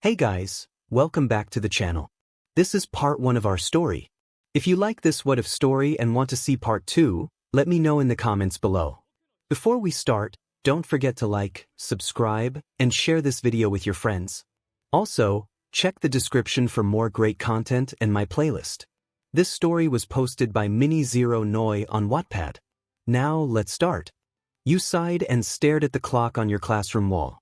Hey guys, welcome back to the channel. This is part 1 of our story. If you like this what if story and want to see part 2, let me know in the comments below. Before we start, don't forget to like, subscribe, and share this video with your friends. Also, check the description for more great content and my playlist. This story was posted by 𝐻𝐼𝐻𝐼𝐻𝐼 on Wattpad. Now let's start. You sighed and stared at the clock on your classroom wall.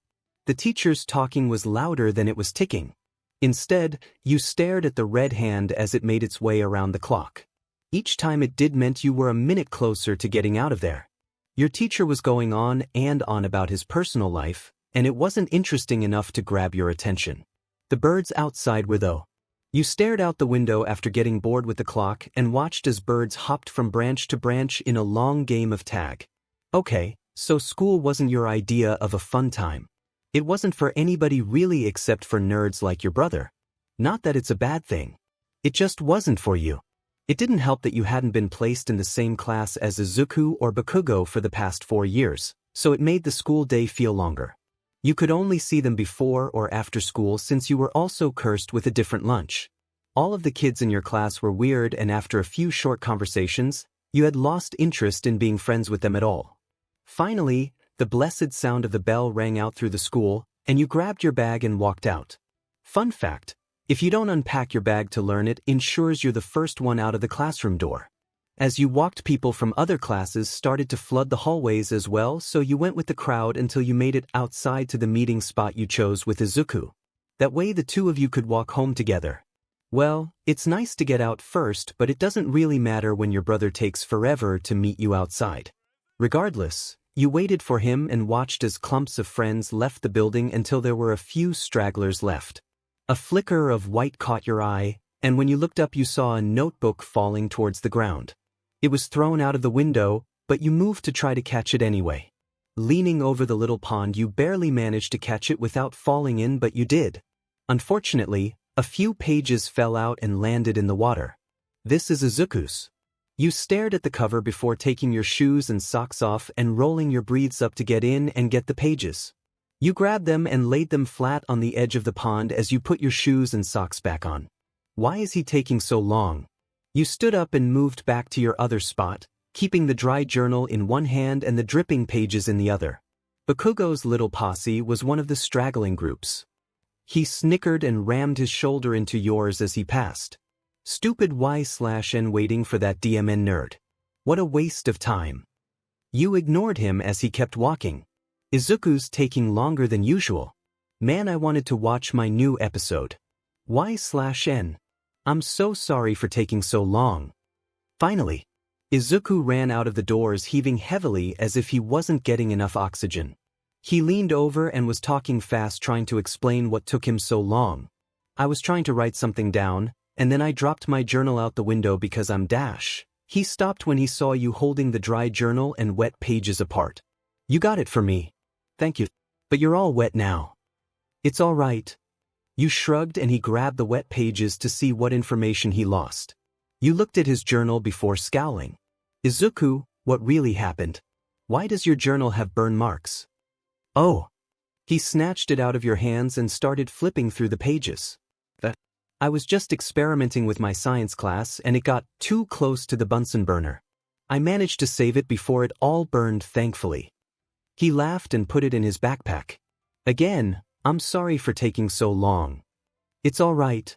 The teacher's talking was louder than it was ticking. Instead, you stared at the red hand as it made its way around the clock. Each time it did meant you were a minute closer to getting out of there. Your teacher was going on and on about his personal life, and it wasn't interesting enough to grab your attention. The birds outside were though. You stared out the window after getting bored with the clock and watched as birds hopped from branch to branch in a long game of tag. Okay, so school wasn't your idea of a fun time. It wasn't for anybody really except for nerds like your brother. Not that it's a bad thing. It just wasn't for you. It didn't help that you hadn't been placed in the same class as Izuku or Bakugo for the past 4 years, so it made the school day feel longer. You could only see them before or after school since you were also cursed with a different lunch. All of the kids in your class were weird, and after a few short conversations, you had lost interest in being friends with them at all. Finally, the blessed sound of the bell rang out through the school, and you grabbed your bag and walked out. Fun fact, if you don't unpack your bag to learn, it ensures you're the first one out of the classroom door. As you walked, people from other classes started to flood the hallways as well, so you went with the crowd until you made it outside to the meeting spot you chose with Izuku. That way the two of you could walk home together. Well, it's nice to get out first, but it doesn't really matter when your brother takes forever to meet you outside. Regardless, you waited for him and watched as clumps of friends left the building until there were a few stragglers left. A flicker of white caught your eye, and when you looked up you saw a notebook falling towards the ground. It was thrown out of the window, but you moved to try to catch it anyway. Leaning over the little pond, you barely managed to catch it without falling in, but you did. Unfortunately, a few pages fell out and landed in the water. This is Izuku's. You stared at the cover before taking your shoes and socks off and rolling your breathes up to get in and get the pages. You grabbed them and laid them flat on the edge of the pond as you put your shoes and socks back on. Why is he taking so long? You stood up and moved back to your other spot, keeping the dry journal in one hand and the dripping pages in the other. Bakugo's little posse was one of the straggling groups. He snickered and rammed his shoulder into yours as he passed. Stupid 𝐻𝐼𝐻𝐼𝐻 waiting for that DMN nerd. What a waste of time. You ignored him as he kept walking. Izuku's taking longer than usual. Man, I wanted to watch my new episode. 𝐻𝐼𝐻𝐿. I'm so sorry for taking so long. Finally, Izuku ran out of the doors heaving heavily as if he wasn't getting enough oxygen. He leaned over and was talking fast, trying to explain what took him so long. I was trying to write something down, and then I dropped my journal out the window because I'm dash. He stopped when he saw you holding the dry journal and wet pages apart. You got it for me. Thank you. But you're all wet now. It's all right. You shrugged and he grabbed the wet pages to see what information he lost. You looked at his journal before scowling. Izuku, what really happened? Why does your journal have burn marks? Oh. He snatched it out of your hands and started flipping through the pages. I was just experimenting with my science class and it got too close to the Bunsen burner. I managed to save it before it all burned, thankfully. He laughed and put it in his backpack. Again, I'm sorry for taking so long. It's all right.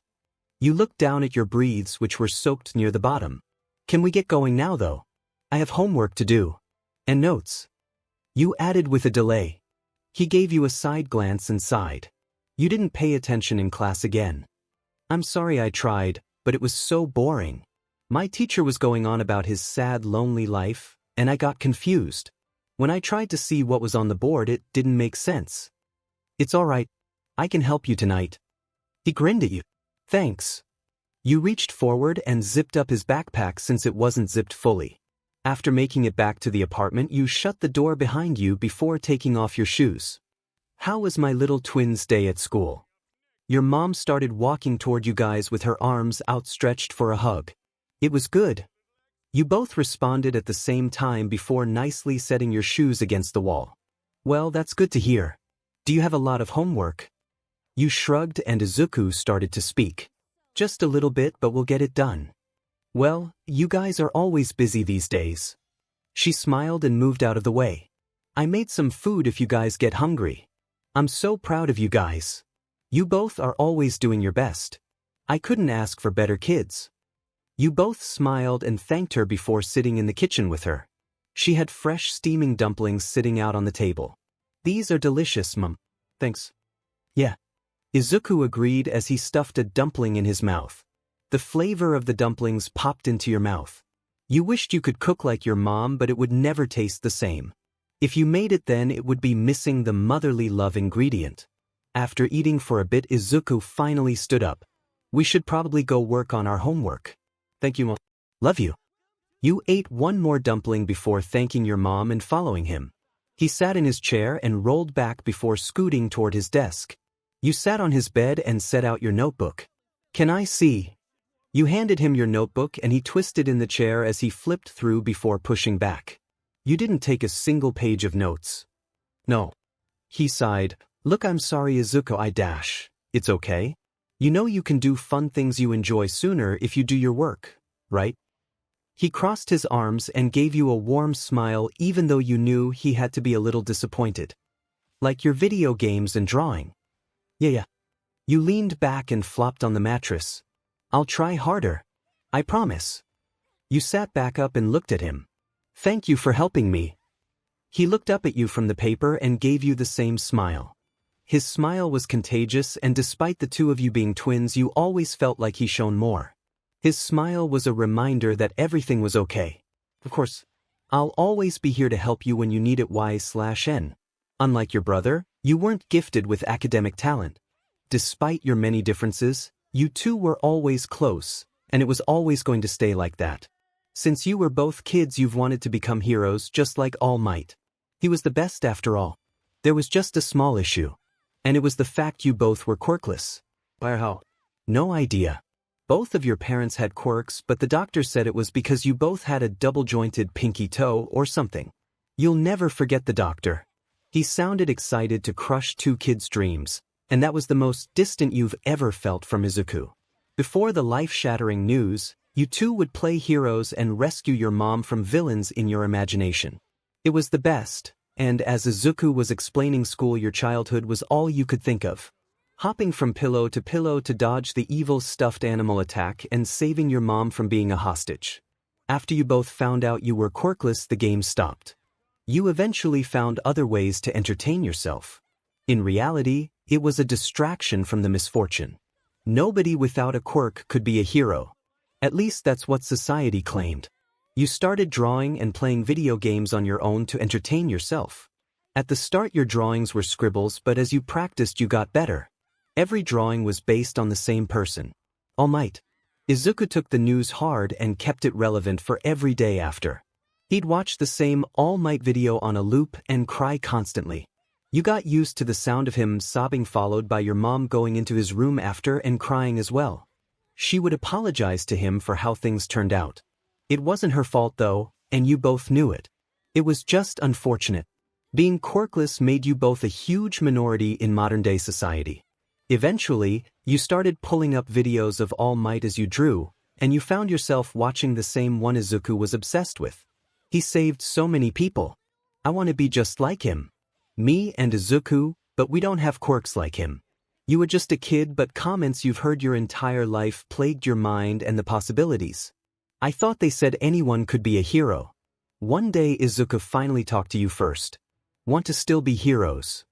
You looked down at your breathes, which were soaked near the bottom. Can we get going now though? I have homework to do. And notes. You added with a delay. He gave you a side glance and sighed. You didn't pay attention in class again. I'm sorry I tried, but it was so boring. My teacher was going on about his sad, lonely life, and I got confused. When I tried to see what was on the board, it didn't make sense. It's all right. I can help you tonight. He grinned at you. Thanks. You reached forward and zipped up his backpack since it wasn't zipped fully. After making it back to the apartment, you shut the door behind you before taking off your shoes. How was my little twin's day at school? Your mom started walking toward you guys with her arms outstretched for a hug. It was good. You both responded at the same time before nicely setting your shoes against the wall. Well, that's good to hear. Do you have a lot of homework? You shrugged and Izuku started to speak. Just a little bit, but we'll get it done. Well, you guys are always busy these days. She smiled and moved out of the way. I made some food if you guys get hungry. I'm so proud of you guys. You both are always doing your best. I couldn't ask for better kids. You both smiled and thanked her before sitting in the kitchen with her. She had fresh steaming dumplings sitting out on the table. These are delicious, Mum. Thanks. Yeah. Izuku agreed as he stuffed a dumpling in his mouth. The flavor of the dumplings popped into your mouth. You wished you could cook like your mom, but it would never taste the same. If you made it then, it would be missing the motherly love ingredient. After eating for a bit, Izuku finally stood up. We should probably go work on our homework. Thank you, Mom. Love you. You ate one more dumpling before thanking your mom and following him. He sat in his chair and rolled back before scooting toward his desk. You sat on his bed and set out your notebook. Can I see? You handed him your notebook and he twisted in the chair as he flipped through before pushing back. You didn't take a single page of notes. No. He sighed. Look, I'm sorry, Izuku. It's okay. You know you can do fun things you enjoy sooner if you do your work, right? He crossed his arms and gave you a warm smile even though you knew he had to be a little disappointed. Like your video games and drawing. Yeah. You leaned back and flopped on the mattress. I'll try harder. I promise. You sat back up and looked at him. Thank you for helping me. He looked up at you from the paper and gave you the same smile. His smile was contagious, and despite the two of you being twins, you always felt like he shone more. His smile was a reminder that everything was okay. Of course, I'll always be here to help you when you need it. 𝐬𝐿. Unlike your brother, you weren't gifted with academic talent. Despite your many differences, you two were always close, and it was always going to stay like that. Since you were both kids, you've wanted to become heroes just like All Might. He was the best after all. There was just a small issue. And it was the fact you both were quirkless. By how? No idea. Both of your parents had quirks, but the doctor said it was because you both had a double-jointed pinky toe or something. You'll never forget the doctor. He sounded excited to crush two kids' dreams, and that was the most distant you've ever felt from Izuku. Before the life-shattering news, you two would play heroes and rescue your mom from villains in your imagination. It was the best. And as Izuku was explaining school, your childhood was all you could think of. Hopping from pillow to dodge the evil stuffed animal attack and saving your mom from being a hostage. After you both found out you were quirkless, the game stopped. You eventually found other ways to entertain yourself. In reality, it was a distraction from the misfortune. Nobody without a quirk could be a hero. At least that's what society claimed. You started drawing and playing video games on your own to entertain yourself. At the start your drawings were scribbles, but as you practiced you got better. Every drawing was based on the same person. All Might. Izuku took the news hard and kept it relevant for every day after. He'd watch the same All Might video on a loop and cry constantly. You got used to the sound of him sobbing, followed by your mom going into his room after and crying as well. She would apologize to him for how things turned out. It wasn't her fault though, and you both knew it. It was just unfortunate. Being quirkless made you both a huge minority in modern-day society. Eventually, you started pulling up videos of All Might as you drew, and you found yourself watching the same one Izuku was obsessed with. He saved so many people. I want to be just like him. Me and Izuku, but we don't have quirks like him. You were just a kid, but comments you've heard your entire life plagued your mind and the possibilities. I thought they said anyone could be a hero. One day Izuku finally talked to you first. Want to still be heroes?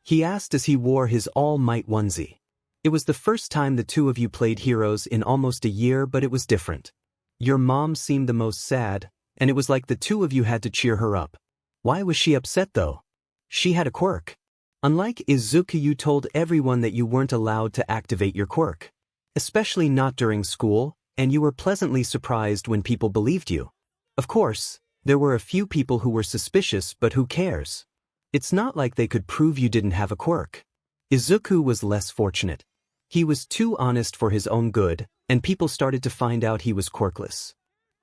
He asked as he wore his All Might onesie. It was the first time the two of you played heroes in almost a year, but it was different. Your mom seemed the most sad, and it was like the two of you had to cheer her up. Why was she upset though? She had a quirk. Unlike Izuku, you told everyone that you weren't allowed to activate your quirk. Especially not during school, and you were pleasantly surprised when people believed you. Of course, there were a few people who were suspicious, but who cares? It's not like they could prove you didn't have a quirk. Izuku was less fortunate. He was too honest for his own good, and people started to find out he was quirkless.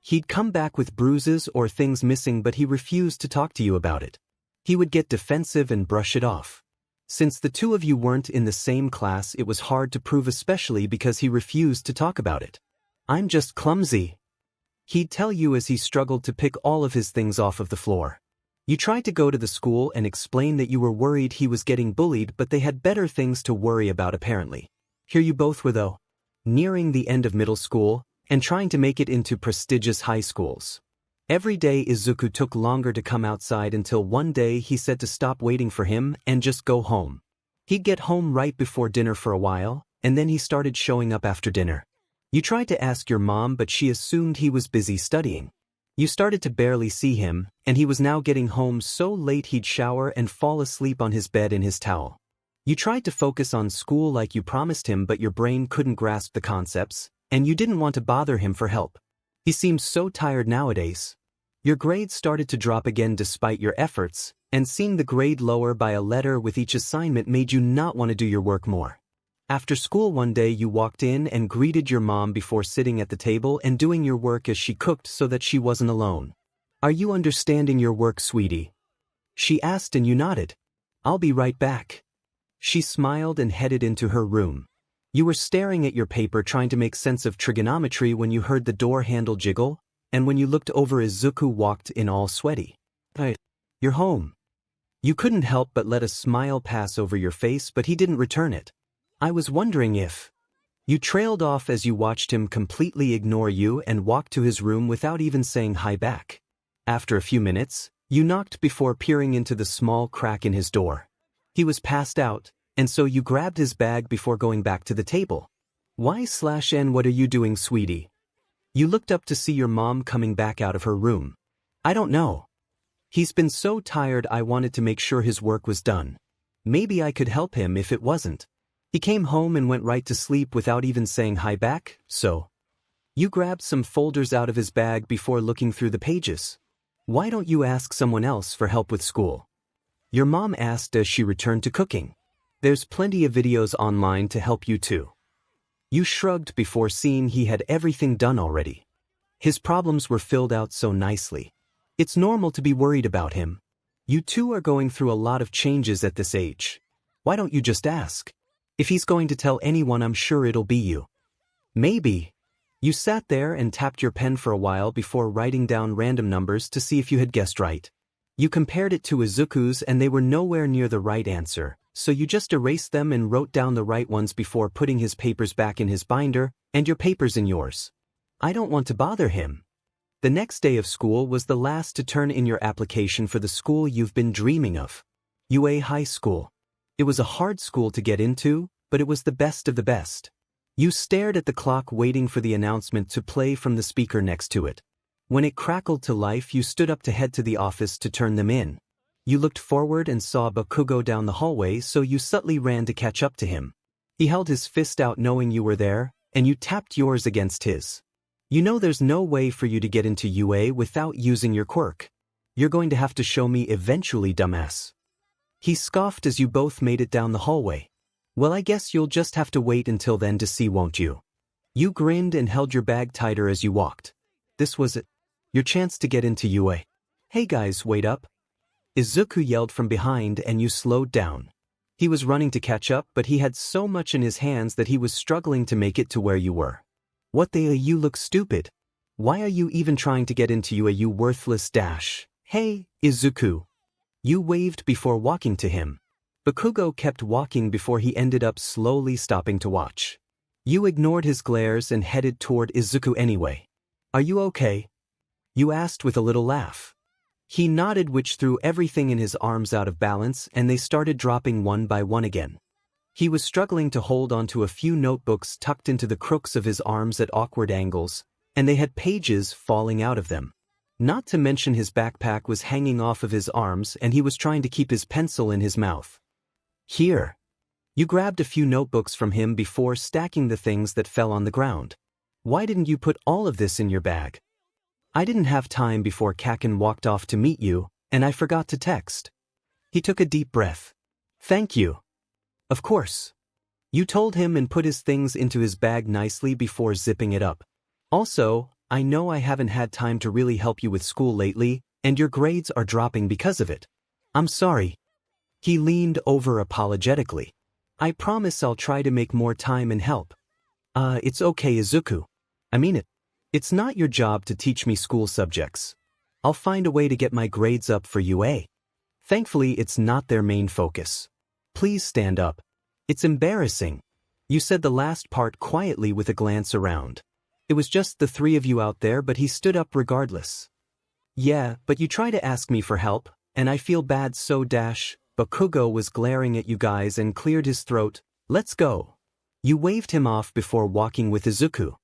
He'd come back with bruises or things missing, but he refused to talk to you about it. He would get defensive and brush it off. Since the two of you weren't in the same class, it was hard to prove, especially because he refused to talk about it. I'm just clumsy, he'd tell you as he struggled to pick all of his things off of the floor. You tried to go to the school and explain that you were worried he was getting bullied, but they had better things to worry about apparently. Here you both were though, nearing the end of middle school, and trying to make it into prestigious high schools. Every day Izuku took longer to come outside until one day he said to stop waiting for him and just go home. He'd get home right before dinner for a while, and then he started showing up after dinner. You tried to ask your mom, but she assumed he was busy studying. You started to barely see him, and he was now getting home so late he'd shower and fall asleep on his bed in his towel. You tried to focus on school like you promised him, but your brain couldn't grasp the concepts, and you didn't want to bother him for help. He seems so tired nowadays. Your grades started to drop again despite your efforts, and seeing the grade lower by a letter with each assignment made you not want to do your work more. After school one day you walked in and greeted your mom before sitting at the table and doing your work as she cooked so that she wasn't alone. Are you understanding your work, sweetie? She asked and you nodded. I'll be right back. She smiled and headed into her room. You were staring at your paper trying to make sense of trigonometry when you heard the door handle jiggle, and when you looked over Izuku walked in all sweaty. Hey, you're home. You couldn't help but let a smile pass over your face, but he didn't return it. I was wondering if... You trailed off as you watched him completely ignore you and walk to his room without even saying hi back. After a few minutes, you knocked before peering into the small crack in his door. He was passed out, and so you grabbed his bag before going back to the table. 𝐻/N, what are you doing, sweetie? You looked up to see your mom coming back out of her room. I don't know. He's been so tired, I wanted to make sure his work was done. Maybe I could help him if it wasn't. He came home and went right to sleep without even saying hi back, so... You grabbed some folders out of his bag before looking through the pages. Why don't you ask someone else for help with school? Your mom asked as she returned to cooking. There's plenty of videos online to help you too. You shrugged before seeing he had everything done already. His problems were filled out so nicely. It's normal to be worried about him. You two are going through a lot of changes at this age. Why don't you just ask? If he's going to tell anyone, I'm sure it'll be you. Maybe. You sat there and tapped your pen for a while before writing down random numbers to see if you had guessed right. You compared it to Izuku's and they were nowhere near the right answer, so you just erased them and wrote down the right ones before putting his papers back in his binder and your papers in yours. I don't want to bother him. The next day of school was the last to turn in your application for the school you've been dreaming of. UA High School. It was a hard school to get into, but it was the best of the best. You stared at the clock waiting for the announcement to play from the speaker next to it. When it crackled to life, you stood up to head to the office to turn them in. You looked forward and saw Bakugo down the hallway, so you subtly ran to catch up to him. He held his fist out knowing you were there, and you tapped yours against his. You know there's no way for you to get into UA without using your quirk. You're going to have to show me eventually, dumbass. He scoffed as you both made it down the hallway. Well, I guess you'll just have to wait until then to see, won't you? You grinned and held your bag tighter as you walked. This was it. Your chance to get into UA. Hey guys, wait up. Izuku yelled from behind and you slowed down. He was running to catch up, but he had so much in his hands that he was struggling to make it to where you were. What the you look stupid. Why are you even trying to get into UA, you worthless dash? Hey, Izuku. You waved before walking to him. Bakugo kept walking before he ended up slowly stopping to watch. You ignored his glares and headed toward Izuku anyway. Are you okay? You asked with a little laugh. He nodded, which threw everything in his arms out of balance, and they started dropping one by one again. He was struggling to hold onto a few notebooks tucked into the crooks of his arms at awkward angles, and they had pages falling out of them. Not to mention his backpack was hanging off of his arms and he was trying to keep his pencil in his mouth. Here. You grabbed a few notebooks from him before stacking the things that fell on the ground. Why didn't you put all of this in your bag? I didn't have time before 𝐀𝐮𝐭𝐡𝐨𝐫 walked off to meet you, and I forgot to text. He took a deep breath. Thank you. Of course. You told him and put his things into his bag nicely before zipping it up. Also, I know I haven't had time to really help you with school lately, and your grades are dropping because of it. I'm sorry. He leaned over apologetically. I promise I'll try to make more time and help. It's okay, Izuku. I mean it. It's not your job to teach me school subjects. I'll find a way to get my grades up for UA. Thankfully, it's not their main focus. Please stand up. It's embarrassing. You said the last part quietly with a glance around. It was just the three of you out there, but he stood up regardless. Yeah, but you try to ask me for help, and I feel bad so dash. Bakugo was glaring at you guys and cleared his throat. Let's go. You waved him off before walking with Izuku.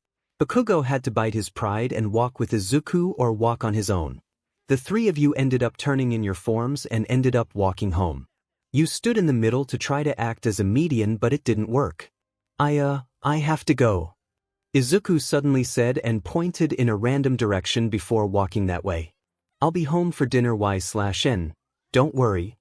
Bakugo had to bite his pride and walk with Izuku or walk on his own. The three of you ended up turning in your forms and ended up walking home. You stood in the middle to try to act as a median, but it didn't work. I have to go. Izuku suddenly said and pointed in a random direction before walking that way. I'll be home for dinner 𝐬𝐿. Don't worry.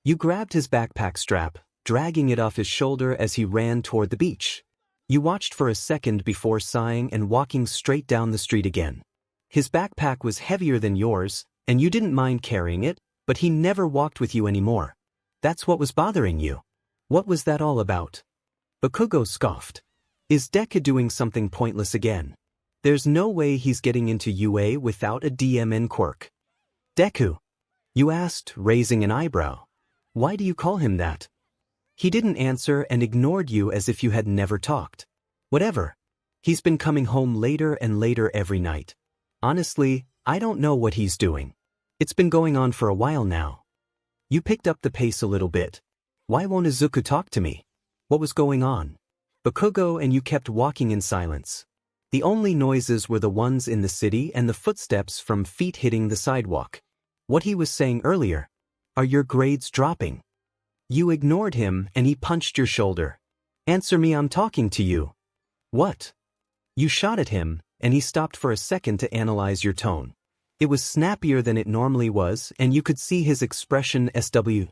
You grabbed his backpack strap, dragging it off his shoulder as he ran toward the beach. You watched for a second before sighing and walking straight down the street again. His backpack was heavier than yours, and you didn't mind carrying it, but he never walked with you anymore. That's what was bothering you. What was that all about? Bakugo scoffed. Is Deku doing something pointless again? There's no way he's getting into UA without a DMN quirk. Deku? You asked, raising an eyebrow. Why do you call him that? He didn't answer and ignored you as if you had never talked. Whatever. He's been coming home later and later every night. Honestly, I don't know what he's doing. It's been going on for a while now. You picked up the pace a little bit. Why won't Izuku talk to me? What was going on? Bakugo and you kept walking in silence. The only noises were the ones in the city and the footsteps from feet hitting the sidewalk. What he was saying earlier. Are your grades dropping? You ignored him and he punched your shoulder. Answer me, I'm talking to you. What? You shot at him, and he stopped for a second to analyze your tone. It was snappier than it normally was, and you could see his expression SW.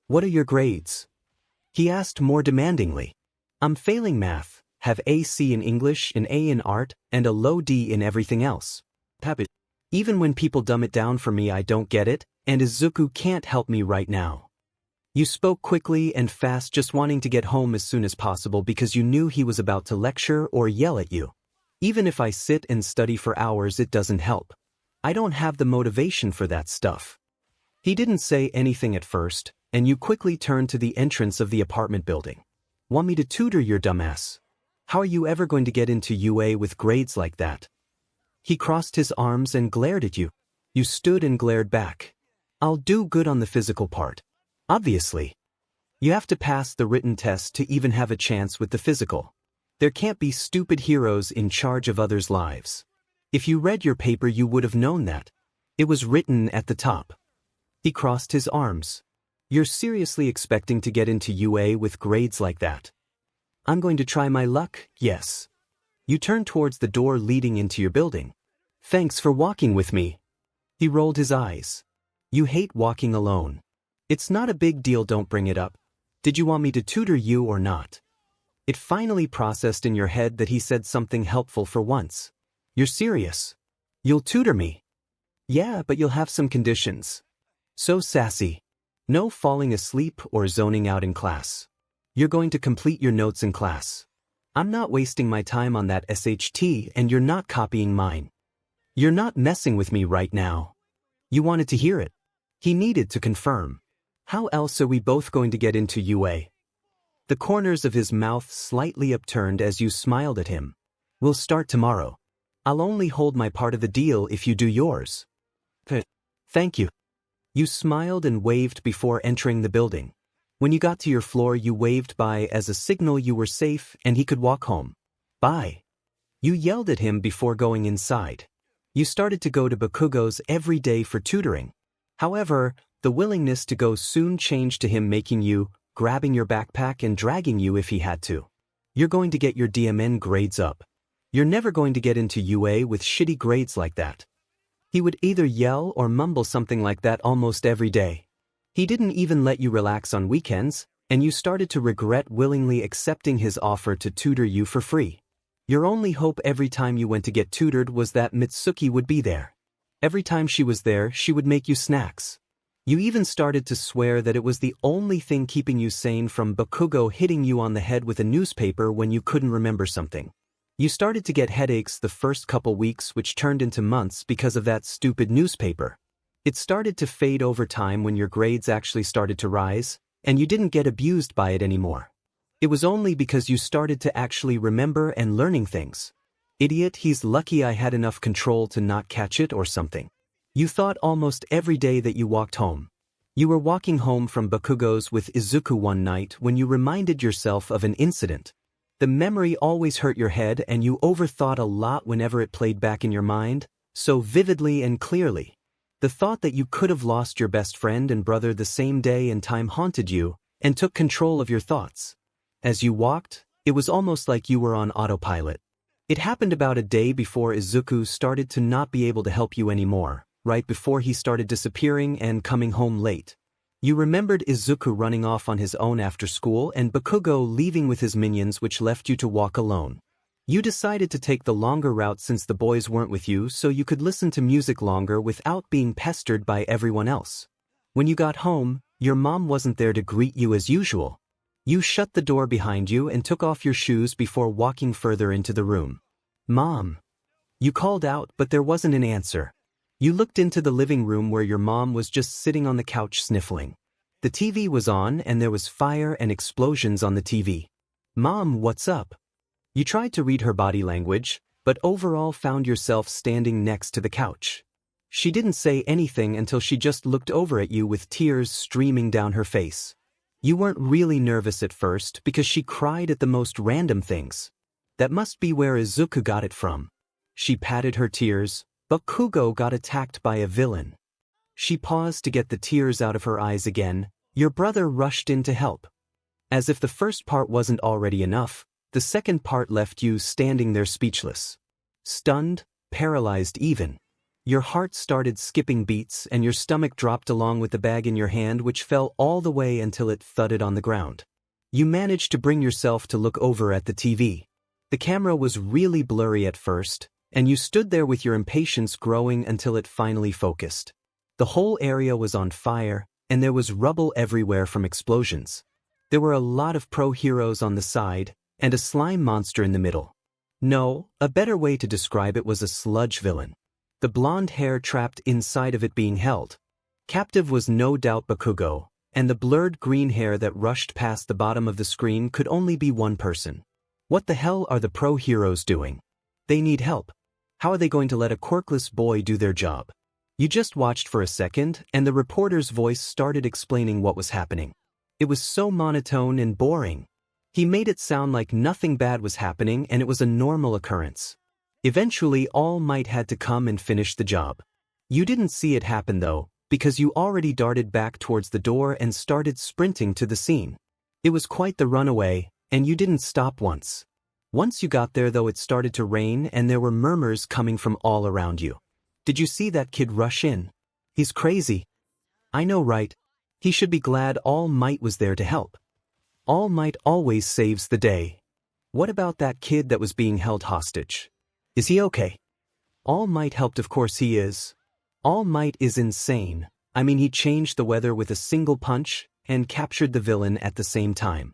What are your grades? He asked more demandingly. I'm failing math, have a C in English, an A in art, and a low D in everything else. Even when people dumb it down for me, I don't get it, and Izuku can't help me right now. You spoke quickly and fast, just wanting to get home as soon as possible because you knew he was about to lecture or yell at you. Even if I sit and study for hours, it doesn't help. I don't have the motivation for that stuff. He didn't say anything at first, and you quickly turned to the entrance of the apartment building. Want me to tutor your dumbass? How are you ever going to get into UA with grades like that? He crossed his arms and glared at you. You stood and glared back. I'll do good on the physical part. Obviously. You have to pass the written test to even have a chance with the physical. There can't be stupid heroes in charge of others' lives. If you read your paper, you would have known that. It was written at the top. He crossed his arms. You're seriously expecting to get into UA with grades like that? I'm going to try my luck, yes. You turned towards the door leading into your building. Thanks for walking with me. He rolled his eyes. You hate walking alone. It's not a big deal, don't bring it up. Did you want me to tutor you or not? It finally processed in your head that he said something helpful for once. You're serious? You'll tutor me? Yeah, but you'll have some conditions. So sassy. No falling asleep or zoning out in class. You're going to complete your notes in class. I'm not wasting my time on that SHT, and you're not copying mine. You're not messing with me right now. You wanted to hear it. He needed to confirm. How else are we both going to get into UA? The corners of his mouth slightly upturned as you smiled at him. We'll start tomorrow. I'll only hold my part of the deal if you do yours. Thank you. You smiled and waved before entering the building. When you got to your floor, you waved bye as a signal you were safe and he could walk home. Bye. You yelled at him before going inside. You started to go to Bakugo's every day for tutoring. However, the willingness to go soon changed to him making you, grabbing your backpack and dragging you if he had to. You're going to get your DMN grades up. You're never going to get into UA with shitty grades like that. He would either yell or mumble something like that almost every day. He didn't even let you relax on weekends, and you started to regret willingly accepting his offer to tutor you for free. Your only hope every time you went to get tutored was that Mitsuki would be there. Every time she was there, she would make you snacks. You even started to swear that it was the only thing keeping you sane from Bakugo hitting you on the head with a newspaper when you couldn't remember something. You started to get headaches the first couple weeks, which turned into months because of that stupid newspaper. It started to fade over time when your grades actually started to rise, and you didn't get abused by it anymore. It was only because you started to actually remember and learning things. Idiot, he's lucky I had enough control to not catch it or something. You thought almost every day that you walked home. You were walking home from Bakugo's with Izuku one night when you reminded yourself of an incident. The memory always hurt your head and you overthought a lot whenever it played back in your mind, so vividly and clearly. The thought that you could have lost your best friend and brother the same day and time haunted you and took control of your thoughts. As you walked, it was almost like you were on autopilot. It happened about a day before Izuku started to not be able to help you anymore, right before he started disappearing and coming home late. You remembered Izuku running off on his own after school and Bakugo leaving with his minions, which left you to walk alone. You decided to take the longer route since the boys weren't with you, so you could listen to music longer without being pestered by everyone else. When you got home, your mom wasn't there to greet you as usual. You shut the door behind you and took off your shoes before walking further into the room. "Mom." You called out, but there wasn't an answer. You looked into the living room where your mom was just sitting on the couch sniffling. The TV was on and there was fire and explosions on the TV. "Mom, what's up?" You tried to read her body language, but overall found yourself standing next to the couch. She didn't say anything until she just looked over at you with tears streaming down her face. You weren't really nervous at first because she cried at the most random things. That must be where Izuku got it from. She patted her tears. Bakugo got attacked by a villain. She paused to get the tears out of her eyes again. Your brother rushed in to help. As if the first part wasn't already enough, the second part left you standing there speechless. Stunned, paralyzed even. Your heart started skipping beats and your stomach dropped along with the bag in your hand, which fell all the way until it thudded on the ground. You managed to bring yourself to look over at the TV. The camera was really blurry at first, and you stood there with your impatience growing until it finally focused. The whole area was on fire, and there was rubble everywhere from explosions. There were a lot of pro-heroes on the side, and a slime monster in the middle. No, a better way to describe it was a sludge villain. The blonde hair trapped inside of it being held. Captive was no doubt Bakugo, and the blurred green hair that rushed past the bottom of the screen could only be one person. What the hell are the pro-heroes doing? They need help. How are they going to let a quirkless boy do their job? You just watched for a second, and the reporter's voice started explaining what was happening. It was so monotone and boring. He made it sound like nothing bad was happening and it was a normal occurrence. Eventually, All Might had to come and finish the job. You didn't see it happen though, because you already darted back towards the door and started sprinting to the scene. It was quite the runaway, and you didn't stop once. Once you got there though, it started to rain and there were murmurs coming from all around you. Did you see that kid rush in? He's crazy. I know, right? He should be glad All Might was there to help. All Might always saves the day. What about that kid that was being held hostage? Is he okay? All Might helped, of course he is. All Might is insane. I mean, he changed the weather with a single punch and captured the villain at the same time.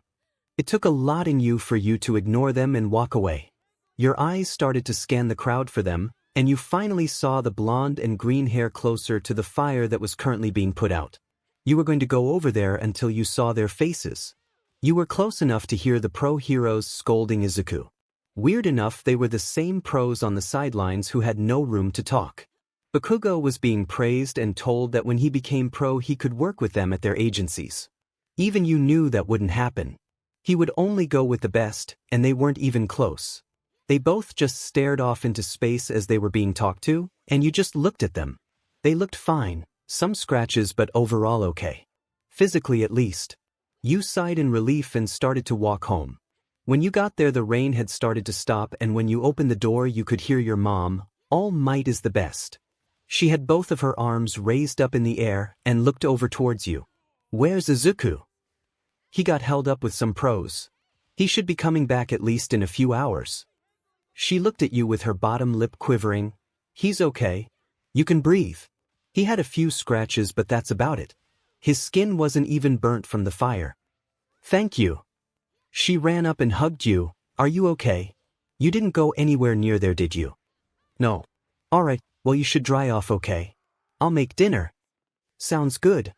It took a lot in you for you to ignore them and walk away. Your eyes started to scan the crowd for them, and you finally saw the blonde and green hair closer to the fire that was currently being put out. You were going to go over there until you saw their faces. You were close enough to hear the pro-heroes scolding Izuku. Weird enough, they were the same pros on the sidelines who had no room to talk. Bakugo was being praised and told that when he became pro he could work with them at their agencies. Even you knew that wouldn't happen. He would only go with the best, and they weren't even close. They both just stared off into space as they were being talked to, and you just looked at them. They looked fine, some scratches but overall okay. Physically at least. You sighed in relief and started to walk home. When you got there the rain had started to stop, and when you opened the door you could hear your mom, "All Might is the best." She had both of her arms raised up in the air and looked over towards you. "Where's Izuku?" "He got held up with some pros. He should be coming back at least in a few hours." She looked at you with her bottom lip quivering. "He's okay. You can breathe." He had a few scratches, but that's about it. His skin wasn't even burnt from the fire. Thank you. She ran up and hugged you. Are you okay? You didn't go anywhere near there, did you? No. Alright, well you should dry off, okay? I'll make dinner. Sounds good.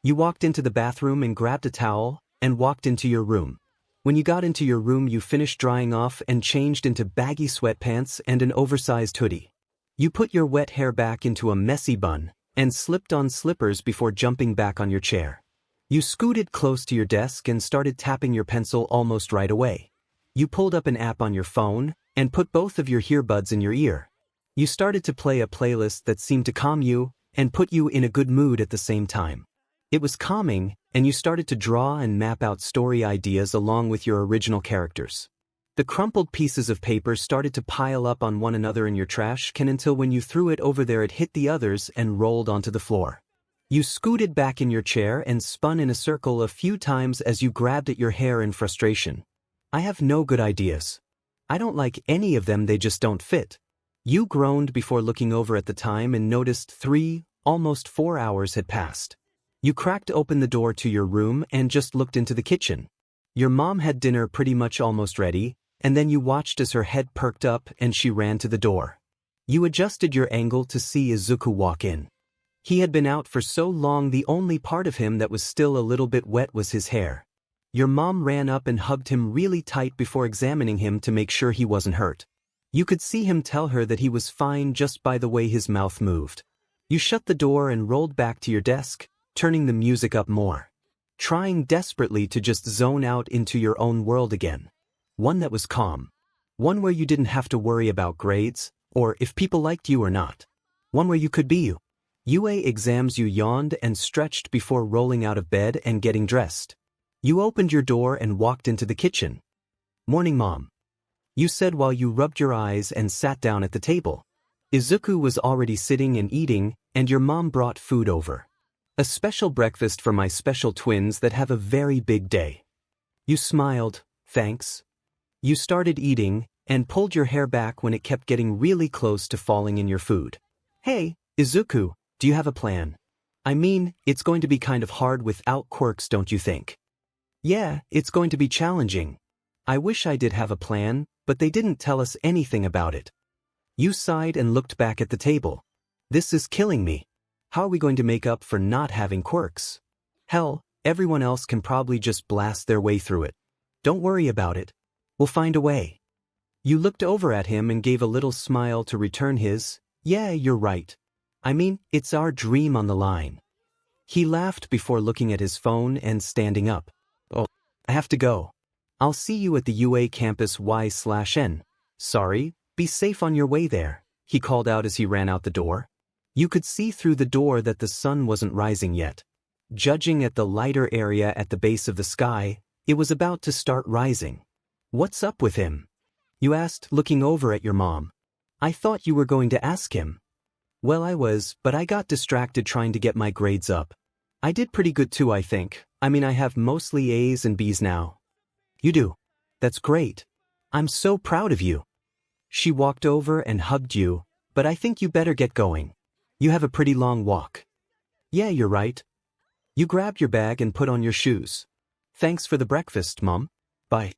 You walked into the bathroom and grabbed a towel, and walked into your room. When you got into your room, you finished drying off and changed into baggy sweatpants and an oversized hoodie. You put your wet hair back into a messy bun, and slipped on slippers before jumping back on your chair. You scooted close to your desk and started tapping your pencil almost right away. You pulled up an app on your phone, and put both of your earbuds in your ear. You started to play a playlist that seemed to calm you, and put you in a good mood at the same time. It was calming, and you started to draw and map out story ideas along with your original characters. The crumpled pieces of paper started to pile up on one another in your trash can until when you threw it over there it hit the others and rolled onto the floor. You scooted back in your chair and spun in a circle a few times as you grabbed at your hair in frustration. I have no good ideas. I don't like any of them, they just don't fit. You groaned before looking over at the time and noticed 3, almost 4 hours had passed. You cracked open the door to your room and just looked into the kitchen. Your mom had dinner pretty much almost ready, and then you watched as her head perked up and she ran to the door. You adjusted your angle to see Izuku walk in. He had been out for so long the only part of him that was still a little bit wet was his hair. Your mom ran up and hugged him really tight before examining him to make sure he wasn't hurt. You could see him tell her that he was fine just by the way his mouth moved. You shut the door and rolled back to your desk, turning the music up more. Trying desperately to just zone out into your own world again. One that was calm. One where you didn't have to worry about grades, or if people liked you or not. One where you could be you. 𝐀𝐮𝐿 yawned and stretched before rolling out of bed and getting dressed. You opened your door and walked into the kitchen. Morning, Mom. You said while you rubbed your eyes and sat down at the table. Izuku was already sitting and eating, and your mom brought food over. A special breakfast for my special twins that have a very big day. You smiled, thanks. You started eating, and pulled your hair back when it kept getting really close to falling in your food. Hey, Izuku, do you have a plan? I mean, it's going to be kind of hard without quirks, don't you think? Yeah, it's going to be challenging. I wish I did have a plan, but they didn't tell us anything about it. You sighed and looked back at the table. This is killing me. How are we going to make up for not having quirks? Hell, everyone else can probably just blast their way through it. Don't worry about it. We'll find a way. You looked over at him and gave a little smile to return his, yeah, you're right. I mean, it's our dream on the line. He laughed before looking at his phone and standing up. Oh, I have to go. I'll see you at the UA campus 𝐴/N. Sorry, be safe on your way there, he called out as he ran out the door. You could see through the door that the sun wasn't rising yet. Judging at the lighter area at the base of the sky, it was about to start rising. What's up with him? You asked, looking over at your mom. I thought you were going to ask him. Well, I was, but I got distracted trying to get my grades up. I did pretty good too, I think. I mean, I have mostly A's and B's now. You do? That's great. I'm so proud of you. She walked over and hugged you, but I think you better get going. You have a pretty long walk. Yeah, you're right. You grabbed your bag and put on your shoes. Thanks for the breakfast, Mom. Bye.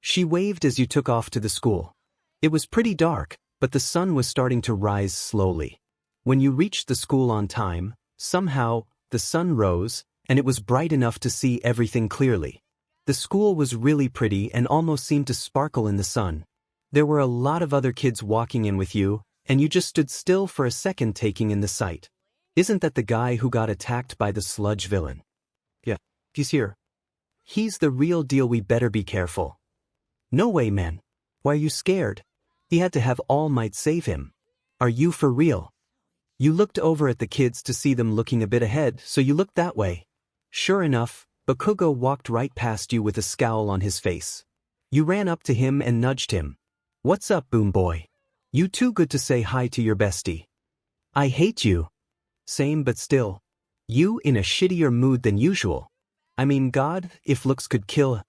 She waved as you took off to the school. It was pretty dark, but the sun was starting to rise slowly. When you reached the school on time, somehow, the sun rose, and it was bright enough to see everything clearly. The school was really pretty and almost seemed to sparkle in the sun. There were a lot of other kids walking in with you, and you just stood still for a second taking in the sight. Isn't that the guy who got attacked by the sludge villain? Yeah, he's here. He's the real deal, we better be careful. No way, man. Why are you scared? He had to have All Might save him. Are you for real? You looked over at the kids to see them looking a bit ahead, so you looked that way. Sure enough, Bakugo walked right past you with a scowl on his face. You ran up to him and nudged him. What's up, Boom Boy? You too good to say hi to your bestie. I hate you. Same, but still. You in a shittier mood than usual. I mean, God, if looks could kill.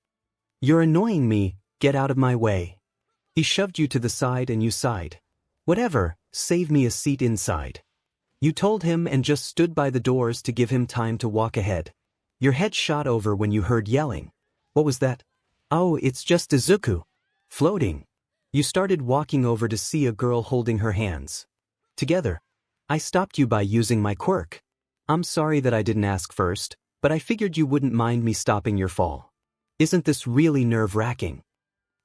You're annoying me, get out of my way. He shoved you to the side and you sighed. Whatever, save me a seat inside. You told him and just stood by the doors to give him time to walk ahead. Your head shot over when you heard yelling. What was that? Oh, it's just Izuku. Floating. You started walking over to see a girl holding her hands. Together. I stopped you by using my quirk. I'm sorry that I didn't ask first, but I figured you wouldn't mind me stopping your fall. Isn't this really nerve-wracking?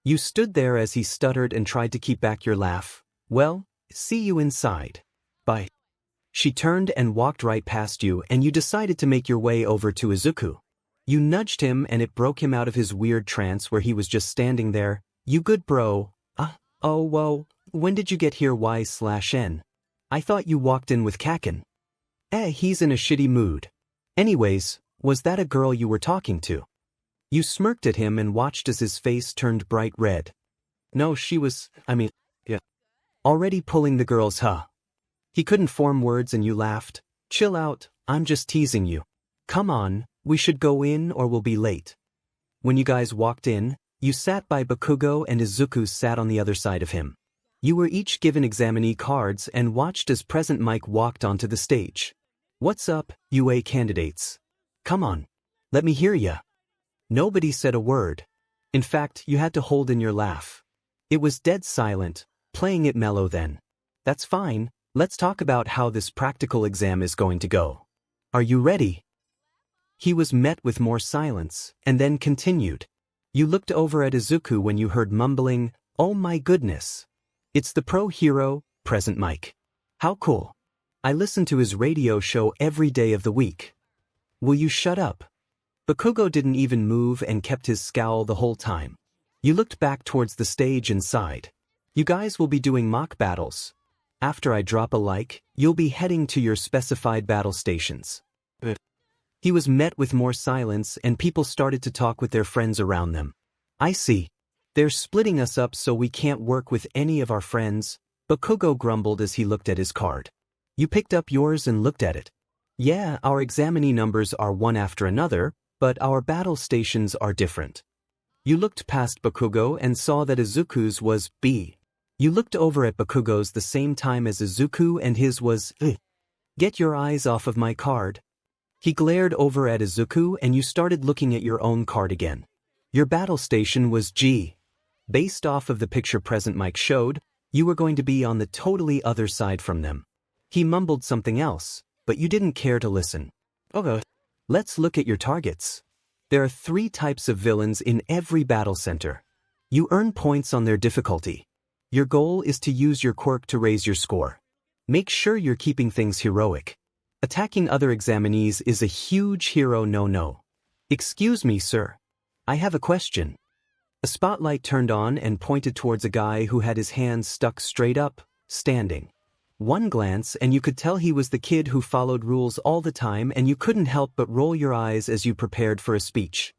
You stood there as he stuttered and tried to keep back your laugh. Well, see you inside. Bye. She turned and walked right past you, and you decided to make your way over to Izuku. You nudged him and it broke him out of his weird trance where he was just standing there. You good bro. Oh whoa, when did you get here 𝐬𝐻? I thought you walked in with 𝐀𝐮𝐭𝐡𝐨𝐫. He's in a shitty mood. Anyways, was that a girl you were talking to? You smirked at him and watched as his face turned bright red. No, she was, yeah. Already pulling the girl's 𝐻𝐿. He couldn't form words and you laughed. Chill out, I'm just teasing you. Come on, we should go in or we'll be late. When you guys walked in, you sat by Bakugo and Izuku sat on the other side of him. You were each given examinee cards and watched as President Mike walked onto the stage. What's up, UA candidates? Come on, let me hear ya. Nobody said a word. In fact, you had to hold in your laugh. It was dead silent, playing it mellow then. That's fine, let's talk about how this practical exam is going to go. Are you ready? He was met with more silence, and then continued. You looked over at Izuku when you heard mumbling, oh my goodness. It's the pro hero, President Mike. How cool. I listen to his radio show every day of the week. Will you shut up? Bakugo didn't even move and kept his scowl the whole time. You looked back towards the stage and sighed. You guys will be doing mock battles. After I drop a like, you'll be heading to your specified battle stations. He was met with more silence and people started to talk with their friends around them. I see. They're splitting us up so we can't work with any of our friends, Bakugo grumbled as he looked at his card. You picked up yours and looked at it. Yeah, our examinee numbers are one after another, but our battle stations are different. You looked past Bakugo and saw that Izuku's was B. You looked over at Bakugo's the same time as Izuku and his was I. Get your eyes off of my card. He glared over at Izuku and you started looking at your own card again. Your battle station was G. Based off of the picture President Mike showed, you were going to be on the totally other side from them. He mumbled something else, but you didn't care to listen. Okay. Let's look at your targets. There are 3 types of villains in every battle center. You earn points on their difficulty. Your goal is to use your quirk to raise your score. Make sure you're keeping things heroic. Attacking other examinees is a huge hero no-no. Excuse me, sir. I have a question. A spotlight turned on and pointed towards a guy who had his hands stuck straight up, standing. One glance and you could tell he was the kid who followed rules all the time and you couldn't help but roll your eyes as you prepared for a speech.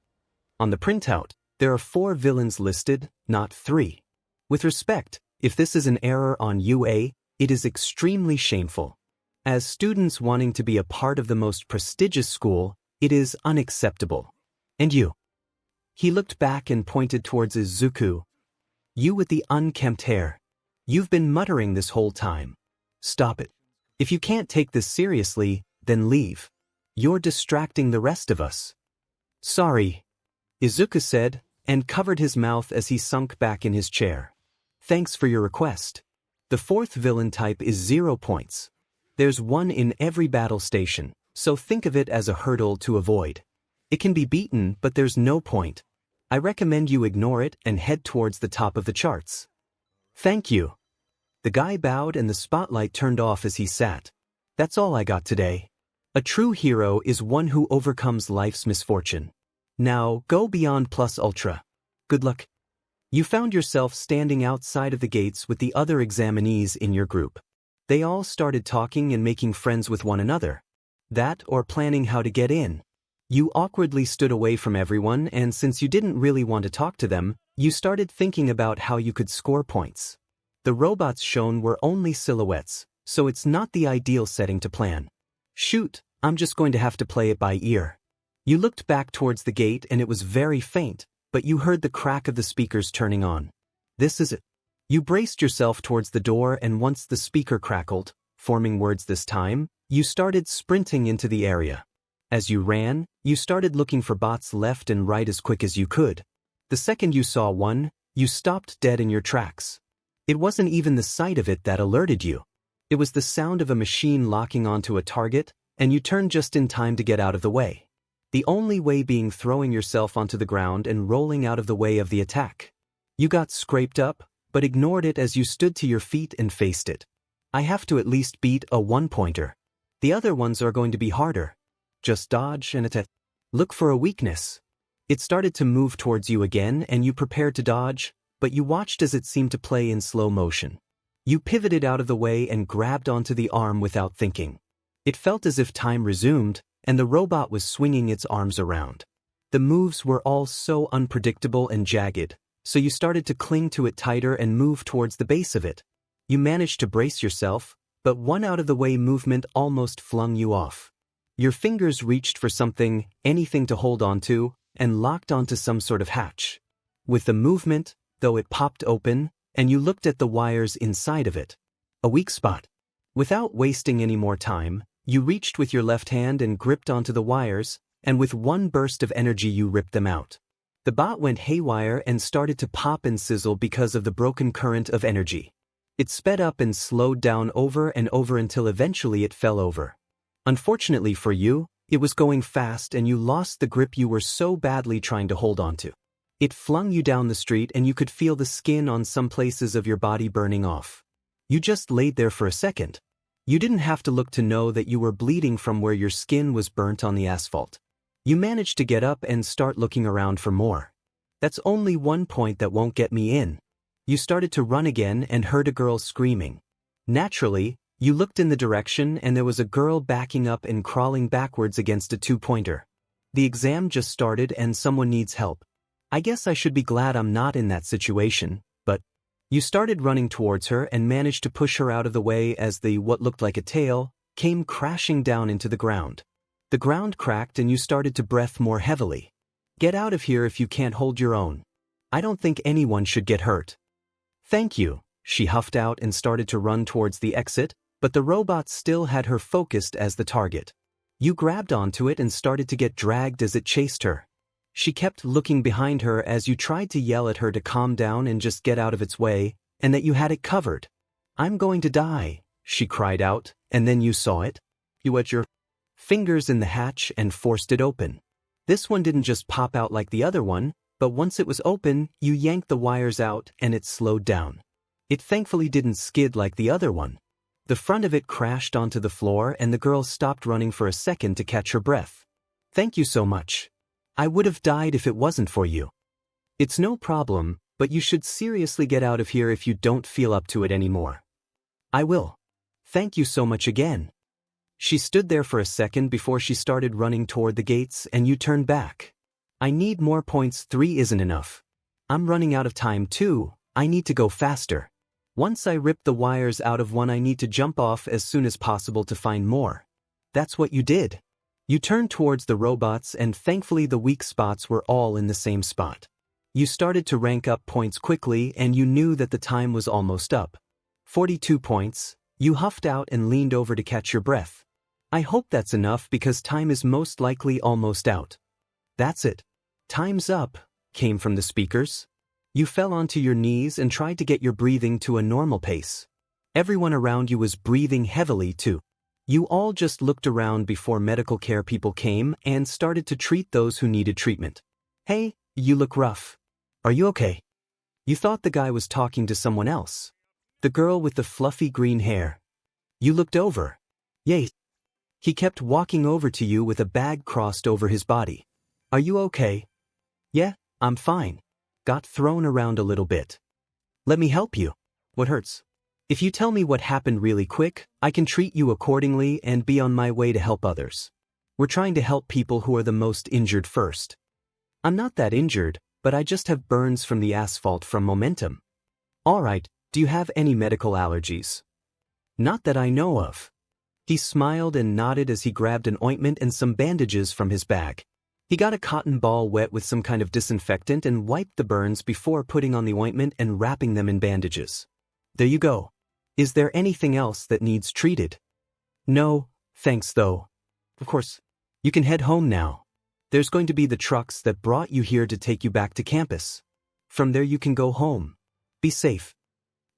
On the printout, there are 4 villains listed, not 3. With respect, if this is an error on UA, it is extremely shameful. As students wanting to be a part of the most prestigious school, it is unacceptable. And you? He looked back and pointed towards Izuku. You with the unkempt hair. You've been muttering this whole time. Stop it. If you can't take this seriously, then leave. You're distracting the rest of us. Sorry, Izuku said, and covered his mouth as he sunk back in his chair. Thanks for your request. The 4th villain type is 0 points. There's 1 in every battle station, so think of it as a hurdle to avoid. It can be beaten, but there's no point. I recommend you ignore it and head towards the top of the charts. Thank you. The guy bowed and the spotlight turned off as he sat. That's all I got today. A true hero is one who overcomes life's misfortune. Now, go beyond plus ultra. Good luck. You found yourself standing outside of the gates with the other examinees in your group. They all started talking and making friends with one another. That or planning how to get in. You awkwardly stood away from everyone and since you didn't really want to talk to them, you started thinking about how you could score points. The robots shown were only silhouettes, so it's not the ideal setting to plan. Shoot, I'm just going to have to play it by ear. You looked back towards the gate and it was very faint, but you heard the crack of the speakers turning on. This is it. You braced yourself towards the door and once the speaker crackled, forming words this time, you started sprinting into the area. As you ran, you started looking for bots left and right as quick as you could. The second you saw one, you stopped dead in your tracks. It wasn't even the sight of it that alerted you. It was the sound of a machine locking onto a target, and you turned just in time to get out of the way. The only way being throwing yourself onto the ground and rolling out of the way of the attack. You got scraped up, but ignored it as you stood to your feet and faced it. I have to at least beat a one-pointer. The other ones are going to be harder. Just dodge and attack. Look for a weakness. It started to move towards you again and you prepared to dodge, but you watched as it seemed to play in slow motion. You pivoted out of the way and grabbed onto the arm without thinking. It felt as if time resumed, and the robot was swinging its arms around. The moves were all so unpredictable and jagged, so you started to cling to it tighter and move towards the base of it. You managed to brace yourself, but one out-of-the-way movement almost flung you off. Your fingers reached for something, anything to hold onto, and locked onto some sort of hatch. With the movement, though, it popped open, and you looked at the wires inside of it. A weak spot. Without wasting any more time, you reached with your left hand and gripped onto the wires, and with one burst of energy you ripped them out. The bot went haywire and started to pop and sizzle because of the broken current of energy. It sped up and slowed down over and over until eventually it fell over. Unfortunately for you, it was going fast and you lost the grip you were so badly trying to hold onto. It flung you down the street and you could feel the skin on some places of your body burning off. You just laid there for a second. You didn't have to look to know that you were bleeding from where your skin was burnt on the asphalt. You managed to get up and start looking around for more. That's only one point that won't get me in. You started to run again and heard a girl screaming. Naturally, you looked in the direction and there was a girl backing up and crawling backwards against a two-pointer. The exam just started and someone needs help. I guess I should be glad I'm not in that situation, but you started running towards her and managed to push her out of the way as what looked like a tail came crashing down into the ground. The ground cracked and you started to breath more heavily. Get out of here if you can't hold your own. I don't think anyone should get hurt. Thank you, she huffed out and started to run towards the exit, but the robot still had her focused as the target. You grabbed onto it and started to get dragged as it chased her. She kept looking behind her as you tried to yell at her to calm down and just get out of its way, and that you had it covered. I'm going to die, she cried out, and then you saw it. You had your fingers in the hatch and forced it open. This one didn't just pop out like the other one, but once it was open, you yanked the wires out and it slowed down. It thankfully didn't skid like the other one. The front of it crashed onto the floor and the girl stopped running for a second to catch her breath. Thank you so much. I would have died if it wasn't for you. It's no problem, but you should seriously get out of here if you don't feel up to it anymore. I will. Thank you so much again. She stood there for a second before she started running toward the gates and you turned back. I need more points, 3 isn't enough. I'm running out of time too, I need to go faster. Once I rip the wires out of one I need to jump off as soon as possible to find more. That's what you did. You turned towards the robots and thankfully the weak spots were all in the same spot. You started to rank up points quickly and you knew that the time was almost up. 42 points, you huffed out and leaned over to catch your breath. I hope that's enough because time is most likely almost out. That's it. Time's up, came from the speakers. You fell onto your knees and tried to get your breathing to a normal pace. Everyone around you was breathing heavily too. You all just looked around before medical care people came and started to treat those who needed treatment. Hey, you look rough. Are you okay? You thought the guy was talking to someone else. The girl with the fluffy green hair. You looked over. Yay. He kept walking over to you with a bag crossed over his body. Are you okay? Yeah, I'm fine. Got thrown around a little bit. Let me help you. What hurts? If you tell me what happened really quick, I can treat you accordingly and be on my way to help others. We're trying to help people who are the most injured first. I'm not that injured, but I just have burns from the asphalt from momentum. Alright, do you have any medical allergies? Not that I know of. He smiled and nodded as he grabbed an ointment and some bandages from his bag. He got a cotton ball wet with some kind of disinfectant and wiped the burns before putting on the ointment and wrapping them in bandages. There you go. Is there anything else that needs treated? No, thanks though. Of course. You can head home now. There's going to be the trucks that brought you here to take you back to campus. From there you can go home. Be safe.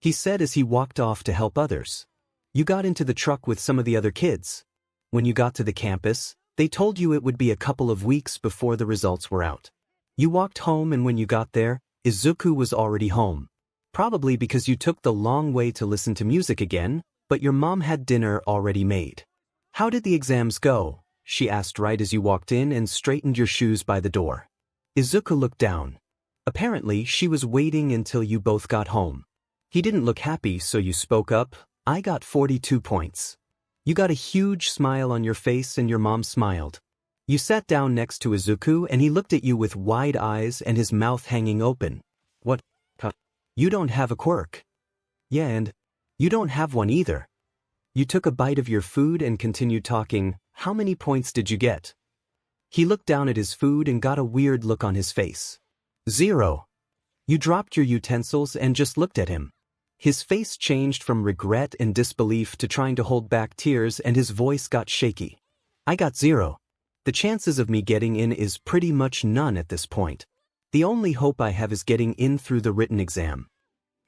He said as he walked off to help others. You got into the truck with some of the other kids. When you got to the campus, they told you it would be a couple of weeks before the results were out. You walked home, and when you got there, Izuku was already home. Probably because you took the long way to listen to music again, but your mom had dinner already made. How did the exams go? She asked right as you walked in and straightened your shoes by the door. Izuku looked down. Apparently, she was waiting until you both got home. He didn't look happy, so you spoke up. I got 42 points. You got a huge smile on your face and your mom smiled. You sat down next to Izuku and he looked at you with wide eyes and his mouth hanging open. What? You don't have a quirk. Yeah, and you don't have one either. You took a bite of your food and continued talking. How many points did you get? He looked down at his food and got a weird look on his face. 0. You dropped your utensils and just looked at him. His face changed from regret and disbelief to trying to hold back tears, and his voice got shaky. I got 0. The chances of me getting in is pretty much none at this point. The only hope I have is getting in through the written exam.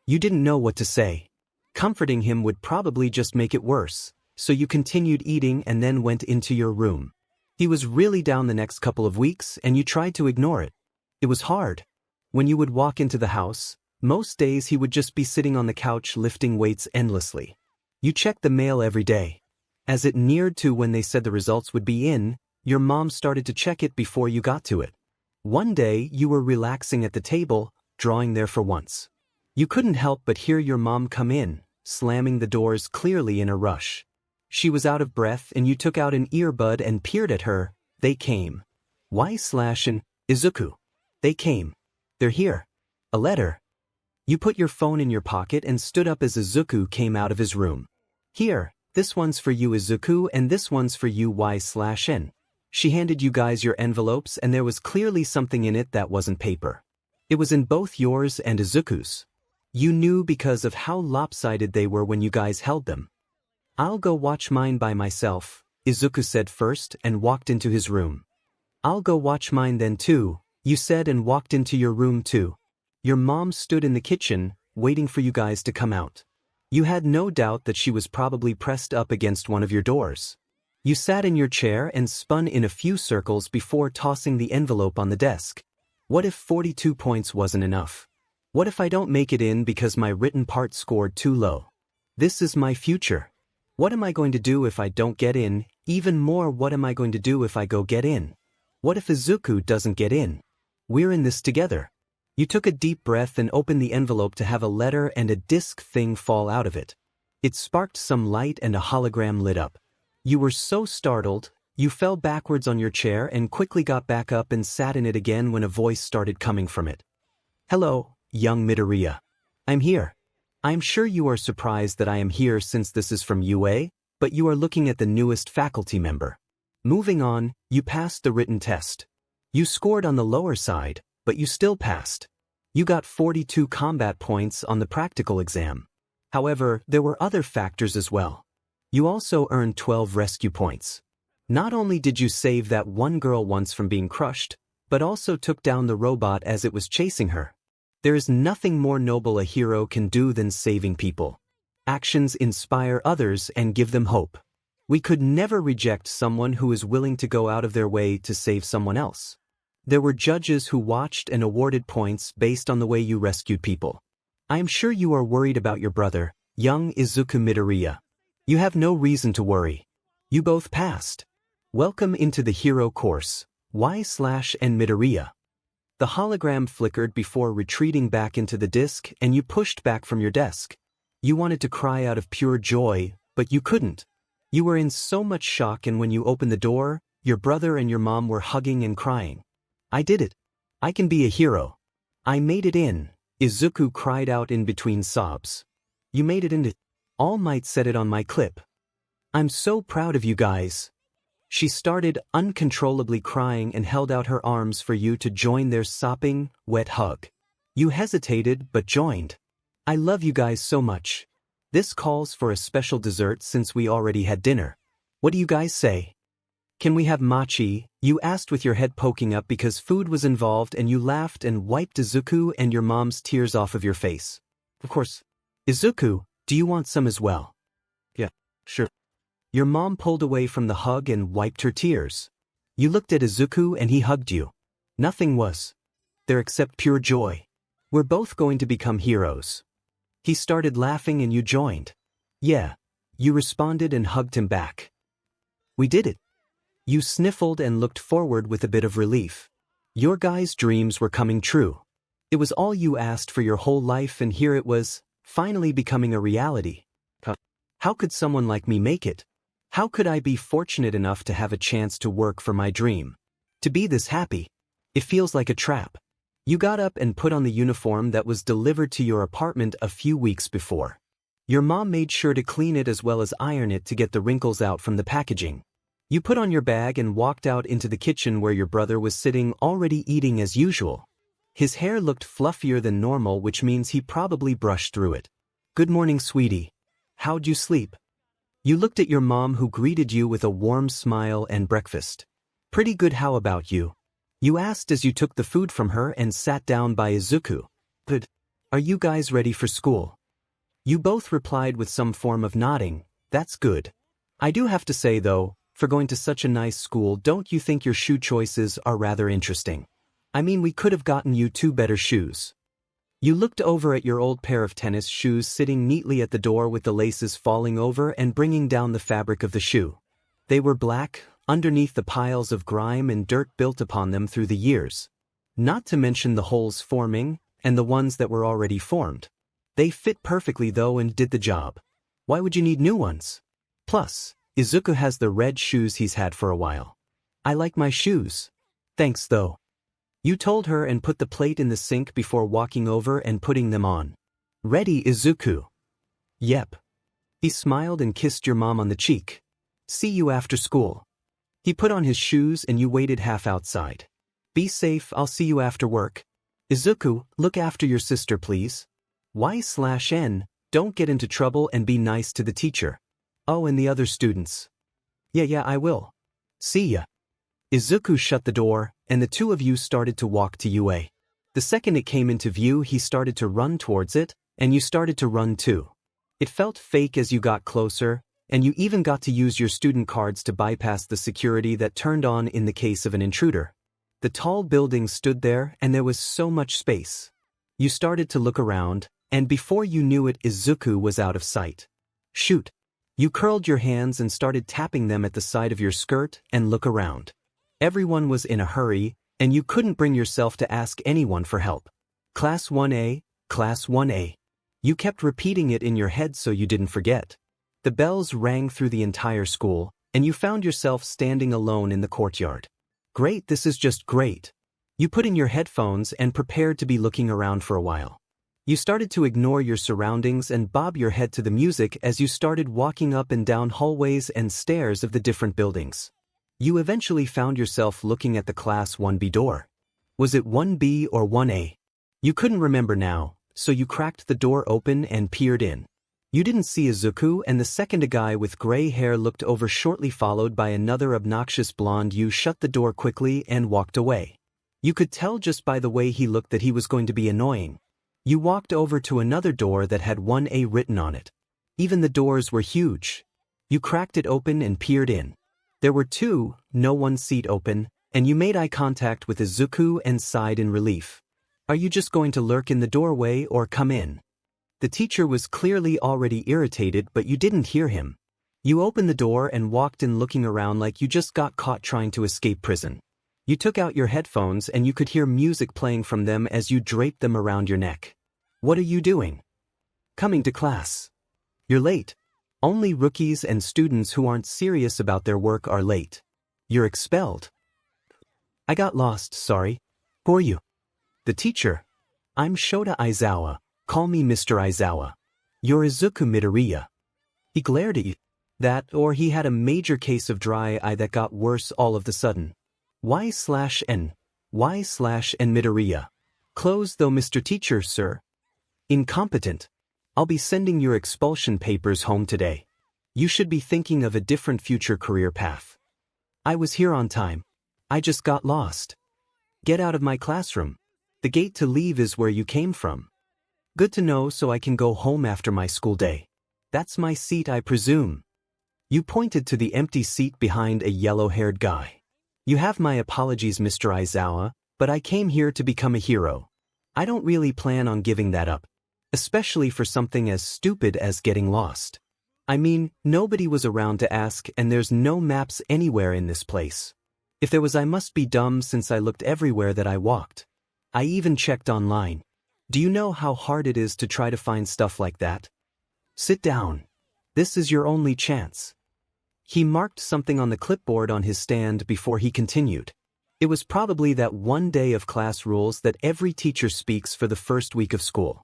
You didn't know what to say. Comforting him would probably just make it worse, so you continued eating and then went into your room. He was really down the next couple of weeks and you tried to ignore it. It was hard. When you would walk into the house, most days he would just be sitting on the couch lifting weights endlessly. You checked the mail every day. As it neared to when they said the results would be in, your mom started to check it before you got to it. One day you were relaxing at the table, drawing there for once. You couldn't help but hear your mom come in, slamming the doors clearly in a rush. She was out of breath and you took out an earbud and peered at her. They came. 𝐻/and Izuku. They came. They're here. A letter. You put your phone in your pocket and stood up as Izuku came out of his room. Here, this one's for you Izuku and this one's for you 𝐻/n. She handed you guys your envelopes and there was clearly something in it that wasn't paper. It was in both yours and Izuku's. You knew because of how lopsided they were when you guys held them. I'll go watch mine by myself, Izuku said first and walked into his room. I'll go watch mine then too, you said and walked into your room too. Your mom stood in the kitchen, waiting for you guys to come out. You had no doubt that she was probably pressed up against one of your doors. You sat in your chair and spun in a few circles before tossing the envelope on the desk. What if 42 points wasn't enough? What if I don't make it in because my written part scored too low? This is my future. What am I going to do if I don't get in? Even more, what am I going to do if I go get in? What if Izuku doesn't get in? We're in this together. You took a deep breath and opened the envelope to have a letter and a disc thing fall out of it. It sparked some light and a hologram lit up. You were so startled, you fell backwards on your chair and quickly got back up and sat in it again when a voice started coming from it. Hello, young Midoriya. I'm here. I'm sure you are surprised that I am here since this is from UA, but you are looking at the newest faculty member. Moving on, you passed the written test. You scored on the lower side, but you still passed. You got 42 combat points on the practical exam. However, there were other factors as well. You also earned 12 rescue points. Not only did you save that one girl once from being crushed, but also took down the robot as it was chasing her. There is nothing more noble a hero can do than saving people. Actions inspire others and give them hope. We could never reject someone who is willing to go out of their way to save someone else. There were judges who watched and awarded points based on the way you rescued people. I am sure you are worried about your brother, young Izuku Midoriya. You have no reason to worry. You both passed. Welcome into the hero course, 𝐻/n Midoriya. The hologram flickered before retreating back into the disc and you pushed back from your desk. You wanted to cry out of pure joy, but you couldn't. You were in so much shock, and when you opened the door, your brother and your mom were hugging and crying. I did it. I can be a hero. I made it in, Izuku cried out in between sobs. You made it in. All Might said it on my clip. I'm so proud of you guys. She started uncontrollably crying and held out her arms for you to join their sopping, wet hug. You hesitated but joined. I love you guys so much. This calls for a special dessert since we already had dinner. What do you guys say? Can we have mochi? You asked with your head poking up because food was involved and you laughed and wiped Izuku and your mom's tears off of your face. Of course. Izuku, do you want some as well? Yeah, sure. Your mom pulled away from the hug and wiped her tears. You looked at Izuku and he hugged you. Nothing was there except pure joy. We're both going to become heroes. He started laughing and you joined. Yeah. You responded and hugged him back. We did it. You sniffled and looked forward with a bit of relief. Your guys' dreams were coming true. It was all you asked for your whole life and here it was, finally becoming a reality. How could someone like me make it? How could I be fortunate enough to have a chance to work for my dream? To be this happy? It feels like a trap. You got up and put on the uniform that was delivered to your apartment a few weeks before. Your mom made sure to clean it as well as iron it to get the wrinkles out from the packaging. You put on your bag and walked out into the kitchen where your brother was sitting already eating as usual. His hair looked fluffier than normal, which means he probably brushed through it. Good morning, sweetie. How'd you sleep? You looked at your mom who greeted you with a warm smile and breakfast. Pretty good, how about you? You asked as you took the food from her and sat down by Izuku. Good. Are you guys ready for school? You both replied with some form of nodding. That's good. I do have to say though, for going to such a nice school, don't you think your shoe choices are rather interesting? I mean, we could have gotten you 2 better shoes. You looked over at your old pair of tennis shoes sitting neatly at the door with the laces falling over and bringing down the fabric of the shoe. They were black, underneath the piles of grime and dirt built upon them through the years. Not to mention the holes forming, and the ones that were already formed. They fit perfectly though and did the job. Why would you need new ones? Plus, Izuku has the red shoes he's had for a while. I like my shoes. Thanks though. You told her and put the plate in the sink before walking over and putting them on. Ready, Izuku? Yep. He smiled and kissed your mom on the cheek. See you after school. He put on his shoes and you waited half outside. Be safe, I'll see you after work. Izuku, look after your sister please. 𝐻/N, don't get into trouble and be nice to the teacher. Oh, and the other students. Yeah, I will. See ya. Izuku shut the door, and the two of you started to walk to UA. The second it came into view, he started to run towards it, and you started to run too. It felt fake as you got closer, and you even got to use your student cards to bypass the security that turned on in the case of an intruder. The tall building stood there, and there was so much space. You started to look around, and before you knew it, Izuku was out of sight. Shoot. You curled your hands and started tapping them at the side of your skirt and look around. Everyone was in a hurry, and you couldn't bring yourself to ask anyone for help. Class 1A, Class 1A. You kept repeating it in your head so you didn't forget. The bells rang through the entire school, and you found yourself standing alone in the courtyard. Great, this is just great. You put in your headphones and prepared to be looking around for a while. You started to ignore your surroundings and bob your head to the music as you started walking up and down hallways and stairs of the different buildings. You eventually found yourself looking at the Class 1B door. Was it 1B or 1A? You couldn't remember now, so you cracked the door open and peered in. You didn't see Izuku, and the second a guy with gray hair looked over, shortly followed by another obnoxious blonde. You shut the door quickly and walked away. You could tell just by the way he looked that he was going to be annoying. You walked over to another door that had 1A written on it. Even the doors were huge. You cracked it open and peered in. There were no one seat open, and you made eye contact with Izuku and sighed in relief. Are you just going to lurk in the doorway or come in? The teacher was clearly already irritated, but you didn't hear him. You opened the door and walked in looking around like you just got caught trying to escape prison. You took out your headphones and you could hear music playing from them as you draped them around your neck. What are you doing? Coming to class. You're late. Only rookies and students who aren't serious about their work are late. You're expelled. I got lost, sorry. Who are you? The teacher. I'm 𝐀𝐮𝐿, call me Mr. Izawa. You're Izuku Midoriya. He glared at you. That, or he had a major case of dry eye that got worse all of the sudden. 𝐻/N Midoriya. Close though, Mr. Teacher, sir. Incompetent. I'll be sending your expulsion papers home today. You should be thinking of a different future career path. I was here on time. I just got lost. Get out of my classroom. The gate to leave is where you came from. Good to know, so I can go home after my school day. That's my seat, I presume. You pointed to the empty seat behind a yellow-haired guy. You have my apologies, Mr. Izawa, but I came here to become a hero. I don't really plan on giving that up, especially for something as stupid as getting lost. I mean, nobody was around to ask, and there's no maps anywhere in this place. If there was, I must be dumb since I looked everywhere that I walked. I even checked online. Do you know how hard it is to try to find stuff like that? Sit down. This is your only chance. He marked something on the clipboard on his stand before he continued. It was probably that one day of class rules that every teacher speaks for the first week of school.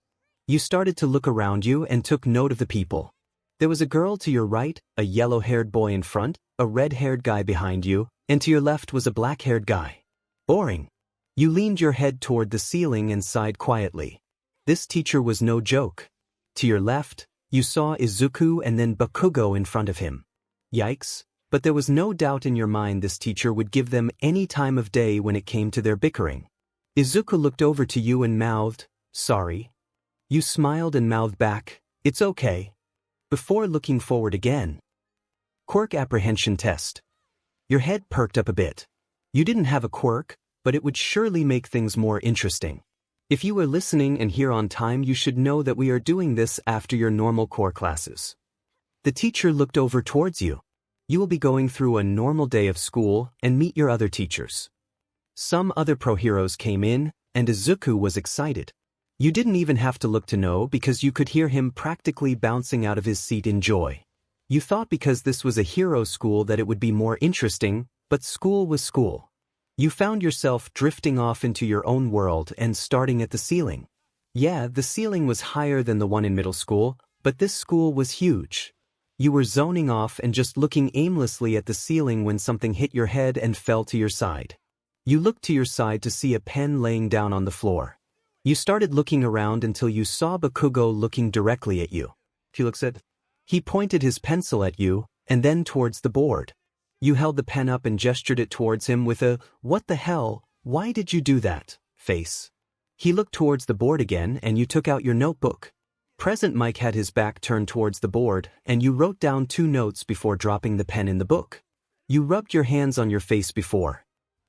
You started to look around you and took note of the people. There was a girl to your right, a yellow-haired boy in front, a red-haired guy behind you, and to your left was a black-haired guy. Boring. You leaned your head toward the ceiling and sighed quietly. This teacher was no joke. To your left, you saw Izuku and then Bakugo in front of him. Yikes, but there was no doubt in your mind this teacher would give them any time of day when it came to their bickering. Izuku looked over to you and mouthed, "Sorry." You smiled and mouthed back, "It's okay," before looking forward again. Quirk apprehension test. Your head perked up a bit. You didn't have a quirk, but it would surely make things more interesting. If you were listening and here on time, you should know that we are doing this after your normal core classes. The teacher looked over towards you. You will be going through a normal day of school and meet your other teachers. Some other pro heroes came in, and Izuku was excited. You didn't even have to look to know because you could hear him practically bouncing out of his seat in joy. You thought because this was a hero school that it would be more interesting, but school was school. You found yourself drifting off into your own world and starting at the ceiling. Yeah, the ceiling was higher than the one in middle school, but this school was huge. You were zoning off and just looking aimlessly at the ceiling when something hit your head and fell to your side. You looked to your side to see a pen laying down on the floor. You started looking around until you saw Bakugo looking directly at you. He pointed his pencil at you, and then towards the board. You held the pen up and gestured it towards him with a, "What the hell, why did you do that?" face. He looked towards the board again and you took out your notebook. Present Mike had his back turned towards the board, and you wrote down 2 notes before dropping the pen in the book. You rubbed your hands on your face before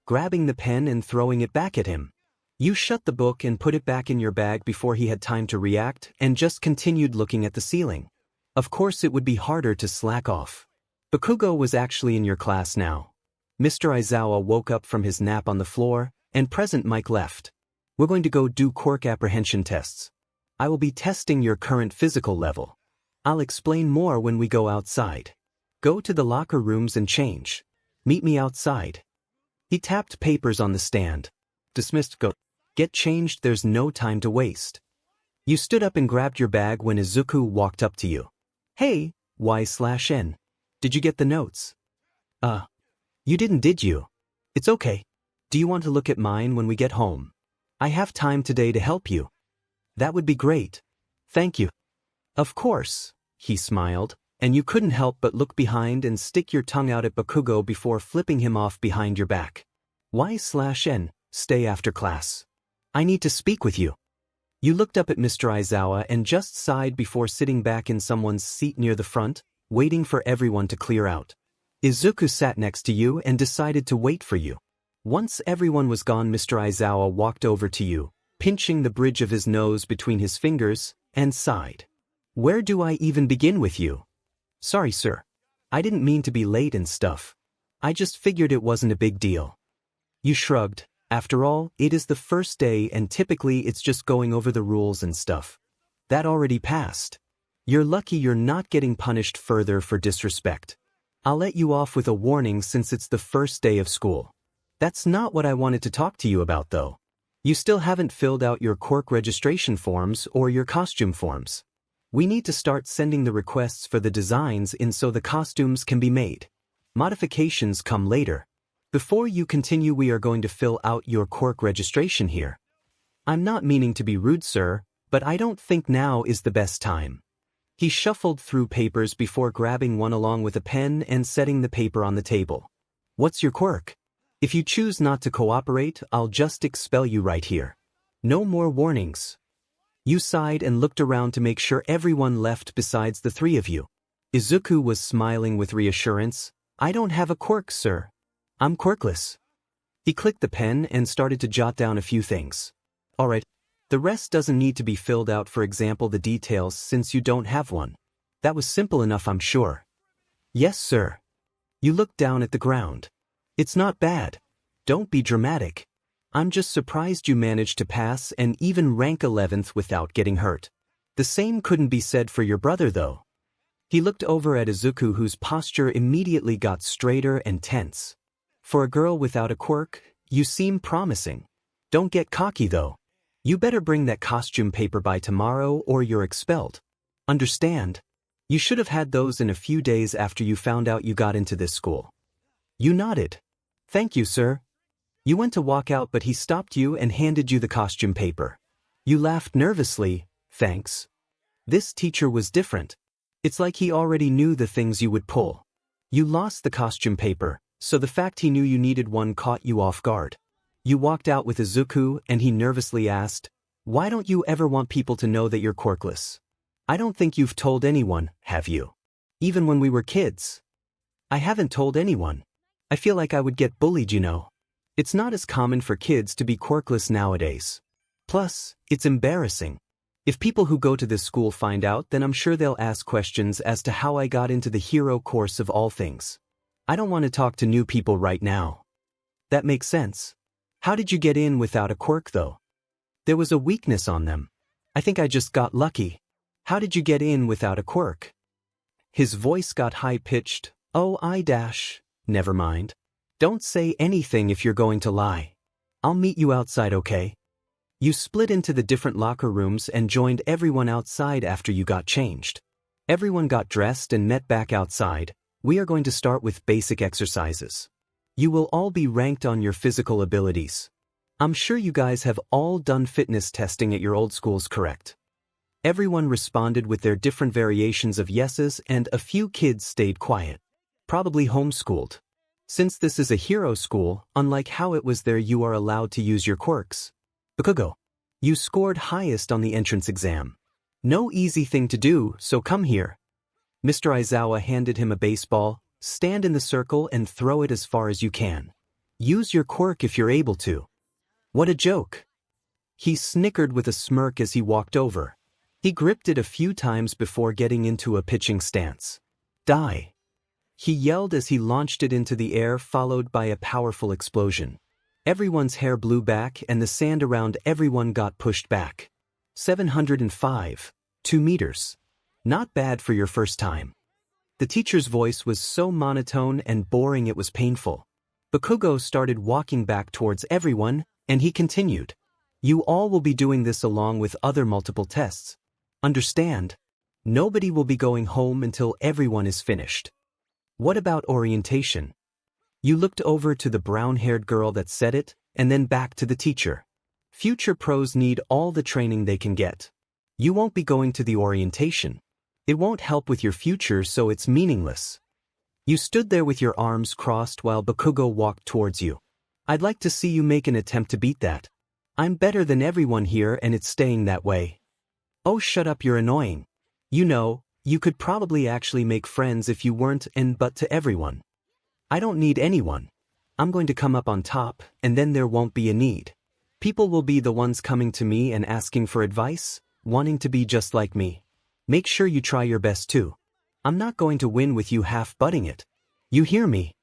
grabbing the pen and throwing it back at him. You shut the book and put it back in your bag before he had time to react and just continued looking at the ceiling. Of course it would be harder to slack off. Bakugo was actually in your class now. Mr. Izawa woke up from his nap on the floor, and Present Mike left. We're going to go do quirk apprehension tests. I will be testing your current physical level. I'll explain more when we go outside. Go to the locker rooms and change. Meet me outside. He tapped papers on the stand. Dismissed. Go. Get changed, there's no time to waste. You stood up and grabbed your bag when Izuku walked up to you. Hey, 𝐻𝐿. Did you get the notes? You didn't, did you? It's okay. Do you want to look at mine when we get home? I have time today to help you. That would be great. Thank you. Of course, he smiled, and you couldn't help but look behind and stick your tongue out at Bakugo before flipping him off behind your back. 𝐻𝐿, stay after class. I need to speak with you. You looked up at Mr. Izawa and just sighed before sitting back in someone's seat near the front, waiting for everyone to clear out. Izuku sat next to you and decided to wait for you. Once everyone was gone, Mr. Izawa walked over to you, pinching the bridge of his nose between his fingers, and sighed. Where do I even begin with you? Sorry, sir. I didn't mean to be late and stuff. I just figured it wasn't a big deal. You shrugged. After all, it is the first day and typically it's just going over the rules and stuff. That already passed. You're lucky you're not getting punished further for disrespect. I'll let you off with a warning since it's the first day of school. That's not what I wanted to talk to you about though. You still haven't filled out your quirk registration forms or your costume forms. We need to start sending the requests for the designs in so the costumes can be made. Modifications come later. Before you continue, we are going to fill out your quirk registration here. I'm not meaning to be rude, sir, But I don't think now is the best time. He shuffled through papers before grabbing one along with a pen and setting the paper on the table. What's your quirk? If you choose not to cooperate, I'll just expel you right here. No more warnings. You sighed and looked around to make sure everyone left besides the three of you. Izuku was smiling with reassurance. I don't have a quirk, sir. I'm quirkless. He clicked the pen and started to jot down a few things. Alright, the rest doesn't need to be filled out, for example the details, since you don't have one. That was simple enough, I'm sure. Yes, sir. You looked down at the ground. It's not bad. Don't be dramatic. I'm just surprised you managed to pass and even rank 11th without getting hurt. The same couldn't be said for your brother though. He looked over at Izuku, whose posture immediately got straighter and tense. For a girl without a quirk, you seem promising. Don't get cocky though. You better bring that costume paper by tomorrow or you're expelled. Understand? You should have had those in a few days after you found out you got into this school. You nodded. Thank you, sir. You went to walk out, but he stopped you and handed you the costume paper. You laughed nervously. Thanks. This teacher was different. It's like he already knew the things you would pull. You lost the costume paper, so the fact he knew you needed one caught you off guard. You walked out with Izuku and he nervously asked, why don't you ever want people to know that you're quirkless? I don't think you've told anyone, have you? Even when we were kids. I haven't told anyone. I feel like I would get bullied, you know. It's not as common for kids to be quirkless nowadays. Plus, it's embarrassing. If people who go to this school find out, then I'm sure they'll ask questions as to how I got into the hero course of all things. I don't want to talk to new people right now. That makes sense. How did you get in without a quirk though? There was a weakness on them. I think I just got lucky. How did you get in without a quirk? His voice got high-pitched. Never mind. Don't say anything if you're going to lie. I'll meet you outside, okay? You split into the different locker rooms and joined everyone outside after you got changed. Everyone got dressed and met back outside. We are going to start with basic exercises. You will all be ranked on your physical abilities. I'm sure you guys have all done fitness testing at your old schools, correct? Everyone responded with their different variations of yeses, and a few kids stayed quiet. Probably homeschooled. Since this is a hero school, unlike how it was there, you are allowed to use your quirks. Bakugo, you scored highest on the entrance exam. No easy thing to do, so come here. Mr. Aizawa handed him a baseball. Stand in the circle and throw it as far as you can. Use your quirk if you're able to. What a joke. He snickered with a smirk as he walked over. He gripped it a few times before getting into a pitching stance. Die. He yelled as he launched it into the air, followed by a powerful explosion. Everyone's hair blew back and the sand around everyone got pushed back. 705. 2 meters. Not bad for your first time. The teacher's voice was so monotone and boring it was painful. Bakugo started walking back towards everyone, and he continued. You all will be doing this along with other multiple tests. Understand? Nobody will be going home until everyone is finished. What about orientation? You looked over to the brown-haired girl that said it, and then back to the teacher. Future pros need all the training they can get. You won't be going to the orientation. It won't help with your future, so it's meaningless. You stood there with your arms crossed while Bakugo walked towards you. I'd like to see you make an attempt to beat that. I'm better than everyone here and it's staying that way. Oh, shut up, you're annoying. You know, you could probably actually make friends if you weren't an but to everyone. I don't need anyone. I'm going to come up on top, and then there won't be a need. People will be the ones coming to me and asking for advice, wanting to be just like me. Make sure you try your best too. I'm not going to win with you half-butting it. You hear me?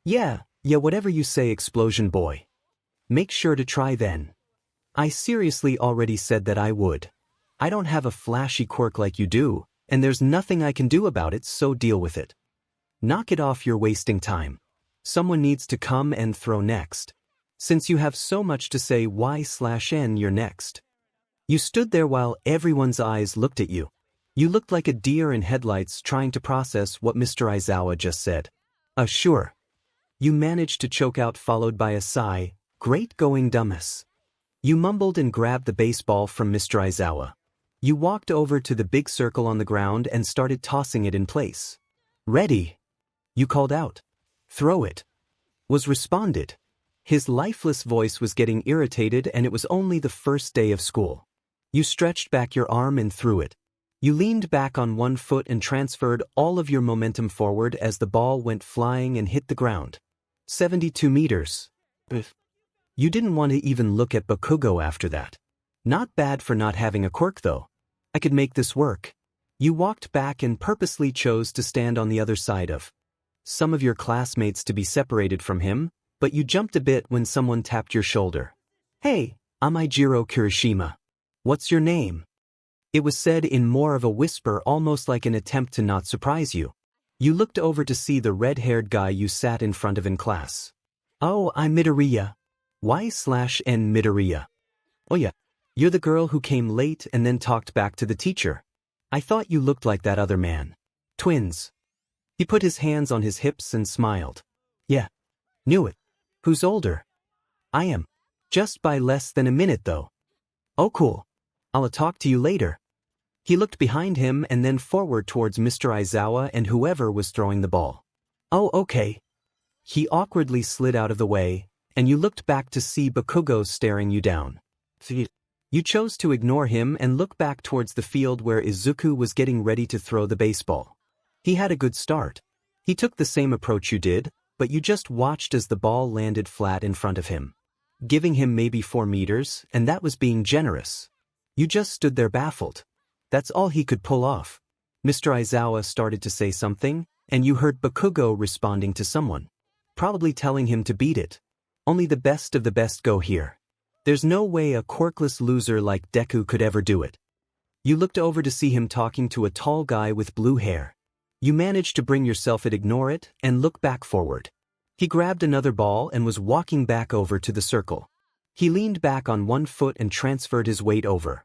Yeah, whatever you say, Explosion Boy. Make sure to try then. I seriously already said that I would. I don't have a flashy quirk like you do, and there's nothing I can do about it, so deal with it. Knock it off, you're wasting time. Someone needs to come and throw next. Since you have so much to say, Y/N, you're next. You stood there while everyone's eyes looked at you. You looked like a deer in headlights trying to process what Mr. Aizawa just said. Sure. You managed to choke out, followed by a sigh. Great going, dumbass. You mumbled and grabbed the baseball from Mr. Izawa. You walked over to the big circle on the ground and started tossing it in place. Ready? You called out. Throw it. Was responded. His lifeless voice was getting irritated, and it was only the first day of school. You stretched back your arm and threw it. You leaned back on one foot and transferred all of your momentum forward as the ball went flying and hit the ground. 72 meters. You didn't want to even look at Bakugo after that. Not bad for not having a quirk though. I could make this work. You walked back and purposely chose to stand on the other side of some of your classmates to be separated from him, but you jumped a bit when someone tapped your shoulder. Hey, I'm Ijiro Kirishima. What's your name? It was said in more of a whisper, almost like an attempt to not surprise you. You looked over to see the red-haired guy you sat in front of in class. Oh, I'm Midoriya. 𝐻𝐮𝐸𝐵 Midoriya. Oh yeah, you're the girl who came late and then talked back to the teacher. I thought you looked like that other man. Twins. He put his hands on his hips and smiled. Yeah. Knew it. Who's older? I am. Just by less than a minute though. Oh cool. I'll talk to you later. He looked behind him and then forward towards Mr. Izawa and whoever was throwing the ball. Oh okay. He awkwardly slid out of the way, and you looked back to see Bakugo staring you down. You chose to ignore him and look back towards the field where Izuku was getting ready to throw the baseball. He had a good start. He took the same approach you did, but you just watched as the ball landed flat in front of him, giving him maybe 4 meters, and that was being generous. You just stood there baffled. That's all he could pull off. Mr. Izawa started to say something, and you heard Bakugo responding to someone, probably telling him to beat it. Only the best of the best go here. There's no way a quirkless loser like Deku could ever do it. You looked over to see him talking to a tall guy with blue hair. You managed to bring yourself to ignore it and look back forward. He grabbed another ball and was walking back over to the circle. He leaned back on one foot and transferred his weight over.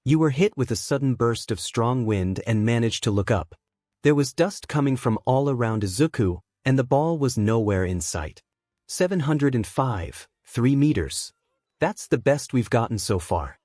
You were hit with a sudden burst of strong wind and managed to look up. There was dust coming from all around Izuku, and the ball was nowhere in sight. 705, 3 meters. That's the best we've gotten so far.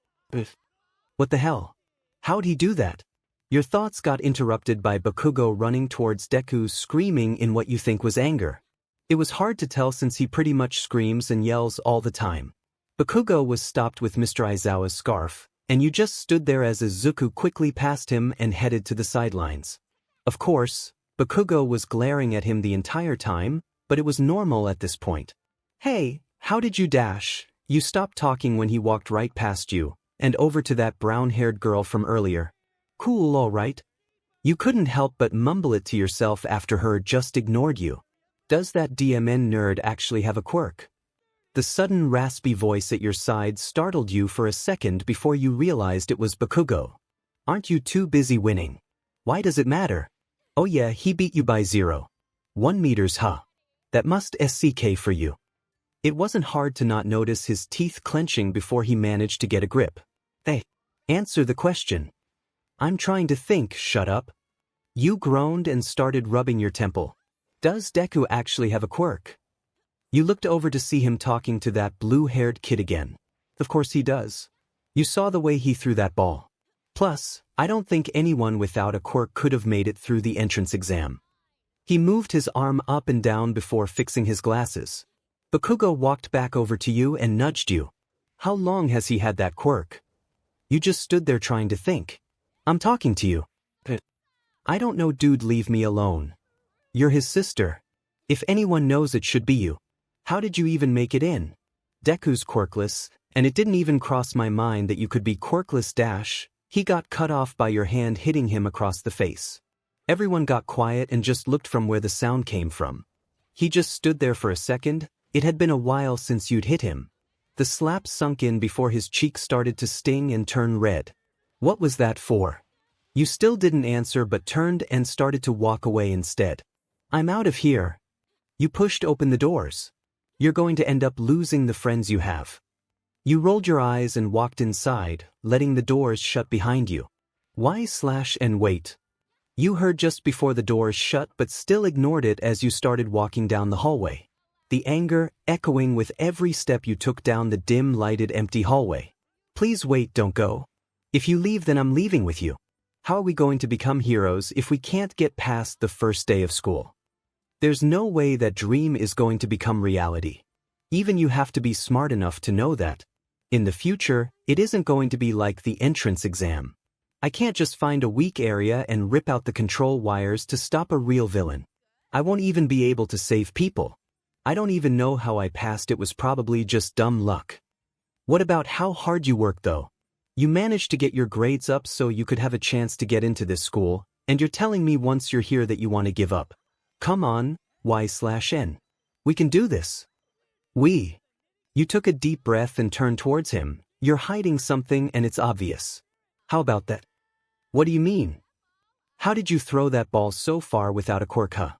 What the hell? How'd he do that? Your thoughts got interrupted by Bakugo running towards Deku, screaming in what you think was anger. It was hard to tell since he pretty much screams and yells all the time. Bakugo was stopped with Mr. Izawa's scarf, and you just stood there as Izuku quickly passed him and headed to the sidelines. Of course, Bakugo was glaring at him the entire time, but it was normal at this point. Hey, how did you dash? You stopped talking when he walked right past you, and over to that brown-haired girl from earlier. Cool, all right. You couldn't help but mumble it to yourself after her just ignored you. Does that DMN nerd actually have a quirk? The sudden raspy voice at your side startled you for a second before you realized it was Bakugo. Aren't you too busy winning? Why does it matter? Oh yeah, he beat you by 0.1 meters, huh? That must SCK for you. It wasn't hard to not notice his teeth clenching before he managed to get a grip. Hey, answer the question. I'm trying to think, shut up. You groaned and started rubbing your temple. Does Deku actually have a quirk? You looked over to see him talking to that blue-haired kid again. Of course he does. You saw the way he threw that ball. Plus, I don't think anyone without a quirk could have made it through the entrance exam. He moved his arm up and down before fixing his glasses. Bakugo walked back over to you and nudged you. How long has he had that quirk? You just stood there trying to think. I'm talking to you. I don't know, dude, leave me alone. You're his sister. If anyone knows, it should be you. How did you even make it in? Deku's quirkless, and it didn't even cross my mind that you could be quirkless dash. He got cut off by your hand hitting him across the face. Everyone got quiet and just looked from where the sound came from. He just stood there for a second. It had been a while since you'd hit him. The slap sunk in before his cheek started to sting and turn red. What was that for? You still didn't answer but turned and started to walk away instead. I'm out of here. You pushed open the doors. You're going to end up losing the friends you have. You rolled your eyes and walked inside, letting the doors shut behind you. 𝐻𝐮𝐸𝐵. You heard just before the doors shut but still ignored it as you started walking down the hallway. the anger echoing with every step you took down the dim, lighted, empty hallway. Please wait, don't go. If you leave, then I'm leaving with you. How are we going to become heroes if we can't get past the first day of school? There's no way that dream is going to become reality. Even you have to be smart enough to know that. In the future, it isn't going to be like the entrance exam. I can't just find a weak area and rip out the control wires to stop a real villain. I won't even be able to save people. I don't even know how I passed. It was probably just dumb luck. What about how hard you worked though? You managed to get your grades up so you could have a chance to get into this school, and you're telling me once you're here that you want to give up. Come on, 𝐻𝐵. We can do this. We. You took a deep breath and turned towards him. You're hiding something and it's obvious. How about that? What do you mean? How did you throw that ball so far without a quirk, huh?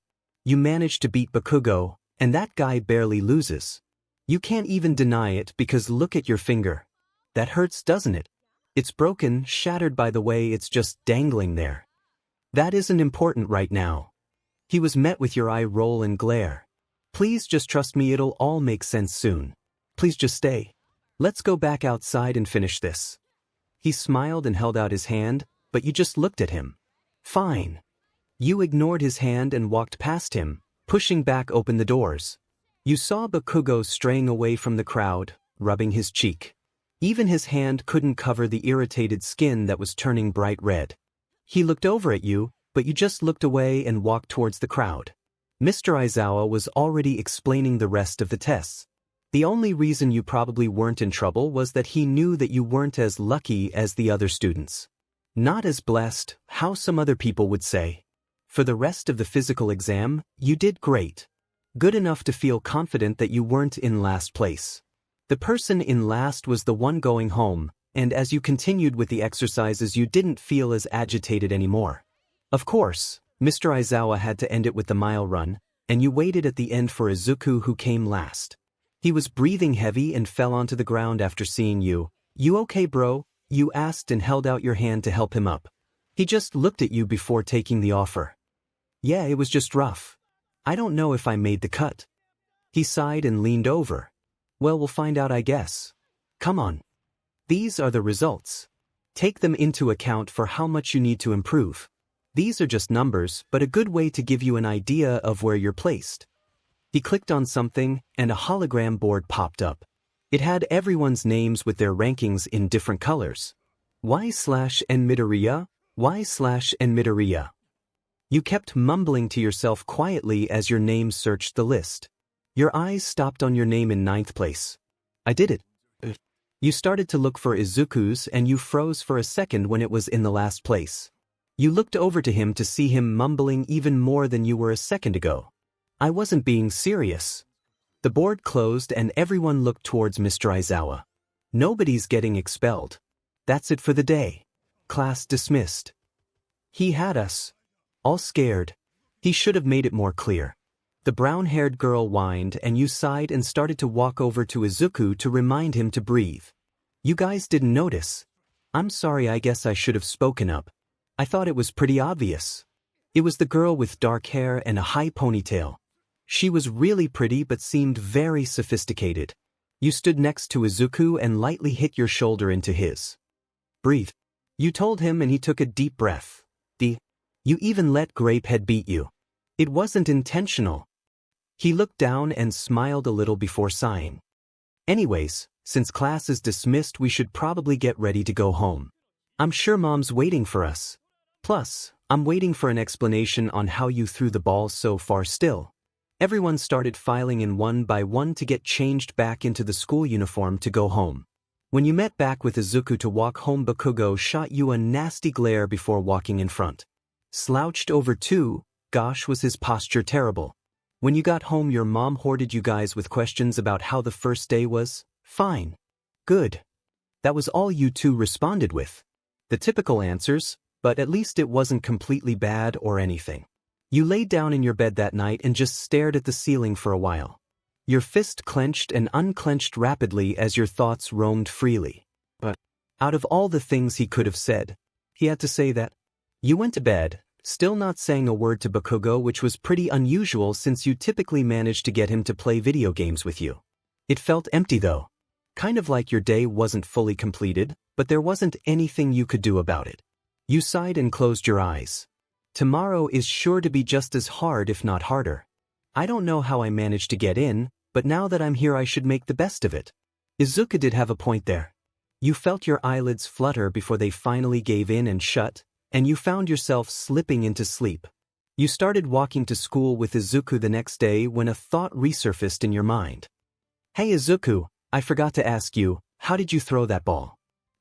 You managed to beat Bakugo, and that guy barely loses. You can't even deny it because look at your finger. That hurts, doesn't it? It's broken, shattered by the way it's just dangling there. That isn't important right now. He was met with your eye roll and glare. Please just trust me, it'll all make sense soon. Please just stay. Let's go back outside and finish this. He smiled and held out his hand, but you just looked at him. Fine. You ignored his hand and walked past him, pushing back open the doors. You saw Bakugo straying away from the crowd, rubbing his cheek. Even his hand couldn't cover the irritated skin that was turning bright red. He looked over at you, but you just looked away and walked towards the crowd. Mr. Aizawa was already explaining the rest of the tests. The only reason you probably weren't in trouble was that he knew that you weren't as lucky as the other students. Not as blessed, how some other people would say. For the rest of the physical exam, you did great. Good enough to feel confident that you weren't in last place. The person in last was the one going home, and as you continued with the exercises you didn't feel as agitated anymore. Of course, Mr. Aizawa had to end it with the mile run, and you waited at the end for Izuku, who came last. He was breathing heavy and fell onto the ground after seeing you. You okay, bro? You asked and held out your hand to help him up. He just looked at you before taking the offer. Yeah, it was just rough. I don't know if I made the cut. He sighed and leaned over. Well, we'll find out, I guess. Come on. These are the results. Take them into account for how much you need to improve. These are just numbers, but a good way to give you an idea of where you're placed. He clicked on something, and a hologram board popped up. It had everyone's names with their rankings in different colors. 𝐻𝐵, 𝐻𝐵. You kept mumbling to yourself quietly as your name searched the list. Your eyes stopped on your name in 9th place. I did it. You started to look for Izuku's and you froze for a second when it was in the last place. You looked over to him to see him mumbling even more than you were a second ago. I wasn't being serious. The board closed and everyone looked towards Mr. Aizawa. Nobody's getting expelled. That's it for the day. Class dismissed. He had us. All scared. He should have made it more clear. The brown-haired girl whined and you sighed and started to walk over to Izuku to remind him to breathe. You guys didn't notice. I'm sorry, I guess I should have spoken up. I thought it was pretty obvious. It was the girl with dark hair and a high ponytail. She was really pretty but seemed very sophisticated. You stood next to Izuku and lightly hit your shoulder into his. Breathe. You told him and he took a deep breath. You even let Grapehead beat you. It wasn't intentional. He looked down and smiled a little before sighing. Anyways, since class is dismissed, we should probably get ready to go home. I'm sure Mom's waiting for us. Plus, I'm waiting for an explanation on how you threw the ball so far still. Everyone started filing in one by one to get changed back into the school uniform to go home. When you met back with Izuku to walk home, Bakugo shot you a nasty glare before walking in front. Slouched over too, gosh was his posture terrible. When you got home, your mom hoarded you guys with questions about how the first day was. Fine. Good. That was all you two responded with. The typical answers, but at least it wasn't completely bad or anything. You laid down in your bed that night and just stared at the ceiling for a while. Your fist clenched and unclenched rapidly as your thoughts roamed freely. But out of all the things he could have said, he had to say that. You went to bed, still not saying a word to Bakugo, which was pretty unusual since you typically managed to get him to play video games with you. It felt empty though. Kind of like your day wasn't fully completed, but there wasn't anything you could do about it. You sighed and closed your eyes. Tomorrow is sure to be just as hard if not harder. I don't know how I managed to get in, but now that I'm here I should make the best of it. Izuku did have a point there. You felt your eyelids flutter before they finally gave in and shut, and you found yourself slipping into sleep. You started walking to school with Izuku the next day when a thought resurfaced in your mind. Hey Izuku, I forgot to ask you, how did you throw that ball?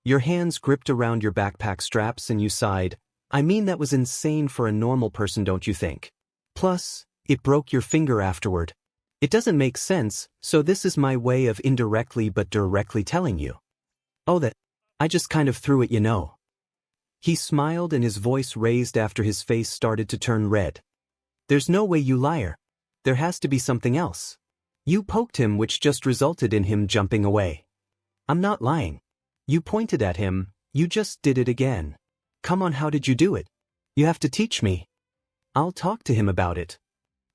Your hands gripped around your backpack straps and you sighed. I mean, that was insane for a normal person, don't you think? Plus, it broke your finger afterward. It doesn't make sense, so this is my way of indirectly but directly telling you. Oh, that. I just kind of threw it, you know. He smiled and his voice raised after his face started to turn red. There's no way, you liar. There has to be something else. You poked him, which just resulted in him jumping away. I'm not lying. You pointed at him, you just did it again. Come on, how did you do it? You have to teach me. I'll talk to him about it.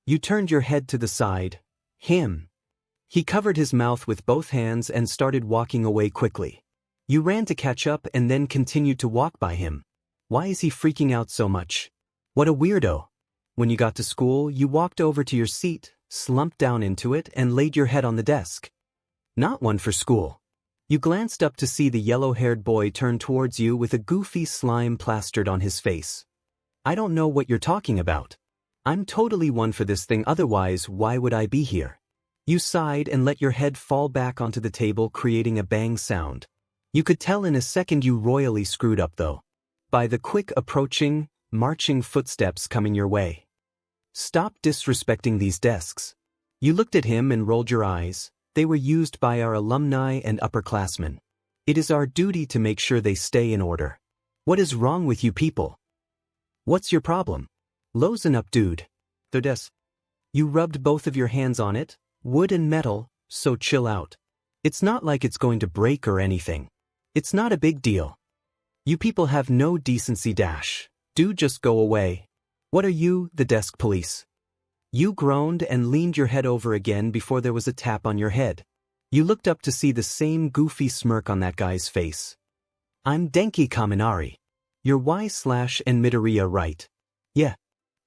You turned your head to the side. Him. He covered his mouth with both hands and started walking away quickly. You ran to catch up and then continued to walk by him. Why is he freaking out so much? What a weirdo. When you got to school, you walked over to your seat, slumped down into it, and laid your head on the desk. Not one for school. You glanced up to see the yellow-haired boy turn towards you with a goofy slime plastered on his face. I don't know what you're talking about. I'm totally one for this thing, otherwise why would I be here? You sighed and let your head fall back onto the table, creating a bang sound. You could tell in a second you royally screwed up though. By the quick approaching, marching footsteps coming your way. Stop disrespecting these desks. You looked at him and rolled your eyes. They were used by our alumni and upperclassmen. It is our duty to make sure they stay in order. What is wrong with you people? What's your problem? Loosen up, dude. The desk. You rubbed both of your hands on it, wood and metal, so chill out. It's not like it's going to break or anything. It's not a big deal. You people have no decency dash. Do just go away. What are you, the desk police? You groaned and leaned your head over again before there was a tap on your head. You looked up to see the same goofy smirk on that guy's face. I'm Denki Kaminari. You're 𝐬/𝐸, right? Yeah.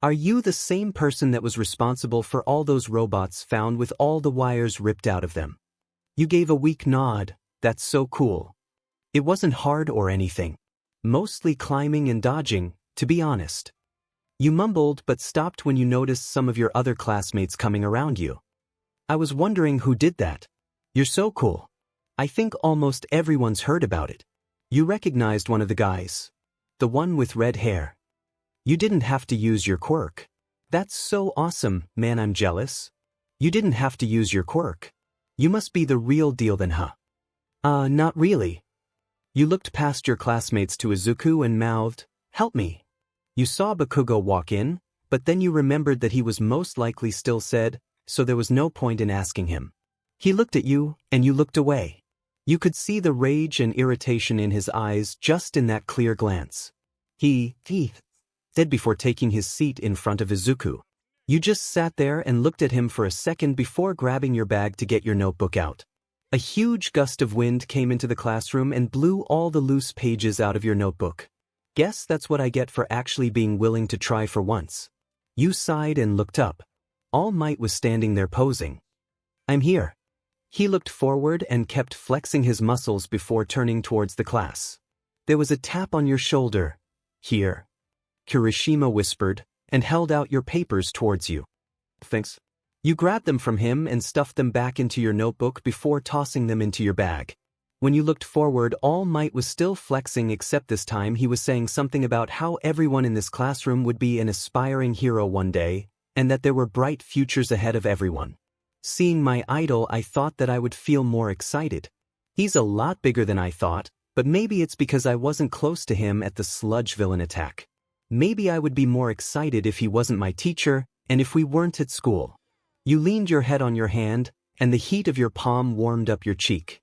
Are you the same person that was responsible for all those robots found with all the wires ripped out of them? You gave a weak nod. That's so cool. It wasn't hard or anything. Mostly climbing and dodging, to be honest. You mumbled but stopped when you noticed some of your other classmates coming around you. I was wondering who did that. You're so cool. I think almost everyone's heard about it. You recognized one of the guys. The one with red hair. You didn't have to use your quirk. That's so awesome, man, I'm jealous. You didn't have to use your quirk. You must be the real deal then, huh? Not really. You looked past your classmates to Izuku and mouthed, help me. You saw Bakugo walk in, but then you remembered that he was most likely still said, so there was no point in asking him. He looked at you, and you looked away. You could see the rage and irritation in his eyes just in that clear glance. He said before taking his seat in front of Izuku. You just sat there and looked at him for a second before grabbing your bag to get your notebook out. A huge gust of wind came into the classroom and blew all the loose pages out of your notebook. Guess that's what I get for actually being willing to try for once. You sighed and looked up. All Might was standing there posing. I'm here. He looked forward and kept flexing his muscles before turning towards the class. There was a tap on your shoulder. Here. Kirishima whispered, and held out your papers towards you. Thanks. You grabbed them from him and stuffed them back into your notebook before tossing them into your bag. When you looked forward, All Might was still flexing, except this time he was saying something about how everyone in this classroom would be an aspiring hero one day, and that there were bright futures ahead of everyone. Seeing my idol, I thought that I would feel more excited. He's a lot bigger than I thought, but maybe it's because I wasn't close to him at the sludge villain attack. Maybe I would be more excited if he wasn't my teacher, and if we weren't at school. You leaned your head on your hand, and the heat of your palm warmed up your cheek.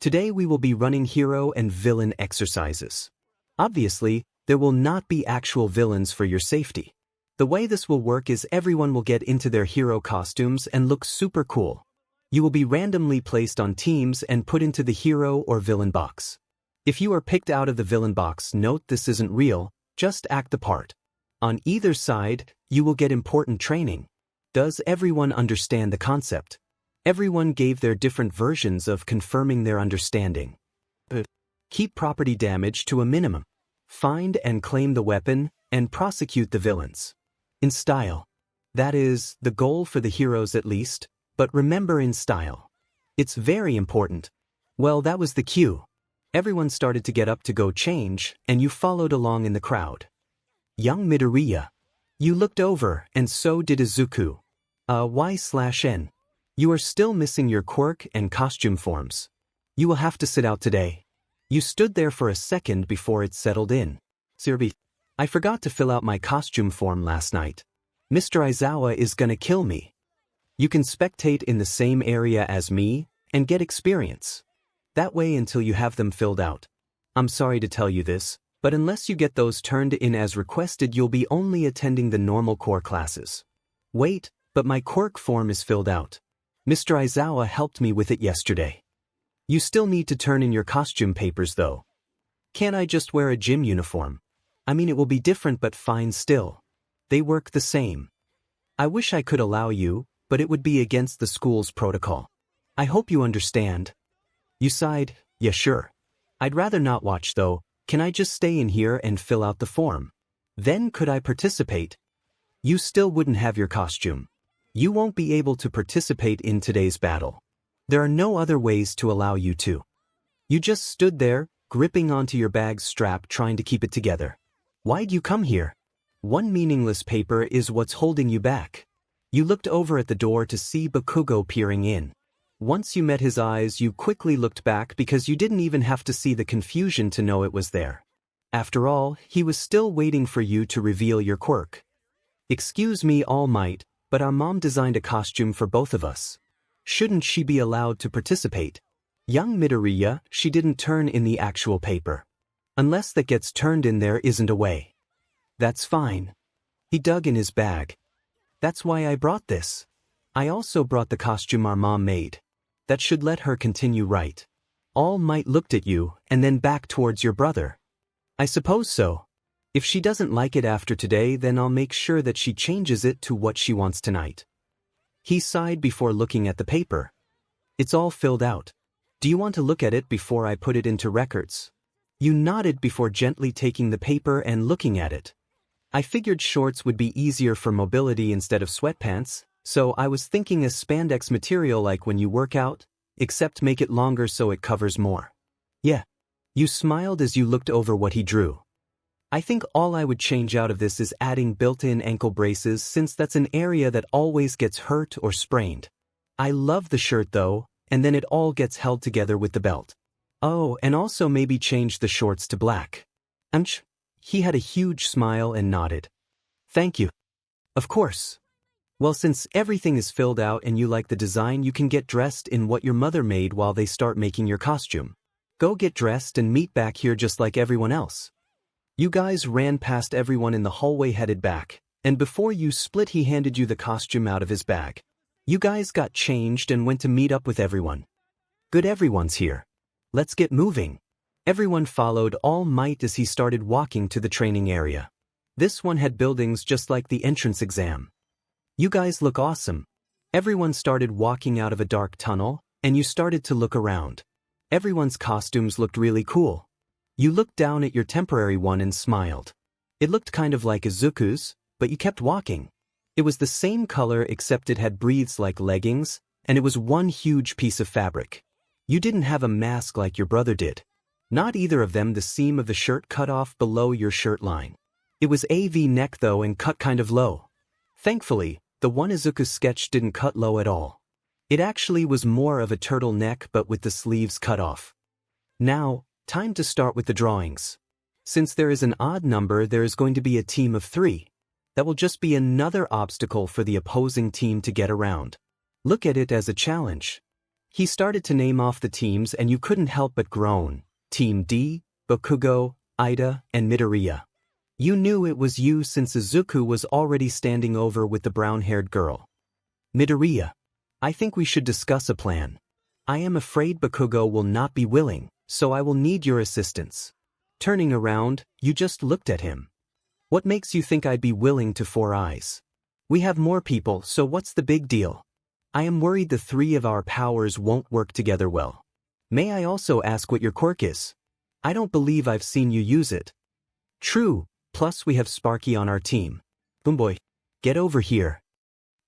Today we will be running hero and villain exercises. Obviously, There will not be actual villains for your safety. The way this will work is everyone will get into their hero costumes and look super cool. You will be randomly placed on teams and put into the hero or villain box. If you are picked out of the villain box, note this isn't real, just act the part. On either side, you will get important training. Does everyone understand the concept? Everyone gave their different versions of confirming their understanding. Keep property damage to a minimum. Find and claim the weapon, and prosecute the villains. In style. That is, the goal for the heroes at least, but remember in style. It's very important. Well, that was the cue. Everyone started to get up to go change, and you followed along in the crowd. Young Midoriya. You looked over, and so did Izuku. Y/N. You are still missing your quirk and costume forms. You will have to sit out today. You stood there for a second before it settled in. 𝐀𝐮𝐭𝐡𝐨𝐫. I forgot to fill out my costume form last night. Mr. Aizawa is gonna kill me. You can spectate in the same area as me, and get experience. That way until you have them filled out. I'm sorry to tell you this, but unless you get those turned in as requested, you'll be only attending the normal core classes. Wait, but my quirk form is filled out. Mr. Aizawa helped me with it yesterday. You still need to turn in your costume papers though. Can't I just wear a gym uniform? I mean, it will be different but fine still. They work the same. I wish I could allow you, but it would be against the school's protocol. I hope you understand. You sighed. Yeah, sure. I'd rather not watch though. Can I just stay in here and fill out the form? Then could I participate? You still wouldn't have your costume. You won't be able to participate in today's battle. There are no other ways to allow you to. You just stood there, gripping onto your bag's strap trying to keep it together. Why'd you come here? One meaningless paper is what's holding you back. You looked over at the door to see Bakugo peering in. Once you met his eyes, you quickly looked back because you didn't even have to see the confusion to know it was there. After all, he was still waiting for you to reveal your quirk. Excuse me, All Might, but our mom designed a costume for both of us. Shouldn't she be allowed to participate? Young Midoriya, she didn't turn in the actual paper. Unless that gets turned in, there isn't a way. That's fine. He dug in his bag. That's why I brought this. I also brought the costume our mom made. That should let her continue, right? All Might looked at you, and then back towards your brother. I suppose so. If she doesn't like it after today, then I'll make sure that she changes it to what she wants tonight. He sighed before looking at the paper. It's all filled out. Do you want to look at it before I put it into records? You nodded before gently taking the paper and looking at it. I figured shorts would be easier for mobility instead of sweatpants, so I was thinking a spandex material like when you work out, except make it longer so it covers more. Yeah. You smiled as you looked over what he drew. I think all I would change out of this is adding built-in ankle braces, since that's an area that always gets hurt or sprained. I love the shirt though, and then it all gets held together with the belt. Oh, and also maybe change the shorts to black. He had a huge smile and nodded. Thank you. Of course. Well, since everything is filled out and you like the design, you can get dressed in what your mother made while they start making your costume. Go get dressed and meet back here just like everyone else. You guys ran past everyone in the hallway headed back, and before you split he handed you the costume out of his bag. You guys got changed and went to meet up with everyone. Good, everyone's here. Let's get moving. Everyone followed All Might as he started walking to the training area. This one had buildings just like the entrance exam. You guys look awesome. Everyone started walking out of a dark tunnel, and you started to look around. Everyone's costumes looked really cool. You looked down at your temporary one and smiled. It looked kind of like Izuku's, but you kept walking. It was the same color except it had breathes like leggings, and it was one huge piece of fabric. You didn't have a mask like your brother did. Not either of them. The seam of the shirt cut off below your shirt line. It was a V-neck though and cut kind of low. Thankfully, the one Izuku sketched didn't cut low at all. It actually was more of a turtleneck but with the sleeves cut off. Now, time to start with the drawings. Since there is an odd number, there is going to be a team of 3. That will just be another obstacle for the opposing team to get around. Look at it as a challenge. He started to name off the teams and you couldn't help but groan. Team D, Bakugo, Ida, and Midoriya. You knew it was you since Izuku was already standing over with the brown-haired girl. Midoriya, I think we should discuss a plan. I am afraid Bakugo will not be willing, so I will need your assistance. Turning around, you just looked at him. What makes you think I'd be willing to Four Eyes? We have more people, so what's the big deal? I am worried the three of our powers won't work together well. May I also ask what your quirk is? I don't believe I've seen you use it. True, plus we have Sparky on our team. Boomboy, get over here.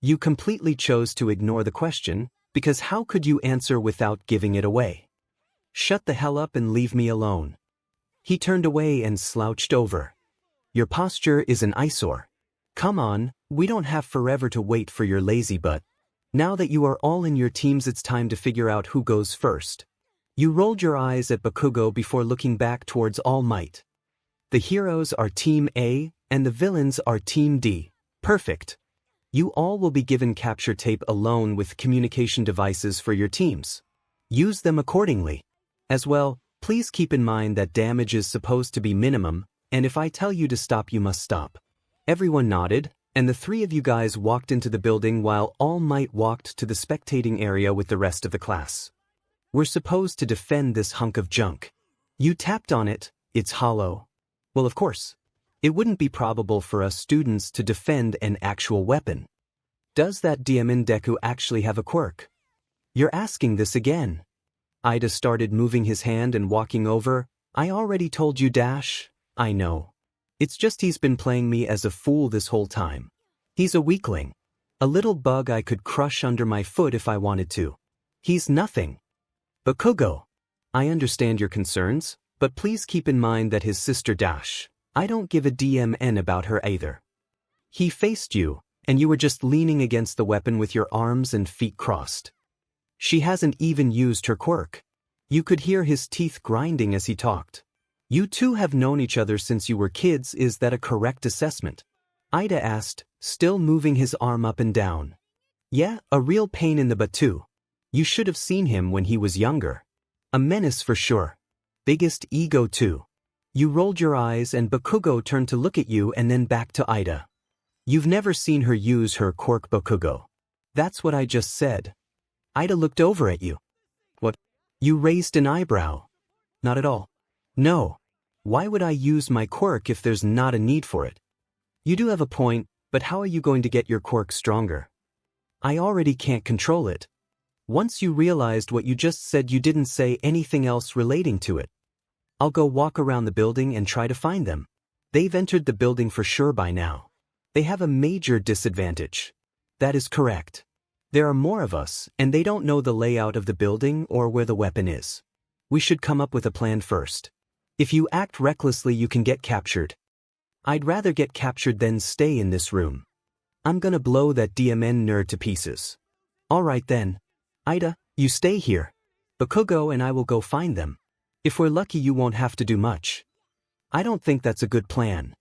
You completely chose to ignore the question, because how could you answer without giving it away? Shut the hell up and leave me alone. He turned away and slouched over. Your posture is an eyesore. Come on, we don't have forever to wait for your lazy butt. Now that you are all in your teams, it's time to figure out who goes first. You rolled your eyes at Bakugo before looking back towards All Might. The heroes are Team A, and the villains are Team D. Perfect. You all will be given capture tape alone with communication devices for your teams. Use them accordingly. As well, please keep in mind that damage is supposed to be minimum, and if I tell you to stop, you must stop. Everyone nodded, and the three of you guys walked into the building while All Might walked to the spectating area with the rest of the class. We're supposed to defend this hunk of junk. You tapped on it, it's hollow. Well, of course. It wouldn't be probable for us students to defend an actual weapon. Does that Diamond Deku actually have a quirk? You're asking this again. Ida started moving his hand and walking over. I already told you, Dash. I know. It's just he's been playing me as a fool this whole time. He's a weakling. A little bug I could crush under my foot if I wanted to. He's nothing. Bakugo, I understand your concerns, but please keep in mind that his sister Dash, I don't give a DMN about her either. He faced you, and you were just leaning against the weapon with your arms and feet crossed. She hasn't even used her quirk. You could hear his teeth grinding as he talked. You two have known each other since you were kids. Is that a correct assessment? Ida asked, still moving his arm up and down. Yeah, a real pain in the butt too. You should have seen him when he was younger. A menace for sure. Biggest ego too. You rolled your eyes and Bakugo turned to look at you and then back to Ida. You've never seen her use her quirk, Bakugo. That's what I just said. Ida looked over at you. What? You raised an eyebrow. Not at all. No. Why would I use my quirk if there's not a need for it? You do have a point, but how are you going to get your quirk stronger? I already can't control it. Once you realized what you just said, you didn't say anything else relating to it. I'll go walk around the building and try to find them. They've entered the building for sure by now. They have a major disadvantage. That is correct. There are more of us, and they don't know the layout of the building or where the weapon is. We should come up with a plan first. If you act recklessly, you can get captured. I'd rather get captured than stay in this room. I'm gonna blow that DMN nerd to pieces. All right then. Ida, you stay here. Bakugo and I will go find them. If we're lucky, you won't have to do much. I don't think that's a good plan.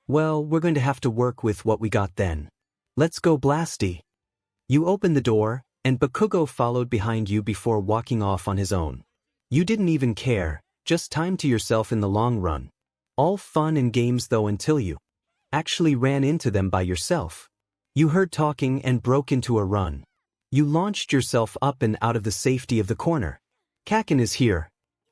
Well, we're going to have to work with what we got then. Let's go, Blasty. You opened the door, and Bakugo followed behind you before walking off on his own. You didn't even care, just time to yourself in the long run. All fun and games though until you actually ran into them by yourself. You heard talking and broke into a run. You launched yourself up and out of the safety of the corner. Kakin is here.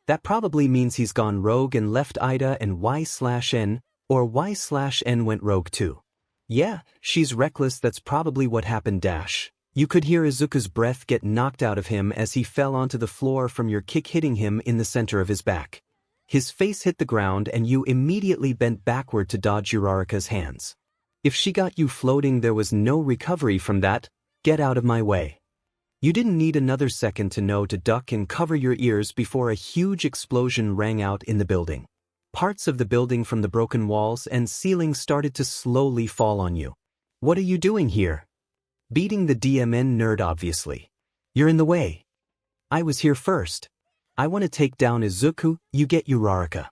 That probably means he's gone rogue and left Ida and Y/N, or Y/N went rogue too. Yeah, she's reckless. That's probably what happened, Dash. You could hear Izuku's breath get knocked out of him as he fell onto the floor from your kick hitting him in the center of his back. His face hit the ground and you immediately bent backward to dodge Uraraka's hands. If she got you floating, there was no recovery from that. Get out of my way. You didn't need another second to know to duck and cover your ears before a huge explosion rang out in the building. Parts of the building from the broken walls and ceiling started to slowly fall on you. What are you doing here? Beating the DMN nerd, obviously. You're in the way. I was here first. I want to take down Izuku, you get Uraraka.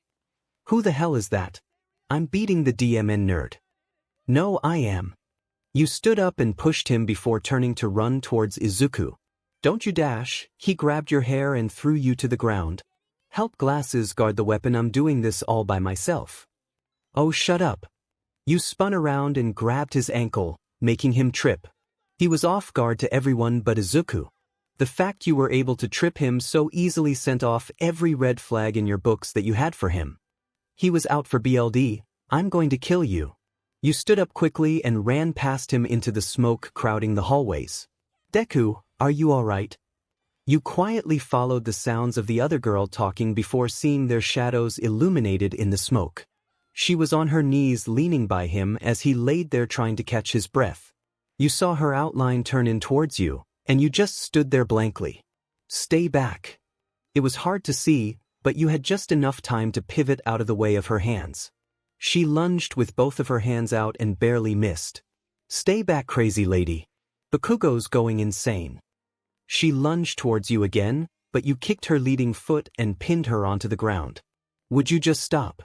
Who the hell is that? I'm beating the DMN nerd. No, I am. You stood up and pushed him before turning to run towards Izuku. Don't you dash, he grabbed your hair and threw you to the ground. Help glasses guard the weapon, I'm doing this all by myself. Oh, shut up. You spun around and grabbed his ankle, making him trip. He was off guard to everyone but Izuku. The fact you were able to trip him so easily sent off every red flag in your books that you had for him. He was out for BLD, I'm going to kill you. You stood up quickly and ran past him into the smoke crowding the hallways. Deku, are you alright? You quietly followed the sounds of the other girl talking before seeing their shadows illuminated in the smoke. She was on her knees leaning by him as he laid there trying to catch his breath. You saw her outline turn in towards you, and you just stood there blankly. Stay back. It was hard to see, but you had just enough time to pivot out of the way of her hands. She lunged with both of her hands out and barely missed. Stay back, crazy lady. Bakugo's going insane. She lunged towards you again, but you kicked her leading foot and pinned her onto the ground. Would you just stop?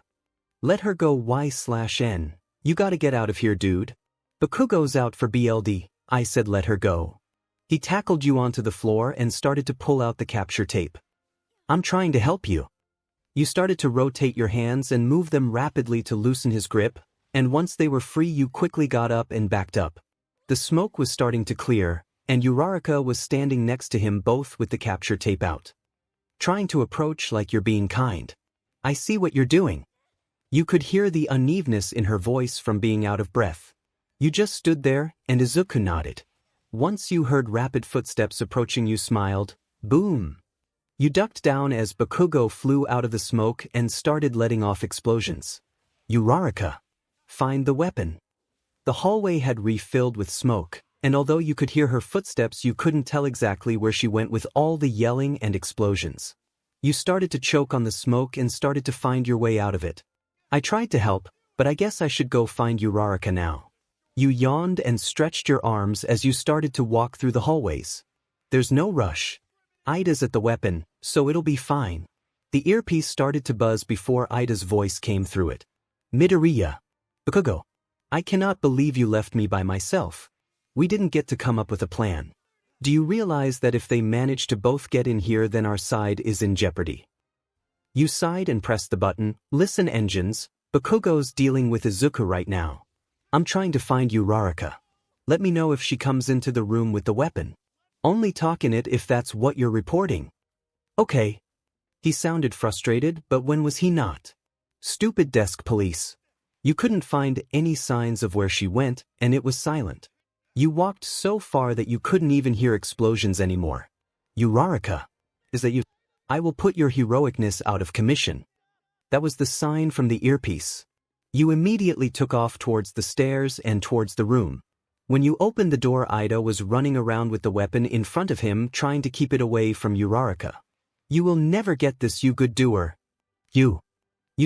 Let her go, 𝐻/N. You gotta get out of here, dude. Bakugo's out for BLD, I said let her go. He tackled you onto the floor and started to pull out the capture tape. I'm trying to help you. You started to rotate your hands and move them rapidly to loosen his grip, and once they were free you quickly got up and backed up. The smoke was starting to clear, and 𝗬𝗧𝗟 was standing next to him both with the capture tape out. Trying to approach like you're being kind. I see what you're doing. You could hear the unevenness in her voice from being out of breath. You just stood there, and Izuku nodded. Once you heard rapid footsteps approaching you smiled, boom. You ducked down as Bakugo flew out of the smoke and started letting off explosions. 𝗬𝗧𝗟. Find the weapon. The hallway had refilled with smoke, and although you could hear her footsteps you couldn't tell exactly where she went with all the yelling and explosions. You started to choke on the smoke and started to find your way out of it. I tried to help, but I guess I should go find 𝗬𝗧𝗟 now. You yawned and stretched your arms as you started to walk through the hallways. There's no rush. Ida's at the weapon, so it'll be fine. The earpiece started to buzz before Ida's voice came through it. Midoriya. Bakugo. I cannot believe you left me by myself. We didn't get to come up with a plan. Do you realize that if they manage to both get in here then our side is in jeopardy? You sighed and pressed the button. Listen, engines, Bakugo's dealing with Izuku right now. I'm trying to find 𝗬𝗧𝗟. Let me know if she comes into the room with the weapon. Only talk in it if that's what you're reporting. Okay. He sounded frustrated, but when was he not? Stupid desk police. You couldn't find any signs of where she went, and it was silent. You walked so far that you couldn't even hear explosions anymore. 𝗬𝗧𝗟. Is that you? I will put your heroicness out of commission. That was the sign from the earpiece. You immediately took off towards the stairs and towards the room. When you opened the door, Ida was running around with the weapon in front of him trying to keep it away from 𝗬𝗧𝗟. You will never get this, you good doer. You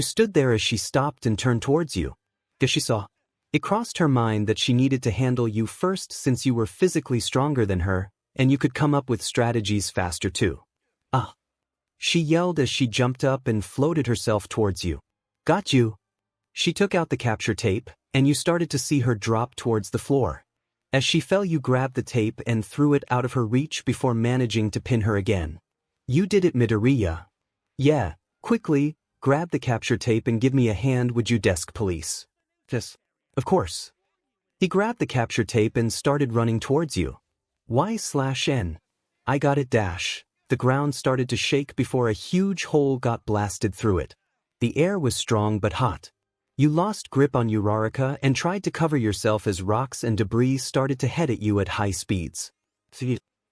stood there as she stopped and turned towards you. Guess she saw. It crossed her mind that she needed to handle you first since you were physically stronger than her, and you could come up with strategies faster too. Ah! She yelled as she jumped up and floated herself towards you. Got you! She took out the capture tape, and you started to see her drop towards the floor. As she fell you grabbed the tape and threw it out of her reach before managing to pin her again. You did it, Midoriya. Yeah, quickly, grab the capture tape and give me a hand, would you, desk police? Yes. Of course. He grabbed the capture tape and started running towards you. 𝗬𝗚. I got it dash. The ground started to shake before a huge hole got blasted through it. The air was strong but hot. You lost grip on 𝗬𝗧𝗟 and tried to cover yourself as rocks and debris started to head at you at high speeds.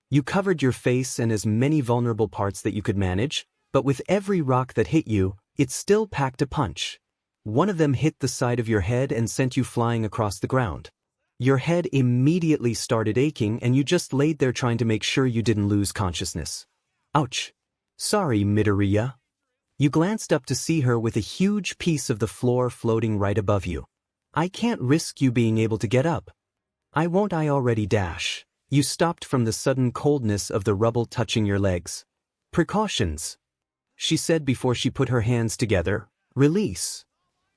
You covered your face and as many vulnerable parts that you could manage, but with every rock that hit you, it still packed a punch. One of them hit the side of your head and sent you flying across the ground. Your head immediately started aching and you just laid there trying to make sure you didn't lose consciousness. Ouch. Sorry, Midoriya. You glanced up to see her with a huge piece of the floor floating right above you. I can't risk you being able to get up. I won't, I already dash. You stopped from the sudden coldness of the rubble touching your legs. Precautions, she said before she put her hands together. Release.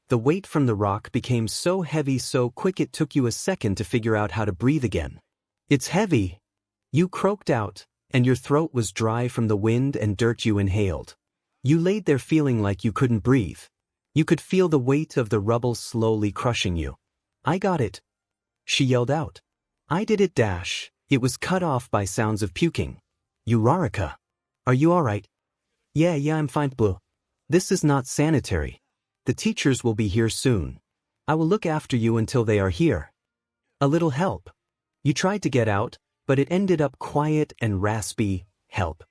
The weight from the rock became so heavy so quick it took you a second to figure out how to breathe again. It's heavy. You croaked out, and your throat was dry from the wind and dirt you inhaled. You laid there feeling like you couldn't breathe. You could feel the weight of the rubble slowly crushing you. I got it. She yelled out. I did it dash. It was cut off by sounds of puking. 𝐻𝗏. Are you alright? Yeah, I'm fine, blue. This is not sanitary. The teachers will be here soon. I will look after you until they are here. A little help. You tried to get out, but it ended up quiet and raspy. Help.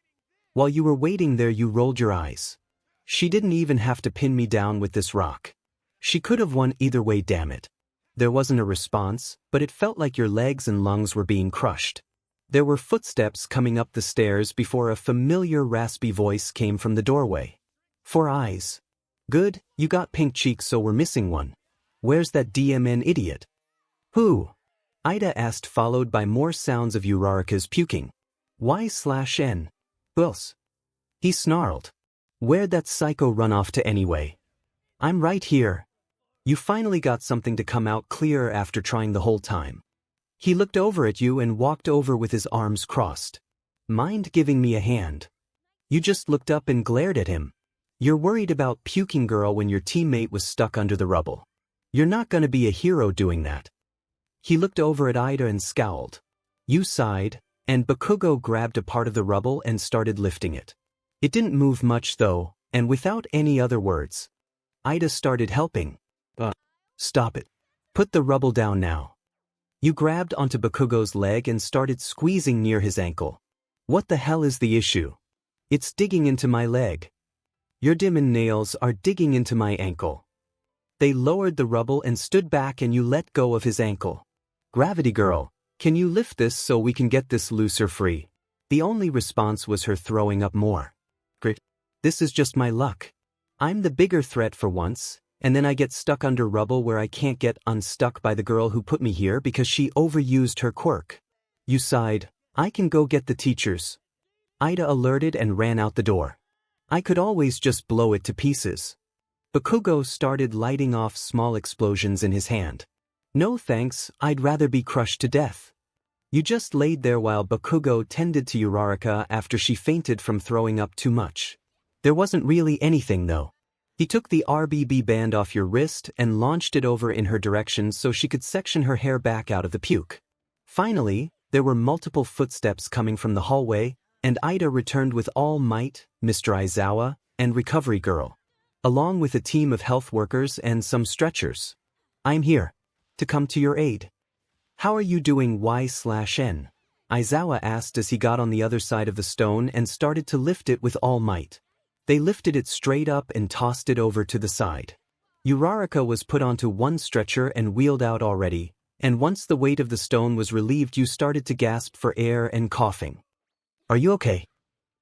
While you were waiting there, you rolled your eyes. She didn't even have to pin me down with this rock. She could have won either way, damn it. There wasn't a response, but it felt like your legs and lungs were being crushed. There were footsteps coming up the stairs before a familiar raspy voice came from the doorway. 4 eyes. Good, you got pink cheeks, so we're missing one. Where's that DMN idiot? Who? Ida asked, followed by more sounds of 𝐻𝗏's puking. Y/N. Else? He snarled. Where'd that psycho run off to anyway? I'm right here. You finally got something to come out clear after trying the whole time. He looked over at you and walked over with his arms crossed. Mind giving me a hand? You just looked up and glared at him. You're worried about puking girl when your teammate was stuck under the rubble. You're not gonna be a hero doing that. He looked over at Ida and scowled. You sighed, and Bakugo grabbed a part of the rubble and started lifting it. It didn't move much though, and without any other words, Ida started helping. Stop it. Put the rubble down now. You grabbed onto Bakugo's leg and started squeezing near his ankle. What the hell is the issue? It's digging into my leg. Your demon nails are digging into my ankle. They lowered the rubble and stood back, and you let go of his ankle. Gravity girl, can you lift this so we can get this looser free? The only response was her throwing up more. Grit. This is just my luck. I'm the bigger threat for once, and then I get stuck under rubble where I can't get unstuck by the girl who put me here because she overused her quirk. You sighed. I can go get the teachers. Ida alerted and ran out the door. I could always just blow it to pieces. Bakugo started lighting off small explosions in his hand. No thanks, I'd rather be crushed to death. You just laid there while Bakugo tended to 𝐻𝗏 after she fainted from throwing up too much. There wasn't really anything though. He took the RBB band off your wrist and launched it over in her direction so she could section her hair back out of the puke. Finally, there were multiple footsteps coming from the hallway, and Ida returned with all might, Mr. Aizawa, and Recovery Girl, along with a team of health workers and some stretchers. I'm here to come to your aid. How are you doing, Y/N? Aizawa asked as he got on the other side of the stone and started to lift it with all might. They lifted it straight up and tossed it over to the side. 𝐻𝗏 was put onto one stretcher and wheeled out already, and once the weight of the stone was relieved, you started to gasp for air and coughing. Are you okay?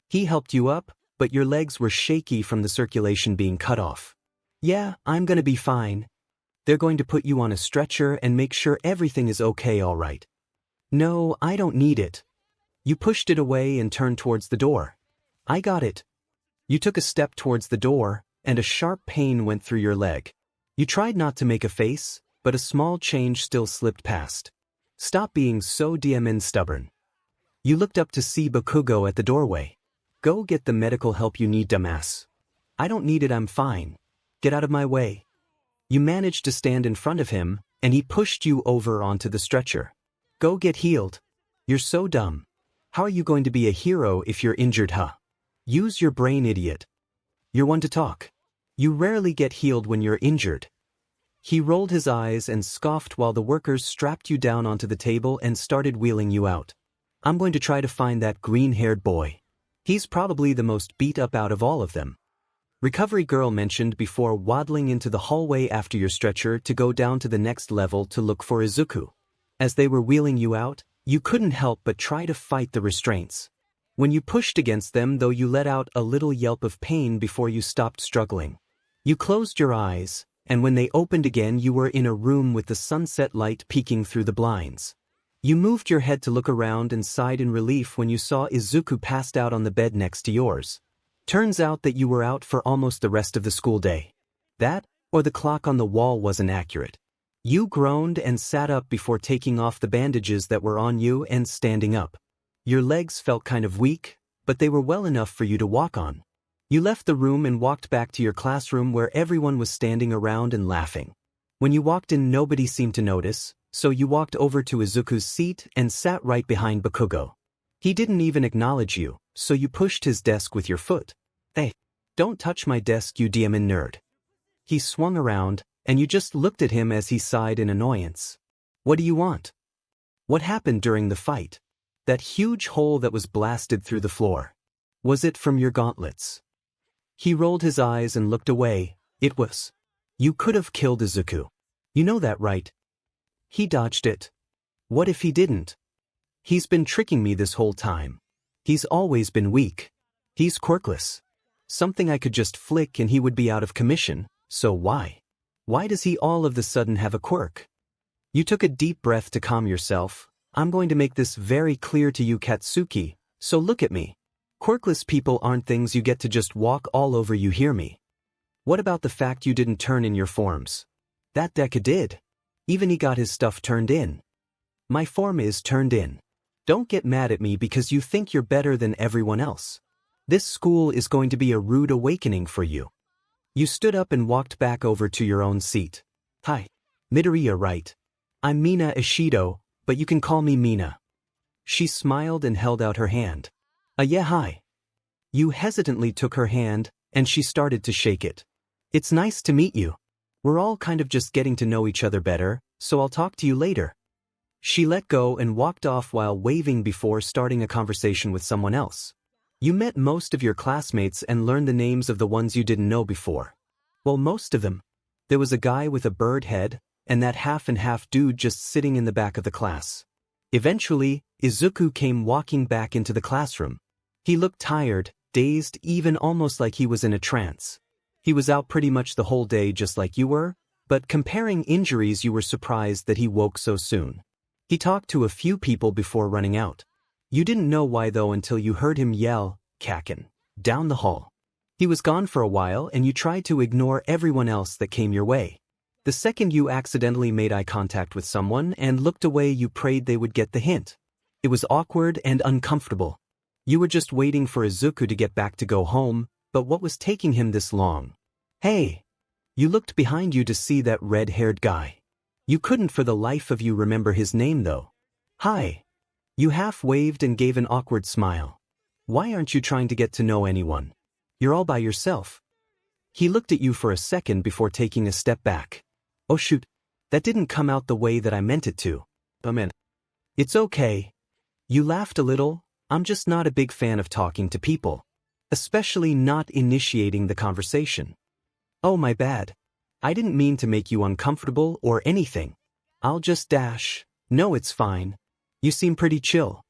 He helped you up, but your legs were shaky from the circulation being cut off. Yeah, I'm gonna be fine. They're going to put you on a stretcher and make sure everything is okay, alright. No, I don't need it. You pushed it away and turned towards the door. I got it. You took a step towards the door, and a sharp pain went through your leg. You tried not to make a face, but a small change still slipped past. Stop being so DMN stubborn. You looked up to see Bakugo at the doorway. Go get the medical help you need, dumbass. I don't need it, I'm fine. Get out of my way. You managed to stand in front of him, and he pushed you over onto the stretcher. Go get healed. You're so dumb. How are you going to be a hero if you're injured, huh? Use your brain, idiot. You're one to talk. You rarely get healed when you're injured. He rolled his eyes and scoffed while the workers strapped you down onto the table and started wheeling you out. I'm going to try to find that green-haired boy. He's probably the most beat up out of all of them. Recovery Girl mentioned before waddling into the hallway after your stretcher to go down to the next level to look for Izuku. As they were wheeling you out, you couldn't help but try to fight the restraints. When you pushed against them, though, you let out a little yelp of pain before you stopped struggling. You closed your eyes, and when they opened again, you were in a room with the sunset light peeking through the blinds. You moved your head to look around and sighed in relief when you saw Izuku passed out on the bed next to yours. Turns out that you were out for almost the rest of the school day. That, or the clock on the wall wasn't accurate. You groaned and sat up before taking off the bandages that were on you and standing up. Your legs felt kind of weak, but they were well enough for you to walk on. You left the room and walked back to your classroom where everyone was standing around and laughing. When you walked in, nobody seemed to notice, so you walked over to Izuku's seat and sat right behind Bakugo. He didn't even acknowledge you, so you pushed his desk with your foot. Hey, don't touch my desk, you demon nerd. He swung around, and you just looked at him as he sighed in annoyance. What do you want? What happened during the fight? That huge hole that was blasted through the floor. Was it from your gauntlets? He rolled his eyes and looked away. It was. You could have killed Izuku. You know that, right? He dodged it. What if he didn't? He's been tricking me this whole time. He's always been weak. He's quirkless. Something I could just flick and he would be out of commission, so why? Why does he all of a sudden have a quirk? You took a deep breath to calm yourself. I'm going to make this very clear to you, Katsuki, so look at me. Quirkless people aren't things you get to just walk all over, you hear me? What about the fact you didn't turn in your forms? That Deku did. Even he got his stuff turned in. My form is turned in. Don't get mad at me because you think you're better than everyone else. This school is going to be a rude awakening for you. You stood up and walked back over to your own seat. Hi. Midoriya, right? I'm Mina Ishido, but you can call me Mina. She smiled and held out her hand. Yeah, hi. You hesitantly took her hand, and she started to shake it. It's nice to meet you. We're all kind of just getting to know each other better, so I'll talk to you later. She let go and walked off while waving before starting a conversation with someone else. You met most of your classmates and learned the names of the ones you didn't know before. Well, most of them. There was a guy with a bird head, and that half-and-half dude just sitting in the back of the class. Eventually, Izuku came walking back into the classroom. He looked tired, dazed, even almost like he was in a trance. He was out pretty much the whole day just like you were, but comparing injuries, you were surprised that he woke so soon. He talked to a few people before running out. You didn't know why though until you heard him yell, "Kaken," down the hall. He was gone for a while and you tried to ignore everyone else that came your way. The second you accidentally made eye contact with someone and looked away, you prayed they would get the hint. It was awkward and uncomfortable. You were just waiting for Izuku to get back to go home, but what was taking him this long? Hey! You looked behind you to see that red-haired guy. You couldn't for the life of you remember his name though. Hi! You half waved and gave an awkward smile. Why aren't you trying to get to know anyone? You're all by yourself. He looked at you for a second before taking a step back. Oh shoot, that didn't come out the way that I meant it to. It's okay. You laughed a little. I'm just not a big fan of talking to people. Especially not initiating the conversation. Oh, my bad. I didn't mean to make you uncomfortable or anything. I'll just dash. No, it's fine. You seem pretty chill.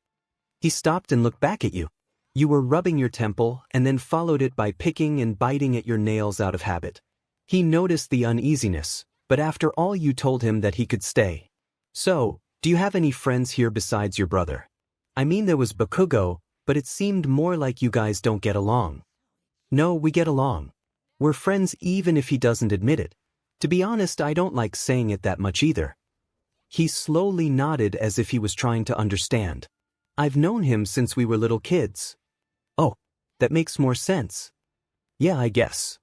He stopped and looked back at you. You were rubbing your temple and then followed it by picking and biting at your nails out of habit. He noticed the uneasiness, but after all you told him that he could stay. So, do you have any friends here besides your brother? I mean, there was Bakugo, but it seemed more like you guys don't get along. No, we get along. We're friends even if he doesn't admit it. To be honest, I don't like saying it that much either. He slowly nodded as if he was trying to understand. I've known him since we were little kids. Oh, that makes more sense. Yeah, I guess.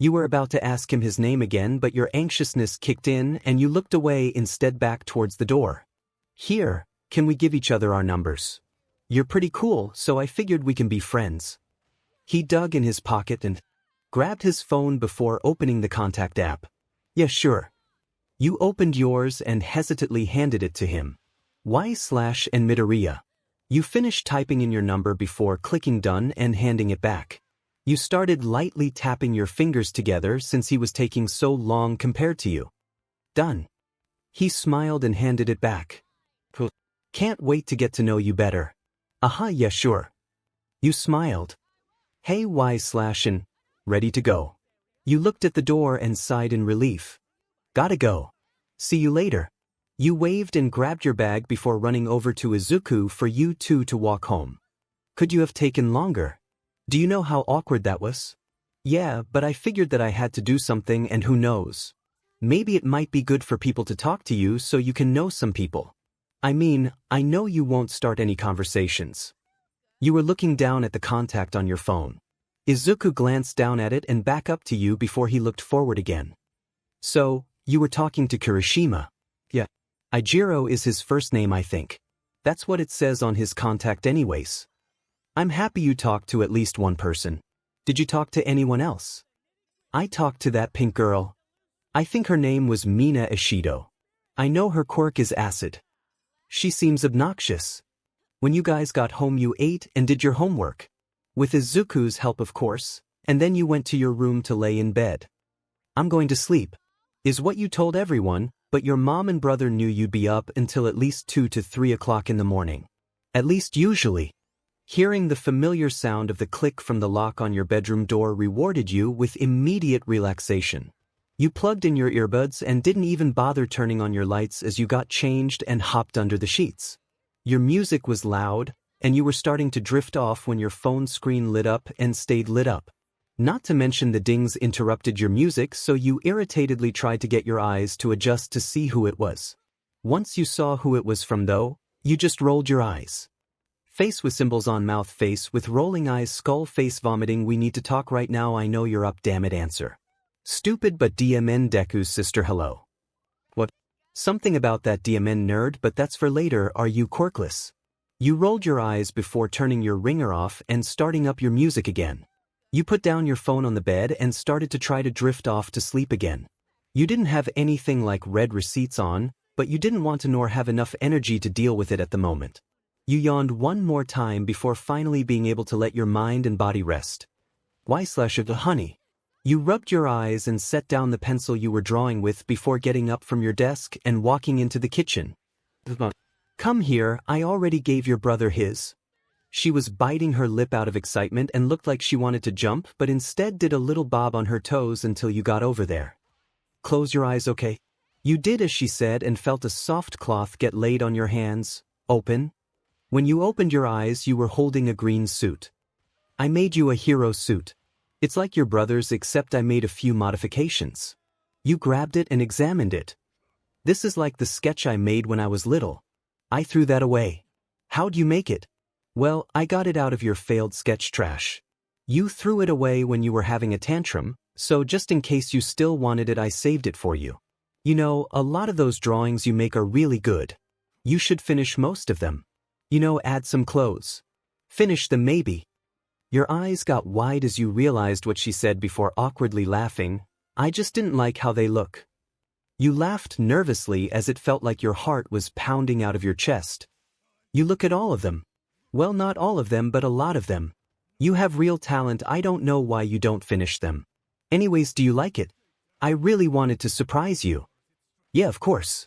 You were about to ask him his name again, but your anxiousness kicked in and you looked away instead back towards the door. Here, can we give each other our numbers? You're pretty cool, so I figured we can be friends. He dug in his pocket and grabbed his phone before opening the contact app. Yeah, sure. You opened yours and hesitantly handed it to him. 𝐻/and Midoriya. You finished typing in your number before clicking done and handing it back. You started lightly tapping your fingers together since he was taking so long compared to you. Done. He smiled and handed it back. Cool. Can't wait to get to know you better. Yeah, sure. You smiled. Hey, 𝐻/and ready to go. You looked at the door and sighed in relief. Gotta go. See you later. You waved and grabbed your bag before running over to Izuku for you two to walk home. Could you have taken longer? Do you know how awkward that was? Yeah, but I figured that I had to do something, and who knows? Maybe it might be good for people to talk to you so you can know some people. I mean, I know you won't start any conversations. You were looking down at the contact on your phone. Izuku glanced down at it and back up to you before he looked forward again. So, You were talking to Kirishima. Yeah. Ijiro is his first name, I think. That's what it says on his contact anyways. I'm happy you talked to at least one person. Did you talk to anyone else? I talked to that pink girl. I think her name was Mina Ishido. I know her quirk is acid. She seems obnoxious. When you guys got home you ate and did your homework. With Izuku's help of course, and then you went to your room to lay in bed. I'm going to sleep, is what you told everyone, but your mom and brother knew you'd be up until at least 2 to 3 o'clock in the morning. At least usually. Hearing the familiar sound of the click from the lock on your bedroom door rewarded you with immediate relaxation. You plugged in your earbuds and didn't even bother turning on your lights as you got changed and hopped under the sheets. Your music was loud, and you were starting to drift off when your phone screen lit up and stayed lit up. Not to mention the dings interrupted your music, so you irritatedly tried to get your eyes to adjust to see who it was. Once you saw who it was from though, you just rolled your eyes. Face with symbols on mouth, face with rolling eyes, skull face vomiting. We need to talk right now, I know you're up, damn it, answer. Stupid but DMN Deku's sister, hello. What? Something about that DMN nerd, but that's for later. Are you quirkless? You rolled your eyes before turning your ringer off and starting up your music again. You put down your phone on the bed and started to try to drift off to sleep again. You didn't have anything like red receipts on, but you didn't want to nor have enough energy to deal with it at the moment. You yawned one more time before finally being able to let your mind and body rest. Honey. You rubbed your eyes and set down the pencil you were drawing with before getting up from your desk and walking into the kitchen. Come here, I already gave your brother his. She was biting her lip out of excitement and looked like she wanted to jump, but instead did a little bob on her toes until you got over there. Close your eyes, okay? You did as she said and felt a soft cloth get laid on your hands. Open. When you opened your eyes you were holding a green suit. I made you a hero suit. It's like your brother's except I made a few modifications. You grabbed it and examined it. This is like the sketch I made when I was little. I threw that away. How'd you make it? Well, I got it out of your failed sketch trash. You threw it away when you were having a tantrum, so just in case you still wanted it I saved it for you. You know, a lot of those drawings you make are really good. You should finish most of them. You know, add some clothes. Finish them maybe. Your eyes got wide as you realized what she said before awkwardly laughing. I just didn't like how they look. You laughed nervously as it felt like your heart was pounding out of your chest. You look at all of them. Well, not all of them, but a lot of them. You have real talent, I don't know why you don't finish them. Anyways, do you like it? I really wanted to surprise you. Yeah, of course.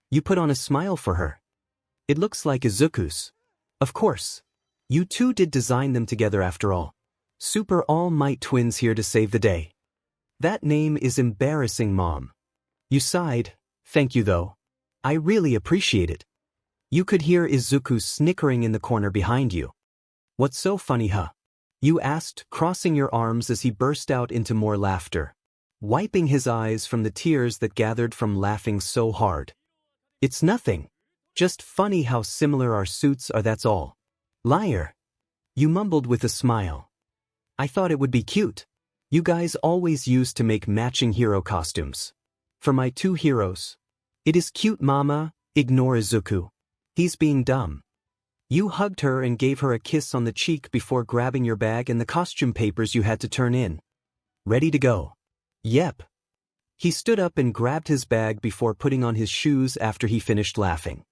You put on a smile for her. It looks like Izuku's. Of course. You two did design them together after all. Super All Might twins here to save the day. That name is embarrassing, Mom. You sighed. Thank you though. I really appreciate it. You could hear Izuku snickering in the corner behind you. What's so funny, huh? You asked, crossing your arms as he burst out into more laughter, wiping his eyes from the tears that gathered from laughing so hard. It's nothing. Just funny how similar our suits are, that's all. Liar. You mumbled with a smile. I thought it would be cute. You guys always used to make matching hero costumes. For my two heroes. It is cute, Mama. Ignore Izuku. He's being dumb. You hugged her and gave her a kiss on the cheek before grabbing your bag and the costume papers you had to turn in. Ready to go. Yep. He stood up and grabbed his bag before putting on his shoes after he finished laughing.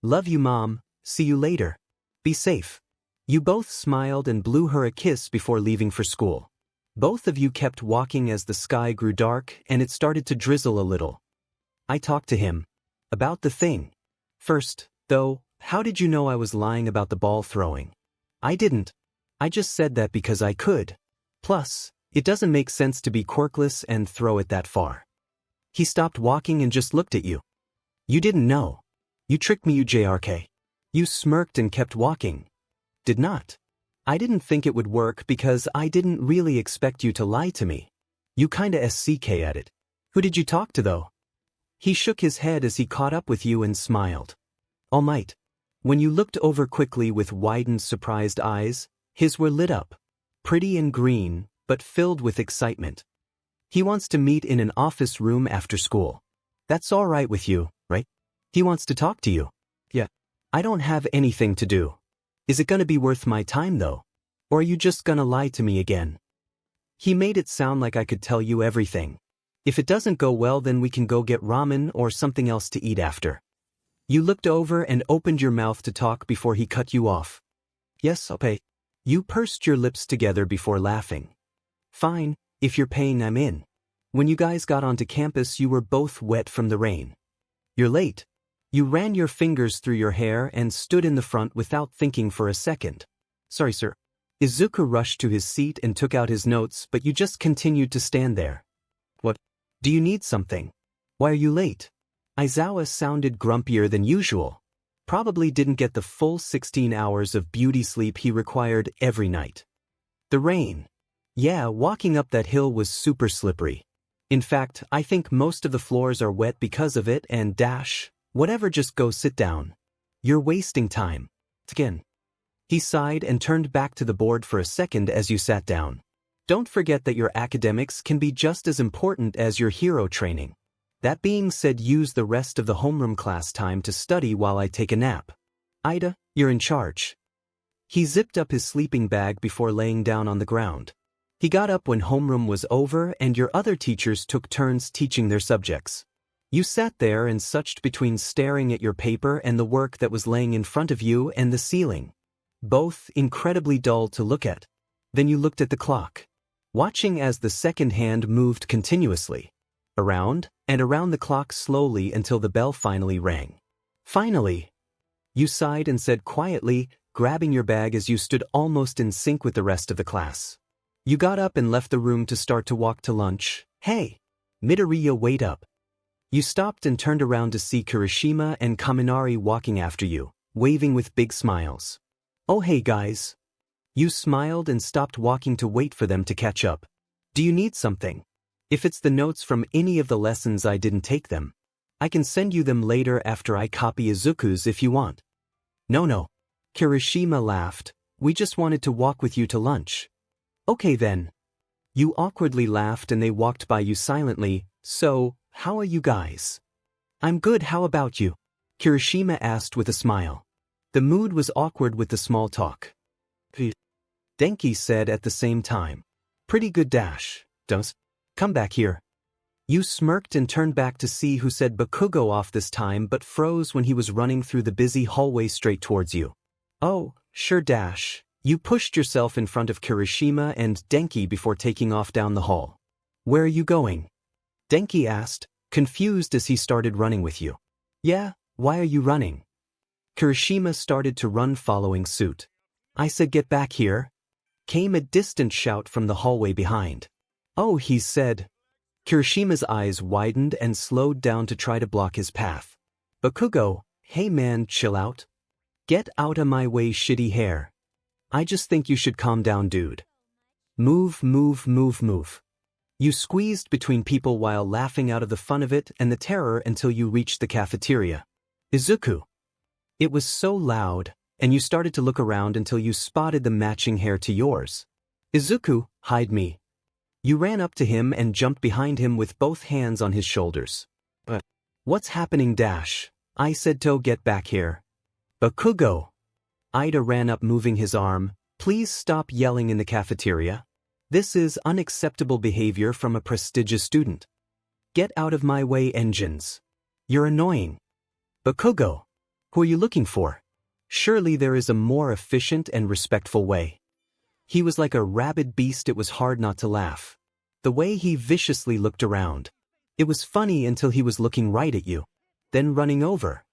Love you, Mom. See you later. Be safe. You both smiled and blew her a kiss before leaving for school. Both of you kept walking as the sky grew dark and it started to drizzle a little. I talked to him. About the thing. First, though, how did you know I was lying about the ball throwing? I didn't. I just said that because I could. Plus, it doesn't make sense to be quirkless and throw it that far. He stopped walking and just looked at you. You didn't know. You tricked me, you JRK. You smirked and kept walking. Did not. I didn't think it would work because I didn't really expect you to lie to me. You kinda SCK at it. Who did you talk to though? He shook his head as he caught up with you and smiled. All Might. When you looked over quickly with widened surprised eyes, his were lit up. Pretty and green, but filled with excitement. He wants to meet in an office room after school. That's all right with you, right? He wants to talk to you. Yeah. I don't have anything to do. Is it gonna be worth my time though? Or are you just gonna lie to me again? He made it sound like I could tell you everything. If it doesn't go well, then we can go get ramen or something else to eat after. You looked over and opened your mouth to talk before he cut you off. Yes, I'll pay. You pursed your lips together before laughing. Fine, if you're paying, I'm in. When you guys got onto campus, you were both wet from the rain. You're late. You ran your fingers through your hair and stood in the front without thinking for a second. Sorry, sir. Izuku rushed to his seat and took out his notes, but you just continued to stand there. What? Do you need something? Why are you late? Aizawa sounded grumpier than usual. Probably didn't get the full 16 hours of beauty sleep he required every night. The rain. Yeah, walking up that hill was super slippery. In fact, I think most of the floors are wet because of it and whatever, just go sit down. You're wasting time. Again. He sighed and turned back to the board for a second as you sat down. Don't forget that your academics can be just as important as your hero training. That being said, use the rest of the homeroom class time to study while I take a nap. Ida, you're in charge. He zipped up his sleeping bag before laying down on the ground. He got up when homeroom was over and your other teachers took turns teaching their subjects. You sat there and suched between staring at your paper and the work that was laying in front of you and the ceiling. Both incredibly dull to look at. Then you looked at the clock, watching as the second hand moved continuously, around and around the clock slowly until the bell finally rang. Finally, you sighed and said quietly, grabbing your bag as you stood almost in sync with the rest of the class. You got up and left the room to start to walk to lunch. Hey, Midoriya, wait up. You stopped and turned around to see Kirishima and Kaminari walking after you, waving with big smiles. Oh hey guys. You smiled and stopped walking to wait for them to catch up. Do you need something? If it's the notes from any of the lessons I didn't take them, I can send you them later after I copy Izuku's if you want. No. Kirishima laughed. We just wanted to walk with you to lunch. Okay then. You awkwardly laughed and they walked by you silently. So, how are you guys? I'm good, how about you? Kirishima asked with a smile. The mood was awkward with the small talk. Denki said at the same time. Pretty good. Don't come back here. You smirked and turned back to see who said Bakugo off this time but froze when he was running through the busy hallway straight towards you. Oh, sure. You pushed yourself in front of Kirishima and Denki before taking off down the hall. Where are you going? Denki asked, confused as he started running with you. Yeah, why are you running? Kirishima started to run following suit. I said get back here. Came a distant shout from the hallway behind. Oh, he said. Kirishima's eyes widened and slowed down to try to block his path. Bakugo, hey man, chill out. Get out of my way, shitty hair. I just think you should calm down, dude. Move. You squeezed between people while laughing out of the fun of it and the terror until you reached the cafeteria. Izuku. It was so loud, and you started to look around until you spotted the matching hair to yours. Izuku, hide me. You ran up to him and jumped behind him with both hands on his shoulders. What's happening? I said to get back here. Bakugo. Ida ran up moving his arm. Please stop yelling in the cafeteria. This is unacceptable behavior from a prestigious student. Get out of my way, engines. You're annoying. Bakugo. Who are you looking for? Surely there is a more efficient and respectful way. He was like a rabid beast. It was hard not to laugh. The way he viciously looked around. It was funny until he was looking right at you, then running over.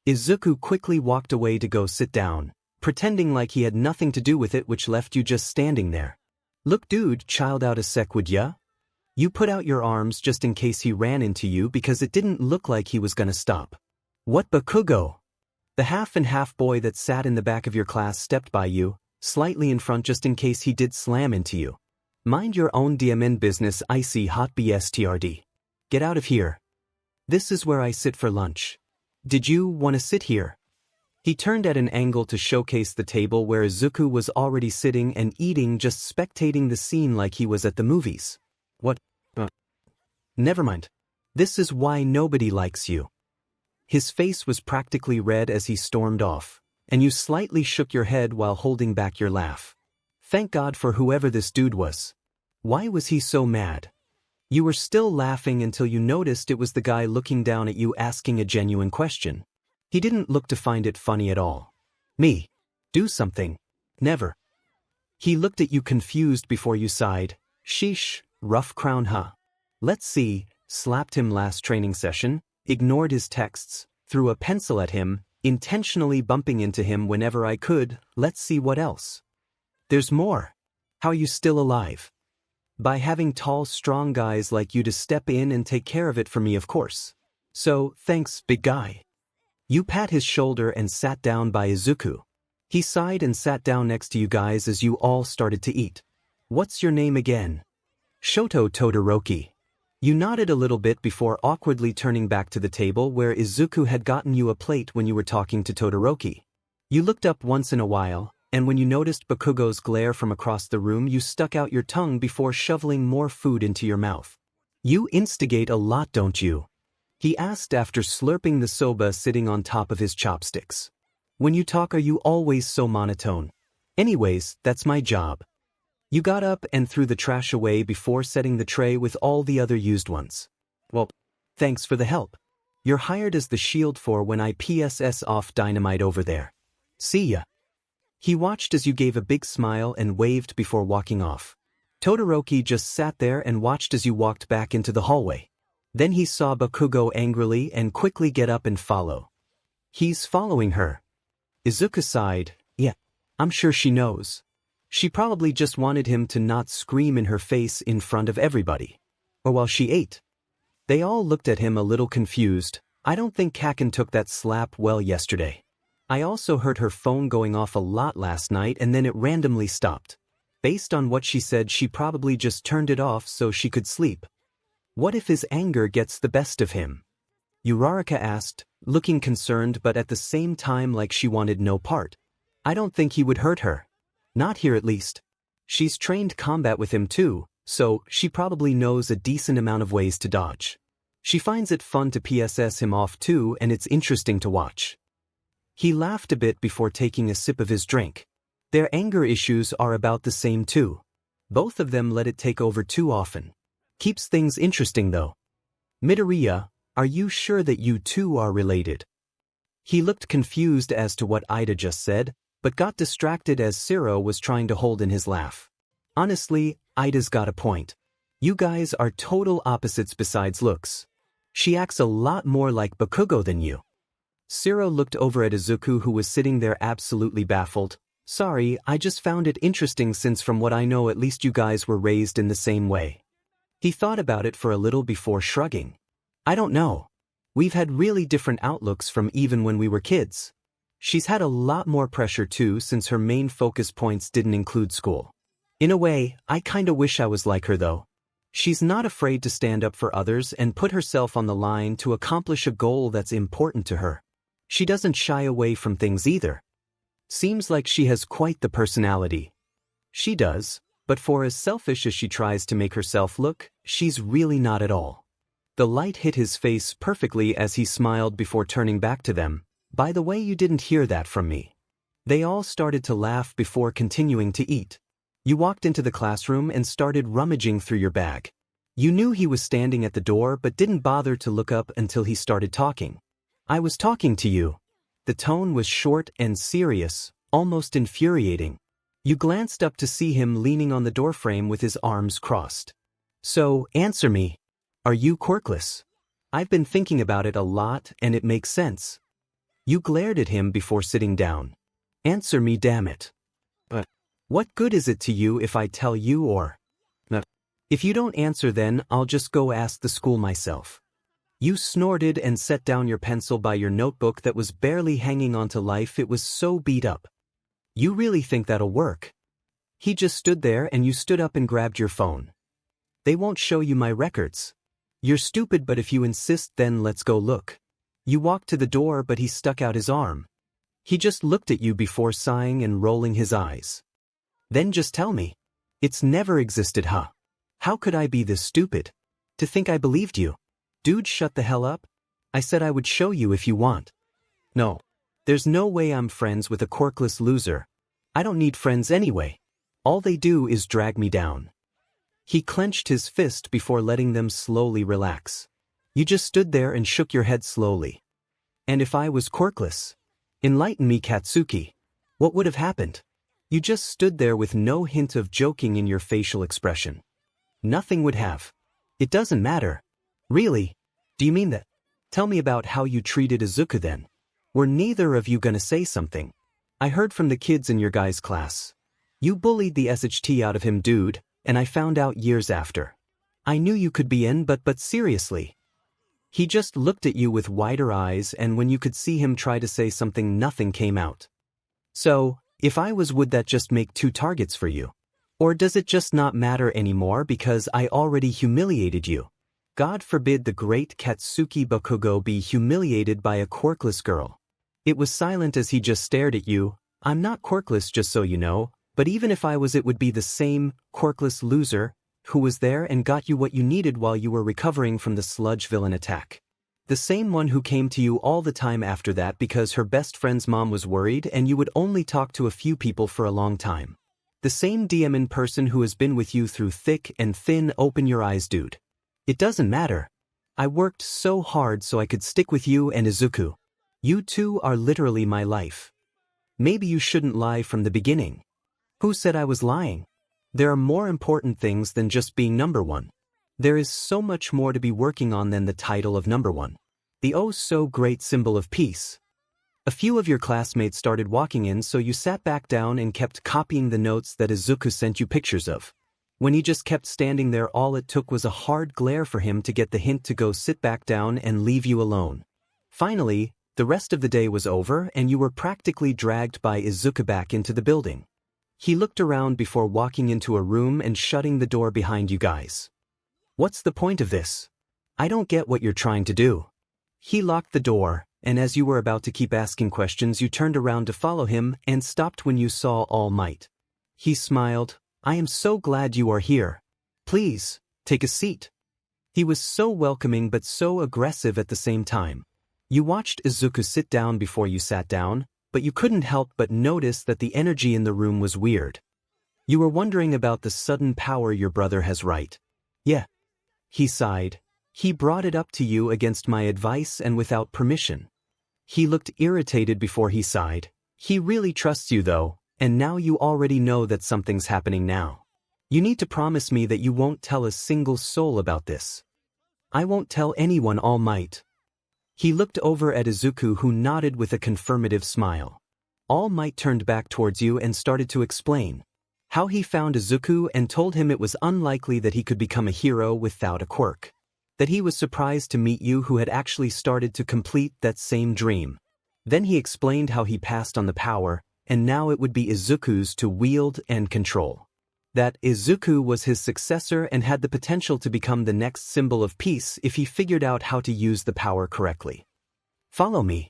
Izuku quickly walked away to go sit down, pretending like he had nothing to do with it, which left you just standing there. Look dude, chilled out a sec would ya? You put out your arms just in case he ran into you because it didn't look like he was gonna stop. What? Bakugo? The half-and-half boy that sat in the back of your class stepped by you, slightly in front just in case he did slam into you. Mind your own DMN business, icy hot BSTRD. Get out of here. This is where I sit for lunch. Did you want to sit here? He turned at an angle to showcase the table where Izuku was already sitting and eating, just spectating the scene like he was at the movies. What? Never mind. This is why nobody likes you. His face was practically red as he stormed off, and you slightly shook your head while holding back your laugh. Thank God for whoever this dude was. Why was he so mad? You were still laughing until you noticed it was the guy looking down at you asking a genuine question. He didn't look to find it funny at all. Me? Do something? Never. He looked at you confused before you sighed. Sheesh, rough crown huh? Let's see, slapped him last training session, ignored his texts, threw a pencil at him, intentionally bumping into him whenever I could. Let's see what else. There's more. How are you still alive? By having tall, strong guys like you to step in and take care of it for me, of course. So, thanks, big guy. You pat his shoulder and sat down by Izuku. He sighed and sat down next to you guys as you all started to eat. What's your name again? Shoto Todoroki. You nodded a little bit before awkwardly turning back to the table where Izuku had gotten you a plate when you were talking to Todoroki. You looked up once in a while, and when you noticed Bakugo's glare from across the room, you stuck out your tongue before shoveling more food into your mouth. You instigate a lot, don't you? He asked after slurping the soba sitting on top of his chopsticks. When you talk, are you always so monotone? Anyways, that's my job. You got up and threw the trash away before setting the tray with all the other used ones. Well, thanks for the help. You're hired as the shield for when I PSS off dynamite over there. See ya. He watched as you gave a big smile and waved before walking off. Todoroki just sat there and watched as you walked back into the hallway. Then he saw Bakugo angrily and quickly get up and follow. He's following her. Izuku sighed. Yeah, I'm sure she knows. She probably just wanted him to not scream in her face in front of everybody. Or while she ate. They all looked at him a little confused. I don't think 𝐀𝐮𝐭𝐡𝐨𝐫 took that slap well yesterday. I also heard her phone going off a lot last night and then it randomly stopped. Based on what she said, she probably just turned it off so she could sleep. What if his anger gets the best of him? Uraraka asked, looking concerned but at the same time like she wanted no part. I don't think he would hurt her. Not here at least. She's trained combat with him too, so she probably knows a decent amount of ways to dodge. She finds it fun to PSS him off too, and it's interesting to watch. He laughed a bit before taking a sip of his drink. Their anger issues are about the same too. Both of them let it take over too often. Keeps things interesting though. Midoriya, are you sure that you two are related? He looked confused as to what Ida just said, but got distracted as 𝐬𝐻 was trying to hold in his laugh. Honestly, Ida's got a point. You guys are total opposites besides looks. She acts a lot more like Bakugo than you. 𝐬𝐻 looked over at Izuku, who was sitting there absolutely baffled. Sorry, I just found it interesting since from what I know at least you guys were raised in the same way. He thought about it for a little before shrugging. I don't know. We've had really different outlooks from even when we were kids. She's had a lot more pressure too since her main focus points didn't include school. In a way, I kinda wish I was like her though. She's not afraid to stand up for others and put herself on the line to accomplish a goal that's important to her. She doesn't shy away from things either. Seems like she has quite the personality. She does, but for as selfish as she tries to make herself look, she's really not at all. The light hit his face perfectly as he smiled before turning back to them. By the way, you didn't hear that from me. They all started to laugh before continuing to eat. You walked into the classroom and started rummaging through your bag. You knew he was standing at the door but didn't bother to look up until he started talking. I was talking to you. The tone was short and serious, almost infuriating. You glanced up to see him leaning on the doorframe with his arms crossed. So, answer me. Are you quirkless? I've been thinking about it a lot and it makes sense. You glared at him before sitting down. Answer me, damn it. But what good is it to you if I tell you or? If you don't answer, then I'll just go ask the school myself. You snorted and set down your pencil by your notebook that was barely hanging on to life. It was so beat up. You really think that'll work? He just stood there and you stood up and grabbed your phone. They won't show you my records. You're stupid, but if you insist, then let's go look. You walked to the door, but he stuck out his arm. He just looked at you before sighing and rolling his eyes. Then just tell me. It's never existed, huh? How could I be this stupid? To think I believed you? Dude, shut the hell up. I said I would show you if you want. No. There's no way I'm friends with a quirkless loser. I don't need friends anyway. All they do is drag me down. He clenched his fist before letting them slowly relax. You just stood there and shook your head slowly. And if I was quirkless? Enlighten me, Katsuki. What would have happened? You just stood there with no hint of joking in your facial expression. Nothing would have. It doesn't matter. Really? Do you mean that? Tell me about how you treated Izuku then. Were neither of you gonna say something? I heard from the kids in your guys' class. You bullied the 𝐬𝗓𝗔 out of him, dude, and I found out years after. I knew you could be in, but seriously. He just looked at you with wider eyes, and when you could see him try to say something, nothing came out. So, if I was, would that just make 2 targets for you? Or does it just not matter anymore because I already humiliated you? God forbid the great Katsuki Bakugo be humiliated by a quirkless girl. It was silent as he just stared at you. I'm not quirkless, just so you know, but even if I was, it would be the same quirkless loser who was there and got you what you needed while you were recovering from the sludge villain attack. The same one who came to you all the time after that because her best friend's mom was worried and you would only talk to a few people for a long time. The same DM person who has been with you through thick and thin. Open your eyes, dude. It doesn't matter. I worked so hard so I could stick with you and Izuku. You two are literally my life. Maybe you shouldn't lie from the beginning. Who said I was lying? There are more important things than just being number one. There is so much more to be working on than the title of number one. The oh so great symbol of peace. A few of your classmates started walking in, so you sat back down and kept copying the notes that Izuku sent you pictures of. When he just kept standing there, all it took was a hard glare for him to get the hint to go sit back down and leave you alone. Finally, the rest of the day was over and you were practically dragged by Izuku back into the building. He looked around before walking into a room and shutting the door behind you guys. What's the point of this? I don't get what you're trying to do. He locked the door, and as you were about to keep asking questions, you turned around to follow him and stopped when you saw All Might. He smiled. I am so glad you are here. Please, take a seat. He was so welcoming but so aggressive at the same time. You watched Izuku sit down before you sat down, but you couldn't help but notice that the energy in the room was weird. You were wondering about the sudden power your brother has, right? Yeah. He sighed. He brought it up to you against my advice and without permission. He looked irritated before he sighed. He really trusts you though, and now you already know that something's happening now. You need to promise me that you won't tell a single soul about this. I won't tell anyone, All Might. He looked over at Izuku, who nodded with a confirmative smile. All Might turned back towards you and started to explain how he found Izuku and told him it was unlikely that he could become a hero without a quirk. That he was surprised to meet you, who had actually started to complete that same dream. Then he explained how he passed on the power, and now it would be Izuku's to wield and control. That Izuku was his successor and had the potential to become the next symbol of peace if he figured out how to use the power correctly. Follow me.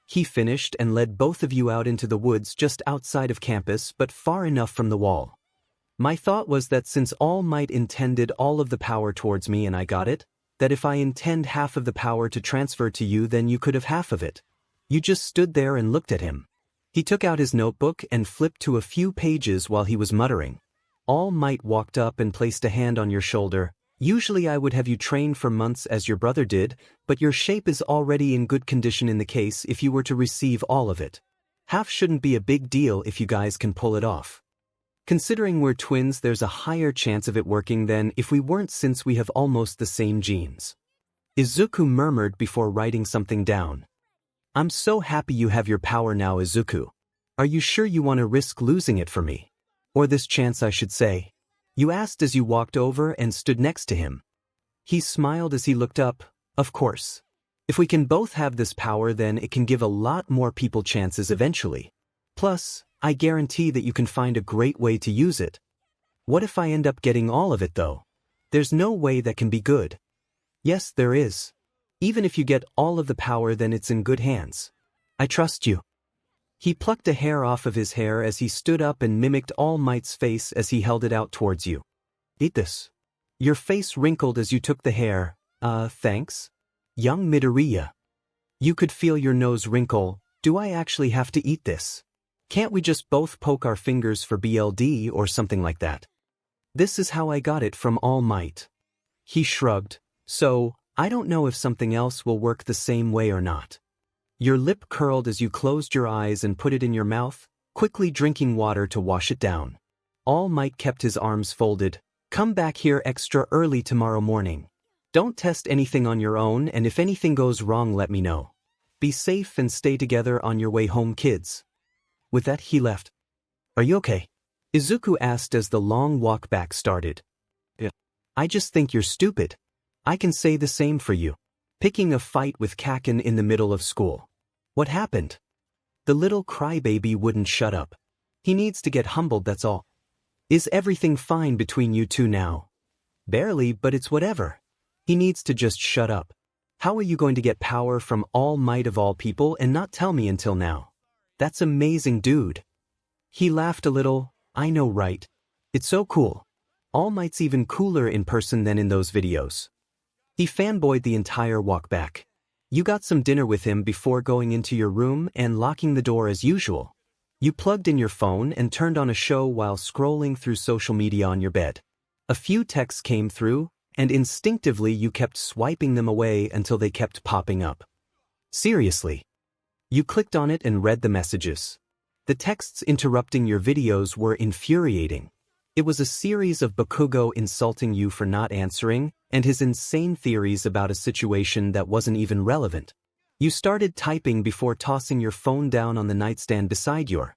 He finished and led both of you out into the woods just outside of campus but far enough from the wall. My thought was that since All Might intended all of the power towards me and I got it, that if I intend half of the power to transfer to you, then you could have half of it. You just stood there and looked at him. He took out his notebook and flipped to a few pages while he was muttering. All Might walked up and placed a hand on your shoulder. Usually I would have you train for months as your brother did, but your shape is already in good condition in the case if you were to receive all of it. Half shouldn't be a big deal if you guys can pull it off. Considering we're twins, there's a higher chance of it working than if we weren't, since we have almost the same genes. Izuku murmured before writing something down. I'm so happy you have your power now, Izuku. Are you sure you want to risk losing it for me? Or this chance, I should say. You asked as you walked over and stood next to him. He smiled as he looked up. Of course. If we can both have this power, then it can give a lot more people chances eventually. Plus, I guarantee that you can find a great way to use it. What if I end up getting all of it though? There's no way that can be good. Yes, there is. Even if you get all of the power, then it's in good hands. I trust you. He plucked a hair off of his hair as he stood up and mimicked All Might's face as he held it out towards you. Eat this. Your face wrinkled as you took the hair. Thanks. Young Midoriya. You could feel your nose wrinkle. Do I actually have to eat this? Can't we just both poke our fingers for BLD or something like that? This is how I got it from All Might. He shrugged. So, I don't know if something else will work the same way or not. Your lip curled as you closed your eyes and put it in your mouth, quickly drinking water to wash it down. All Might kept his arms folded. Come back here extra early tomorrow morning. Don't test anything on your own, and if anything goes wrong, let me know. Be safe and stay together on your way home, kids. With that, he left. Are you okay? Izuku asked as the long walk back started. Yeah. I just think you're stupid. I can say the same for you. Picking a fight with 𝐀𝐮𝐭𝐡𝐨𝐫 in the middle of school. What happened? The little crybaby wouldn't shut up. He needs to get humbled, that's all. Is everything fine between you two now? Barely, but it's whatever. He needs to just shut up. How are you going to get power from All Might of all people and not tell me until now? That's amazing, dude. He laughed a little. I know, right? It's so cool. All Might's even cooler in person than in those videos. He fanboyed the entire walk back. You got some dinner with him before going into your room and locking the door as usual. You plugged in your phone and turned on a show while scrolling through social media on your bed. A few texts came through, and instinctively you kept swiping them away until they kept popping up. Seriously. You clicked on it and read the messages. The texts interrupting your videos were infuriating. It was a series of Bakugo insulting you for not answering, and his insane theories about a situation that wasn't even relevant. You started typing before tossing your phone down on the nightstand beside your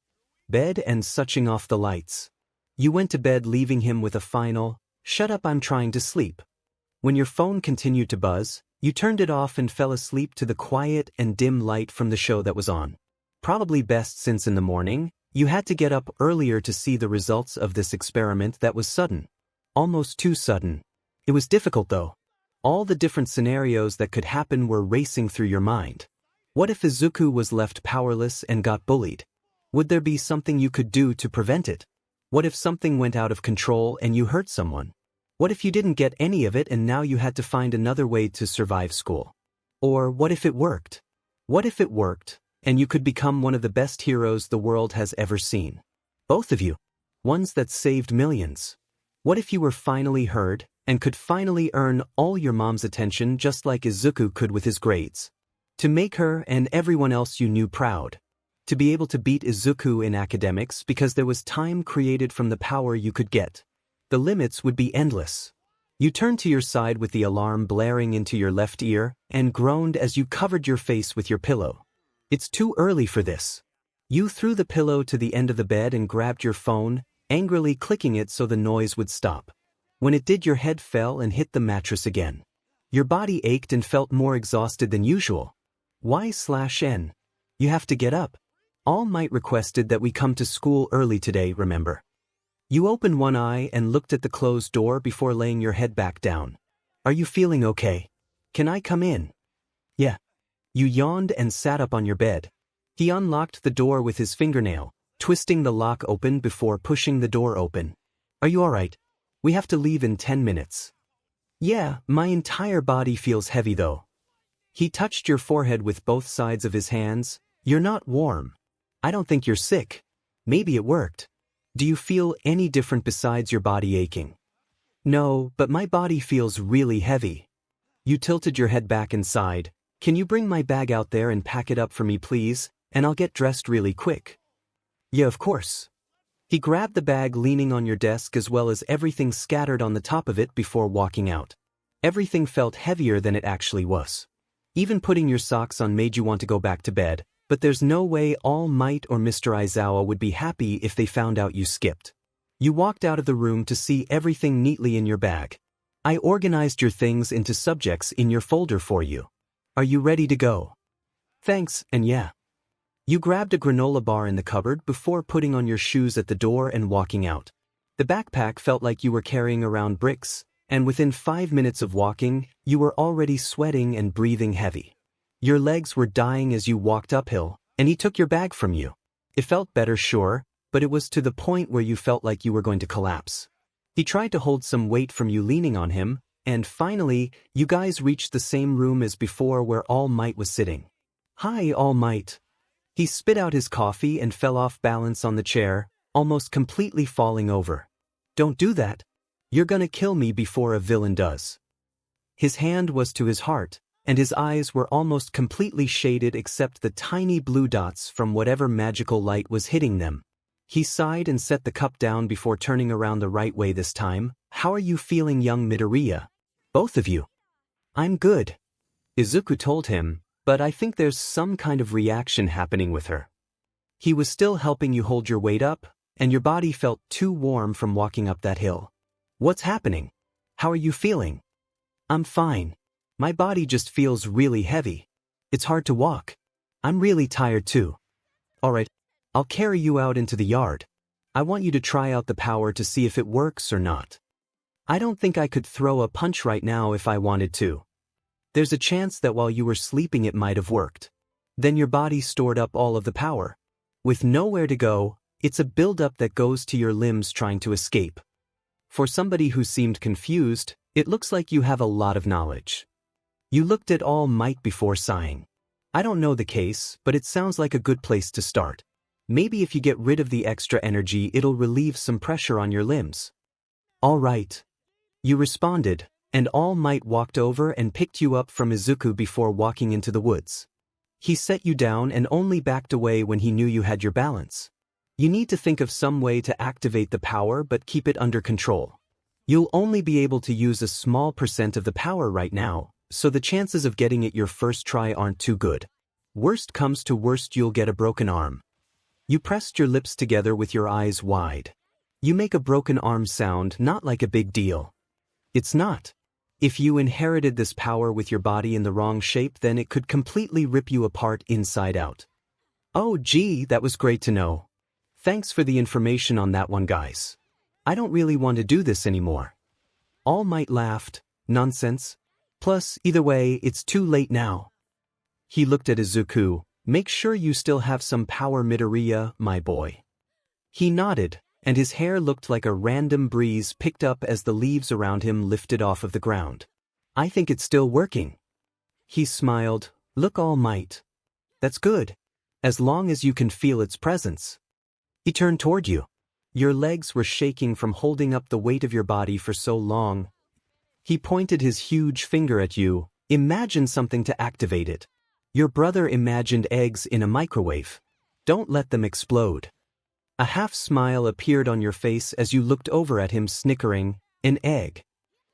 bed and switching off the lights. You went to bed leaving him with a final, "Shut up, I'm trying to sleep." When your phone continued to buzz, you turned it off and fell asleep to the quiet and dim light from the show that was on. Probably best since in the morning, you had to get up earlier to see the results of this experiment that was sudden. Almost too sudden. It was difficult though. All the different scenarios that could happen were racing through your mind. What if Izuku was left powerless and got bullied? Would there be something you could do to prevent it? What if something went out of control and you hurt someone? What if you didn't get any of it and now you had to find another way to survive school? Or what if it worked? What if it worked, and you could become one of the best heroes the world has ever seen? Both of you. Ones that saved millions. What if you were finally heard, and could finally earn all your mom's attention just like Izuku could with his grades? To make her and everyone else you knew proud. To be able to beat Izuku in academics because there was time created from the power you could get. The limits would be endless. You turned to your side with the alarm blaring into your left ear and groaned as you covered your face with your pillow. It's too early for this. You threw the pillow to the end of the bed and grabbed your phone, angrily clicking it so the noise would stop. When it did, your head fell and hit the mattress again. Your body ached and felt more exhausted than usual. 𝐻/N. You have to get up. All Might requested that we come to school early today, remember? You opened one eye and looked at the closed door before laying your head back down. Are you feeling okay? Can I come in? Yeah. You yawned and sat up on your bed. He unlocked the door with his fingernail, twisting the lock open before pushing the door open. Are you alright? We have to leave in 10 minutes. Yeah, my entire body feels heavy though. He touched your forehead with both sides of his hands. You're not warm. I don't think you're sick. Maybe it worked. Do you feel any different besides your body aching? No, but my body feels really heavy. You tilted your head back and sighed. Can you bring my bag out there and pack it up for me, please? And I'll get dressed really quick. Yeah, of course. He grabbed the bag leaning on your desk as well as everything scattered on the top of it before walking out. Everything felt heavier than it actually was. Even putting your socks on made you want to go back to bed. But there's no way All Might or Mr. Aizawa would be happy if they found out you skipped. You walked out of the room to see everything neatly in your bag. I organized your things into subjects in your folder for you. Are you ready to go? Thanks, and yeah. You grabbed a granola bar in the cupboard before putting on your shoes at the door and walking out. The backpack felt like you were carrying around bricks, and within 5 minutes of walking, you were already sweating and breathing heavy. Your legs were dying as you walked uphill, and he took your bag from you. It felt better, sure, but it was to the point where you felt like you were going to collapse. He tried to hold some weight from you leaning on him, and finally, you guys reached the same room as before where All Might was sitting. Hi, All Might. He spit out his coffee and fell off balance on the chair, almost completely falling over. Don't do that. You're gonna kill me before a villain does. His hand was to his heart, and his eyes were almost completely shaded except the tiny blue dots from whatever magical light was hitting them. He sighed and set the cup down before turning around the right way this time. How are you feeling, young Midoriya? Both of you. I'm good. Izuku told him, but I think there's some kind of reaction happening with her. He was still helping you hold your weight up, and your body felt too warm from walking up that hill. What's happening? How are you feeling? I'm fine. My body just feels really heavy. It's hard to walk. I'm really tired too. Alright, I'll carry you out into the yard. I want you to try out the power to see if it works or not. I don't think I could throw a punch right now if I wanted to. There's a chance that while you were sleeping it might have worked. Then your body stored up all of the power. With nowhere to go, it's a buildup that goes to your limbs trying to escape. For somebody who seemed confused, it looks like you have a lot of knowledge. You looked at All Might before sighing. I don't know the case, but it sounds like a good place to start. Maybe if you get rid of the extra energy it'll relieve some pressure on your limbs. All right. You responded, and All Might walked over and picked you up from Izuku before walking into the woods. He set you down and only backed away when he knew you had your balance. You need to think of some way to activate the power but keep it under control. You'll only be able to use a small % of the power right now, so the chances of getting it your first try aren't too good. Worst comes to worst, you'll get a broken arm. You pressed your lips together with your eyes wide. You make a broken arm sound not like a big deal. It's not. If you inherited this power with your body in the wrong shape, then it could completely rip you apart inside out. Oh gee, that was great to know. Thanks for the information on that one, guys. I don't really want to do this anymore. All Might laughed. Nonsense. Plus, either way, it's too late now. He looked at Izuku. Make sure you still have some power, Midoriya, my boy. He nodded, and his hair looked like a random breeze picked up as the leaves around him lifted off of the ground. I think it's still working. He smiled. Look, All Might. That's good. As long as you can feel its presence. He turned toward you. Your legs were shaking from holding up the weight of your body for so long. He pointed his huge finger at you. Imagine something to activate it. Your brother imagined eggs in a microwave. Don't let them explode. A half smile appeared on your face as you looked over at him, snickering. An egg.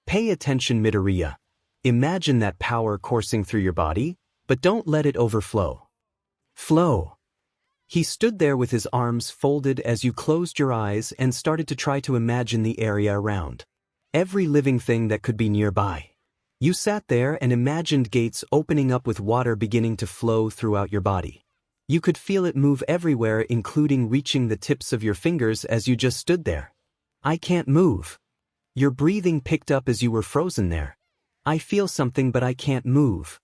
Pay attention, Midoriya. Imagine that power coursing through your body, but don't let it overflow. Flow. He stood there with his arms folded as you closed your eyes and started to try to imagine the area around. Every living thing that could be nearby. You sat there and imagined gates opening up with water beginning to flow throughout your body. You could feel it move everywhere, including reaching the tips of your fingers as you just stood there. I can't move. Your breathing picked up as you were frozen there. I feel something but I can't move.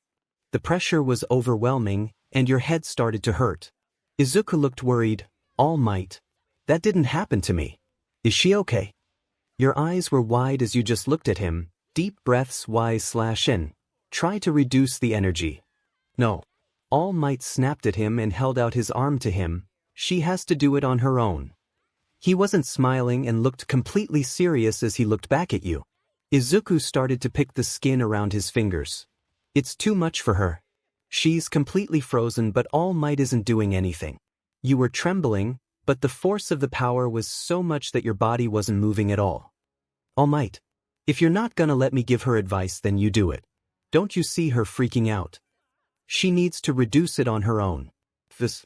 The pressure was overwhelming, and your head started to hurt. Izuku looked worried. All Might. That didn't happen to me. Is she okay? Your eyes were wide as you just looked at him. Deep breaths 𝐬/N. Try to reduce the energy. No. All Might snapped at him and held out his arm to him. She has to do it on her own. He wasn't smiling and looked completely serious as he looked back at you. Izuku started to pick the skin around his fingers. It's too much for her. She's completely frozen, but All Might isn't doing anything. You were trembling, but the force of the power was so much that your body wasn't moving at all. All Might. If you're not gonna let me give her advice, then you do it. Don't you see her freaking out? She needs to reduce it on her own. This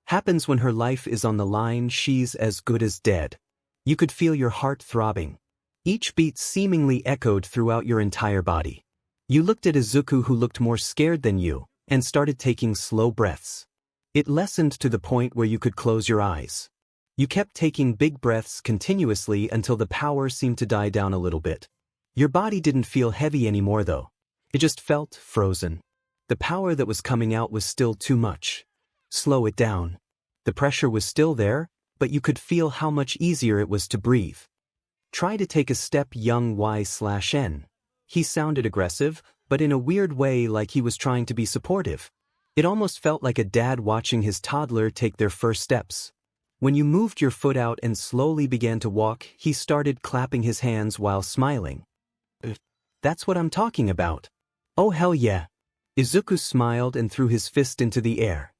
happens when her life is on the line. She's as good as dead. You could feel your heart throbbing. Each beat seemingly echoed throughout your entire body. You looked at Izuku, who looked more scared than you, and started taking slow breaths. It lessened to the point where you could close your eyes. You kept taking big breaths continuously until the power seemed to die down a little bit. Your body didn't feel heavy anymore though. It just felt frozen. The power that was coming out was still too much. Slow it down. The pressure was still there, but you could feel how much easier it was to breathe. Try to take a step, young 𝐬/N. He sounded aggressive, but in a weird way like he was trying to be supportive. It almost felt like a dad watching his toddler take their first steps. When you moved your foot out and slowly began to walk, he started clapping his hands while smiling. That's what I'm talking about. Oh hell yeah. Izuku smiled and threw his fist into the air.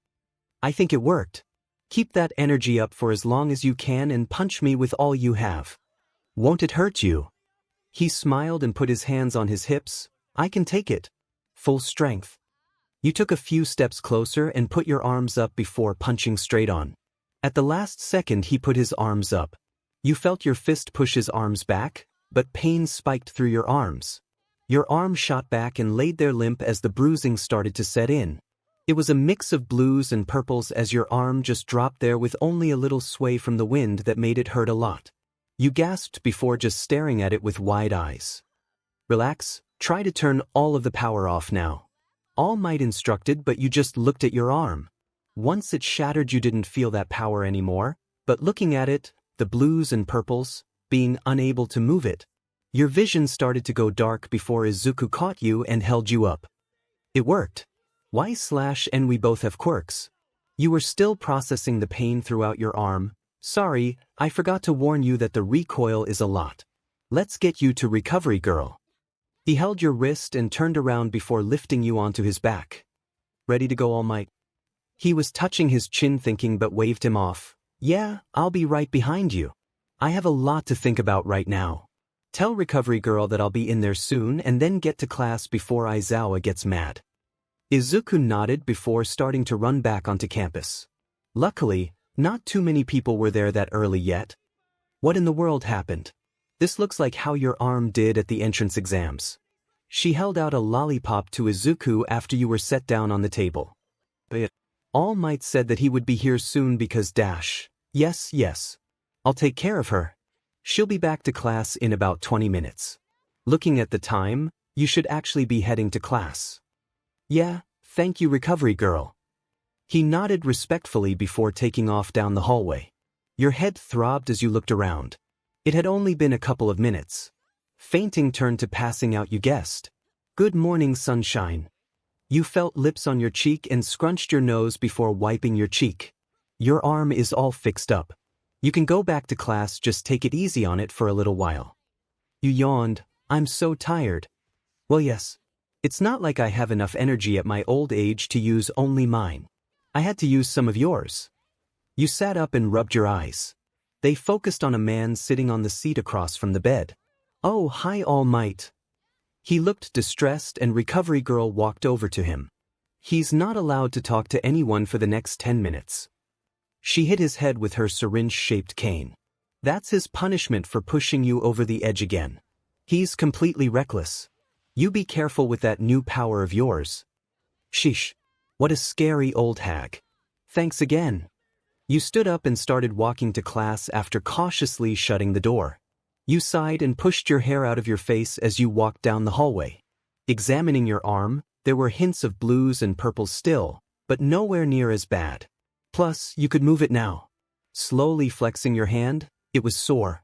I think it worked. Keep that energy up for as long as you can and punch me with all you have. Won't it hurt you? He smiled and put his hands on his hips. I can take it. Full strength. You took a few steps closer and put your arms up before punching straight on. At the last second he put his arms up. You felt your fist push his arms back, but pain spiked through your arms. Your arm shot back and laid there limp as the bruising started to set in. It was a mix of blues and purples as your arm just dropped there with only a little sway from the wind that made it hurt a lot. You gasped before just staring at it with wide eyes. Relax, try to turn all of the power off now. All Might instructed, but you just looked at your arm. Once it shattered you didn't feel that power anymore, but looking at it, the blues and purples, being unable to move it, your vision started to go dark before Izuku caught you and held you up. It worked. 𝐻/and we both have quirks. You were still processing the pain throughout your arm. Sorry, I forgot to warn you that the recoil is a lot. Let's get you to recovery, girl. He held your wrist and turned around before lifting you onto his back. Ready to go, All Might? He was touching his chin thinking but waved him off. Yeah, I'll be right behind you. I have a lot to think about right now. Tell recovery girl that I'll be in there soon and then get to class before 𝐻𝐻𝐿 gets mad. Izuku nodded before starting to run back onto campus. Luckily, not too many people were there that early yet. What in the world happened? This looks like how your arm did at the entrance exams. She held out a lollipop to Izuku after you were set down on the table. But All Might said that he would be here soon because yes. I'll take care of her. She'll be back to class in about 20 minutes. Looking at the time, you should actually be heading to class. Yeah, thank you, recovery girl. He nodded respectfully before taking off down the hallway. Your head throbbed as you looked around. It had only been a couple of minutes. Fainting turned to passing out, you guessed. Good morning, sunshine. You felt lips on your cheek and scrunched your nose before wiping your cheek. Your arm is all fixed up. You can go back to class, just take it easy on it for a little while. You yawned. I'm so tired. Well, yes. It's not like I have enough energy at my old age to use only mine. I had to use some of yours. You sat up and rubbed your eyes. They focused on a man sitting on the seat across from the bed. Oh, hi, All Might. He looked distressed and recovery girl walked over to him. He's not allowed to talk to anyone for the next 10 minutes. She hit his head with her syringe-shaped cane. That's his punishment for pushing you over the edge again. He's completely reckless. You be careful with that new power of yours. Sheesh. What a scary old hag. Thanks again. You stood up and started walking to class after cautiously shutting the door. You sighed and pushed your hair out of your face as you walked down the hallway. Examining your arm, there were hints of blues and purples still, but nowhere near as bad. Plus, you could move it now. Slowly flexing your hand, it was sore.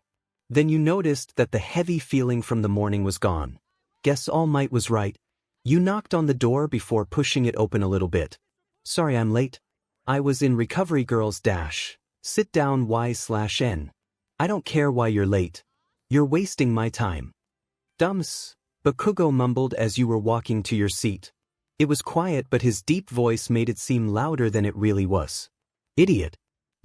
Then you noticed that the heavy feeling from the morning was gone. Guess All Might was right. You knocked on the door before pushing it open a little bit. Sorry I'm late. I was in recovery girl's dash. Sit down 𝐻/n. I don't care why you're late. You're wasting my time. Dumps, Bakugo mumbled as you were walking to your seat. It was quiet, but his deep voice made it seem louder than it really was. Idiot.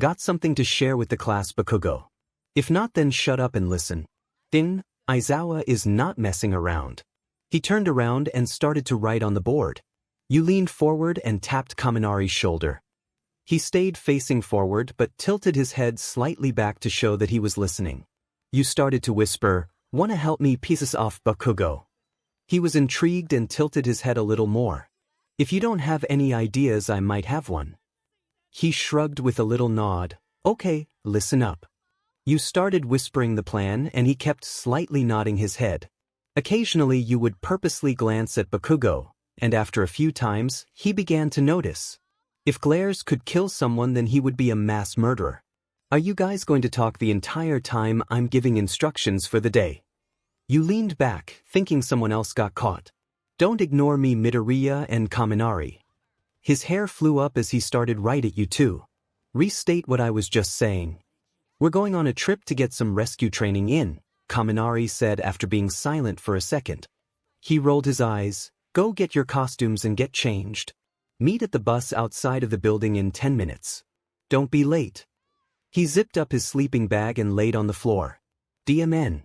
Got something to share with the class, Bakugo? If not, then shut up and listen. 𝐻𝐻𝐿 is not messing around. He turned around and started to write on the board. You leaned forward and tapped 𝐾𝐮𝐿𝐼's shoulder. He stayed facing forward but tilted his head slightly back to show that he was listening. You started to whisper, "Wanna help me pieces off, Bakugo?" He was intrigued and tilted his head a little more. If you don't have any ideas, I might have one. He shrugged with a little nod. Okay, listen up. You started whispering the plan and he kept slightly nodding his head. Occasionally you would purposely glance at Bakugo, and after a few times, he began to notice. If 𝐻𝐿 could kill someone, then he would be a mass murderer. Are you guys going to talk the entire time I'm giving instructions for the day? You leaned back, thinking someone else got caught. Don't ignore me, Midoriya and Kaminari. His hair flew up as he started right at you too. Restate what I was just saying. We're going on a trip to get some rescue training in, Kaminari said after being silent for a second. He rolled his eyes. Go get your costumes and get changed. Meet at the bus outside of the building in 10 minutes. Don't be late. He zipped up his sleeping bag and laid on the floor. DMN.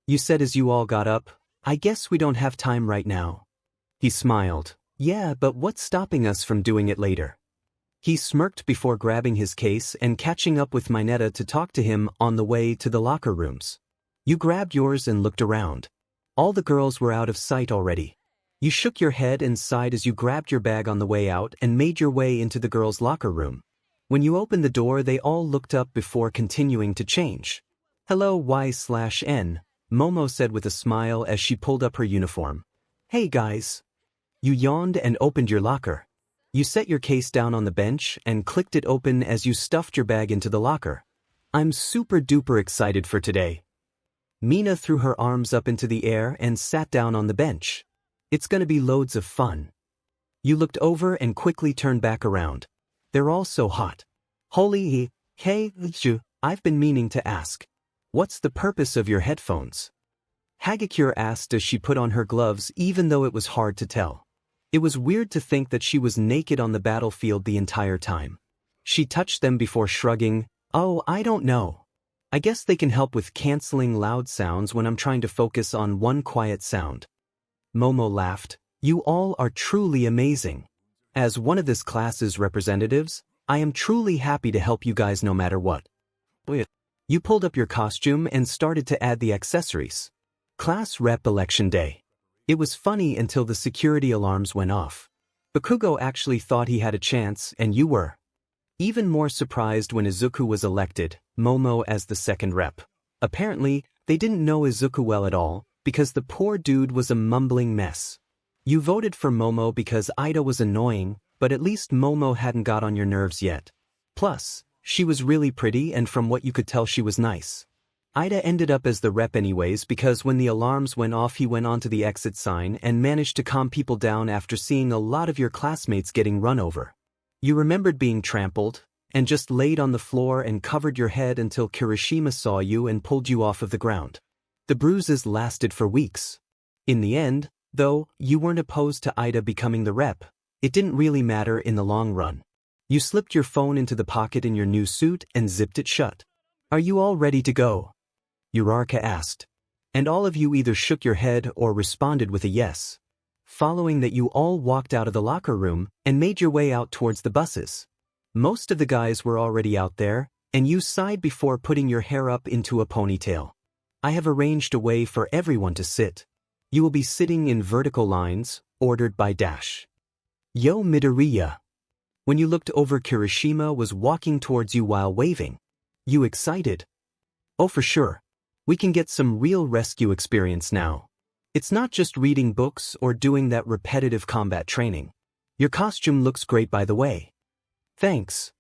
You said as you all got up, I guess we don't have time right now. He smiled. Yeah, but what's stopping us from doing it later? He smirked before grabbing his case and catching up with Mineta to talk to him on the way to the locker rooms. You grabbed yours and looked around. All the girls were out of sight already. You shook your head and sighed as you grabbed your bag on the way out and made your way into the girls' locker room. When you opened the door, they all looked up before continuing to change. Hello, Y/N, Momo said with a smile as she pulled up her uniform. Hey guys. You yawned and opened your locker. You set your case down on the bench and clicked it open as you stuffed your bag into the locker. I'm super duper excited for today. Mina threw her arms up into the air and sat down on the bench. It's gonna be loads of fun. You looked over and quickly turned back around. They're all so hot. Holy 𝐻𝐮𝐦𝐦𝐚𝐫𝐲, I've been meaning to ask. What's the purpose of your headphones? Hagakure asked as she put on her gloves even though it was hard to tell. It was weird to think that she was naked on the battlefield the entire time. She touched them before shrugging. Oh, I don't know. I guess they can help with canceling loud sounds when I'm trying to focus on one quiet sound. Momo laughed. You all are truly amazing. As one of this class's representatives, I am truly happy to help you guys no matter what. You pulled up your costume and started to add the accessories. Class rep election day. It was funny until the security alarms went off. Bakugo actually thought he had a chance and you were. Even more surprised when Izuku was elected, Momo as the second rep. Apparently, they didn't know Izuku well at all, because the poor dude was a mumbling mess. You voted for Momo because Ida was annoying, but at least Momo hadn't got on your nerves yet. Plus, she was really pretty and from what you could tell she was nice. Ida ended up as the rep anyways because when the alarms went off he went on to the exit sign and managed to calm people down after seeing a lot of your classmates getting run over. You remembered being trampled, and just laid on the floor and covered your head until Kirishima saw you and pulled you off of the ground. The bruises lasted for weeks. In the end, though, you weren't opposed to Ida becoming the rep. It didn't really matter in the long run. You slipped your phone into the pocket in your new suit and zipped it shut. Are you all ready to go? Uraraka asked. And all of you either shook your head or responded with a yes. Following that, you all walked out of the locker room and made your way out towards the buses. Most of the guys were already out there, and you sighed before putting your hair up into a ponytail. I have arranged a way for everyone to sit. You will be sitting in vertical lines, ordered by Dash. Yo Midoriya. When you looked over, Kirishima was walking towards you while waving. You excited? Oh, for sure. We can get some real rescue experience now. It's not just reading books or doing that repetitive combat training. Your costume looks great, by the way. Thanks.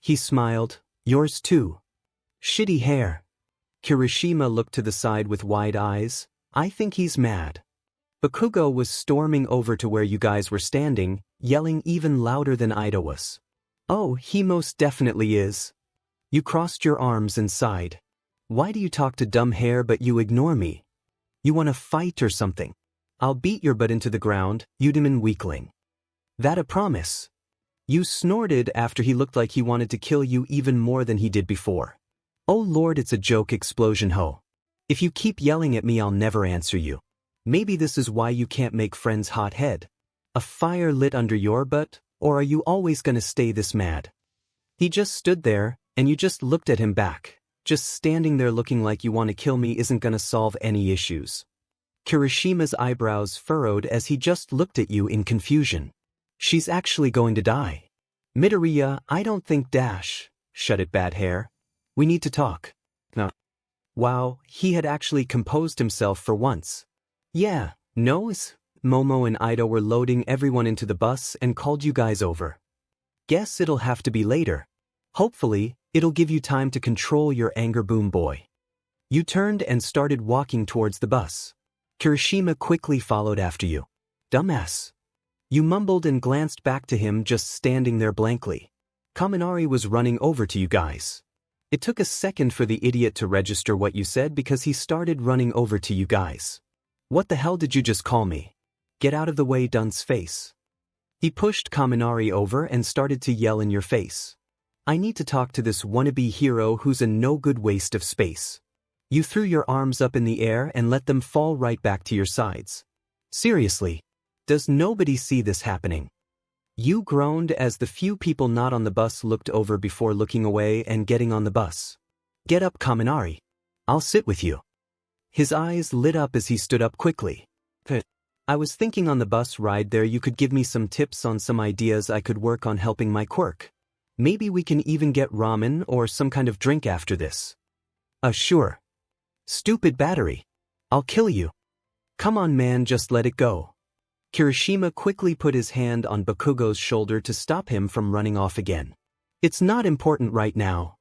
He smiled. Yours too. Shitty hair. Kirishima looked to the side with wide eyes. I think he's mad. Bakugo was storming over to where you guys were standing, yelling even louder than Ida was. Oh, he most definitely is. You crossed your arms and sighed. Why do you talk to dumb hair but you ignore me? You want to fight or something? I'll beat your butt into the ground, 𝐻𝐮𝐬𝐴 weakling. That a promise? You snorted after he looked like he wanted to kill you even more than he did before. Oh Lord, it's a joke, 𝐻𝐿. If you keep yelling at me, I'll never answer you. Maybe this is why you can't make friends, hot head. A fire lit under your butt, or are you always gonna stay this mad? He just stood there, and you just looked at him back. Just standing there looking like you want to kill me isn't gonna solve any issues. Kirishima's eyebrows furrowed as he just looked at you in confusion. She's actually going to die. Midoriya, I don't think Dash. Shut it, bad hair. We need to talk. No. Wow, he had actually composed himself for once. Yeah, no, Momo and Ida were loading everyone into the bus and called you guys over. Guess it'll have to be later. Hopefully, it'll give you time to control your anger, boom boy. You turned and started walking towards the bus. 𝐀𝐮𝐭𝐡𝐨𝐫 quickly followed after you. Dumbass. You mumbled and glanced back to him, just standing there blankly. Kaminari was running over to you guys. It took a second for the idiot to register what you said because he started running over to you guys. What the hell did you just call me? Get out of the way, dunce face. He pushed Kaminari over and started to yell in your face. I need to talk to this wannabe hero who's a no-good waste of space. You threw your arms up in the air and let them fall right back to your sides. Seriously, does nobody see this happening? You groaned as the few people not on the bus looked over before looking away and getting on the bus. Get up, Kaminari. I'll sit with you. His eyes lit up as he stood up quickly. I was thinking on the bus ride there you could give me some tips on some ideas I could work on helping my quirk. Maybe we can even get ramen or some kind of drink after this. Sure. Stupid battery. I'll kill you. Come on man, just let it go. 𝐀𝐮𝐭𝐡𝐨𝐫 quickly put his hand on Bakugo's shoulder to stop him from running off again. It's not important right now.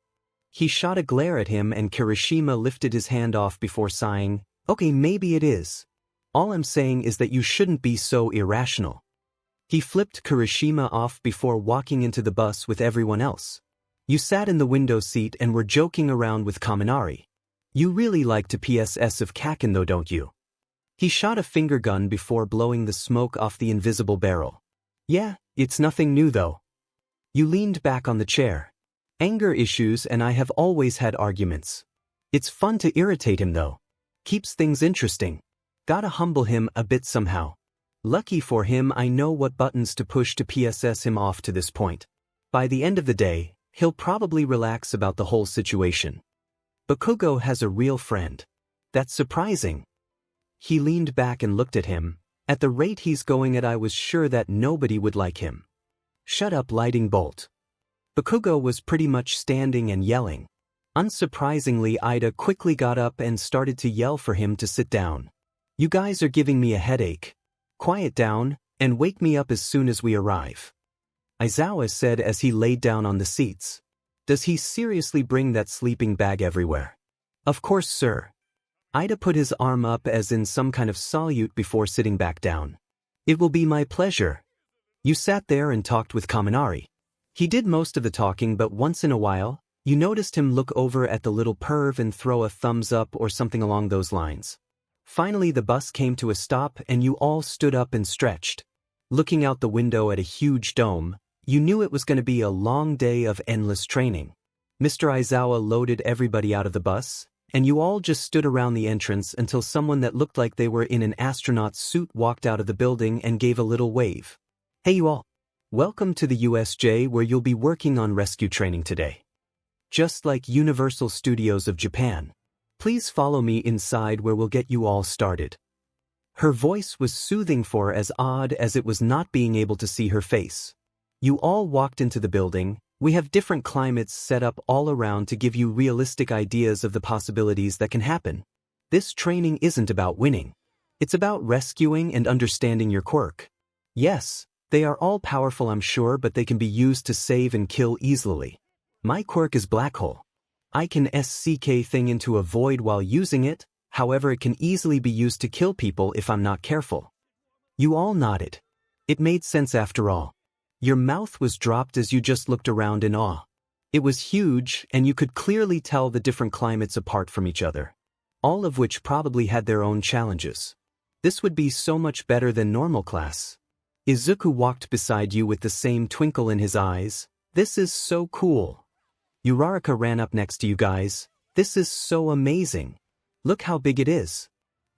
He shot a glare at him and 𝐀𝐮𝐭𝐡𝐨𝐫 lifted his hand off before sighing, okay, maybe it is. All I'm saying is that you shouldn't be so irrational. He flipped 𝐀𝐮𝐭𝐡𝐨𝐫 off before walking into the bus with everyone else. You sat in the window seat and were joking around with Kaminari. You really like to 𝐀𝐮𝐬𝐴 though, don't you? He shot a finger gun before blowing the smoke off the invisible barrel. Yeah, it's nothing new though. You leaned back on the chair. Anger issues and I have always had arguments. It's fun to irritate him though. Keeps things interesting. Gotta humble him a bit somehow. Lucky for him I know what buttons to push to 𝐻𝐻 him off to this point. By the end of the day, he'll probably relax about the whole situation. Bakugo has a real friend. That's surprising. He leaned back and looked at him. At the rate he's going at I was sure that nobody would like him. Shut up, lightning bolt. Bakugo was pretty much standing and yelling. Unsurprisingly, Ida quickly got up and started to yell for him to sit down. You guys are giving me a headache. Quiet down, and wake me up as soon as we arrive. Aizawa said as he laid down on the seats. Does he seriously bring that sleeping bag everywhere? Of course, sir. Ida put his arm up as in some kind of salute before sitting back down. It will be my pleasure. You sat there and talked with Kaminari. He did most of the talking, but once in a while, you noticed him look over at the little perv and throw a thumbs up or something along those lines. Finally the bus came to a stop and you all stood up and stretched. Looking out the window at a huge dome, you knew it was going to be a long day of endless training. Mr. Aizawa loaded everybody out of the bus, and you all just stood around the entrance until someone that looked like they were in an astronaut suit walked out of the building and gave a little wave. Hey you all. Welcome to the USJ where you'll be working on rescue training today. Just like Universal Studios of Japan. Please follow me inside where we'll get you all started. Her voice was soothing for as odd as it was not being able to see her face. You all walked into the building. We have different climates set up all around to give you realistic ideas of the possibilities that can happen. This training isn't about winning. It's about rescuing and understanding your quirk. Yes, they are all powerful I'm sure, but they can be used to save and kill easily. My quirk is black hole. I can 𝐬𝐴 thing into a void while using it, however it can easily be used to kill people if I'm not careful. You all nodded. It made sense after all. Your mouth was dropped as you just looked around in awe. It was huge and you could clearly tell the different climates apart from each other. All of which probably had their own challenges. This would be so much better than normal class. Izuku walked beside you with the same twinkle in his eyes. This is so cool. Uraraka ran up next to you guys. This is so amazing. Look how big it is.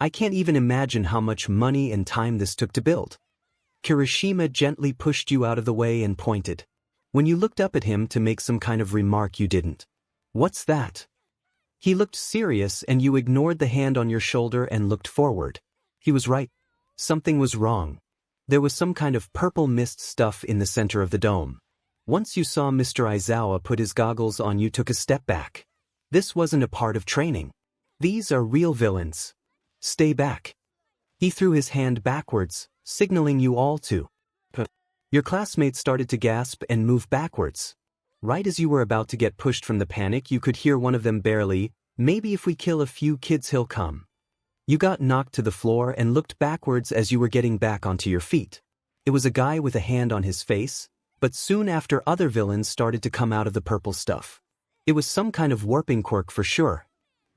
I can't even imagine how much money and time this took to build. 𝐀𝐮𝐴𝐫 gently pushed you out of the way and pointed. When you looked up at him to make some kind of remark you didn't. What's that? He looked serious and you ignored the hand on your shoulder and looked forward. He was right. Something was wrong. There was some kind of purple mist stuff in the center of the dome. Once you saw Mr. Aizawa put his goggles on, you took a step back. This wasn't a part of training. These are real villains. Stay back. He threw his hand backwards, signaling you all to. Your classmates started to gasp and move backwards. Right as you were about to get pushed from the panic, you could hear one of them barely, Maybe if we kill a few kids he'll come. You got knocked to the floor and looked backwards as you were getting back onto your feet. It was a guy with a hand on his face, but soon after other villains started to come out of the purple stuff. It was some kind of warping quirk for sure.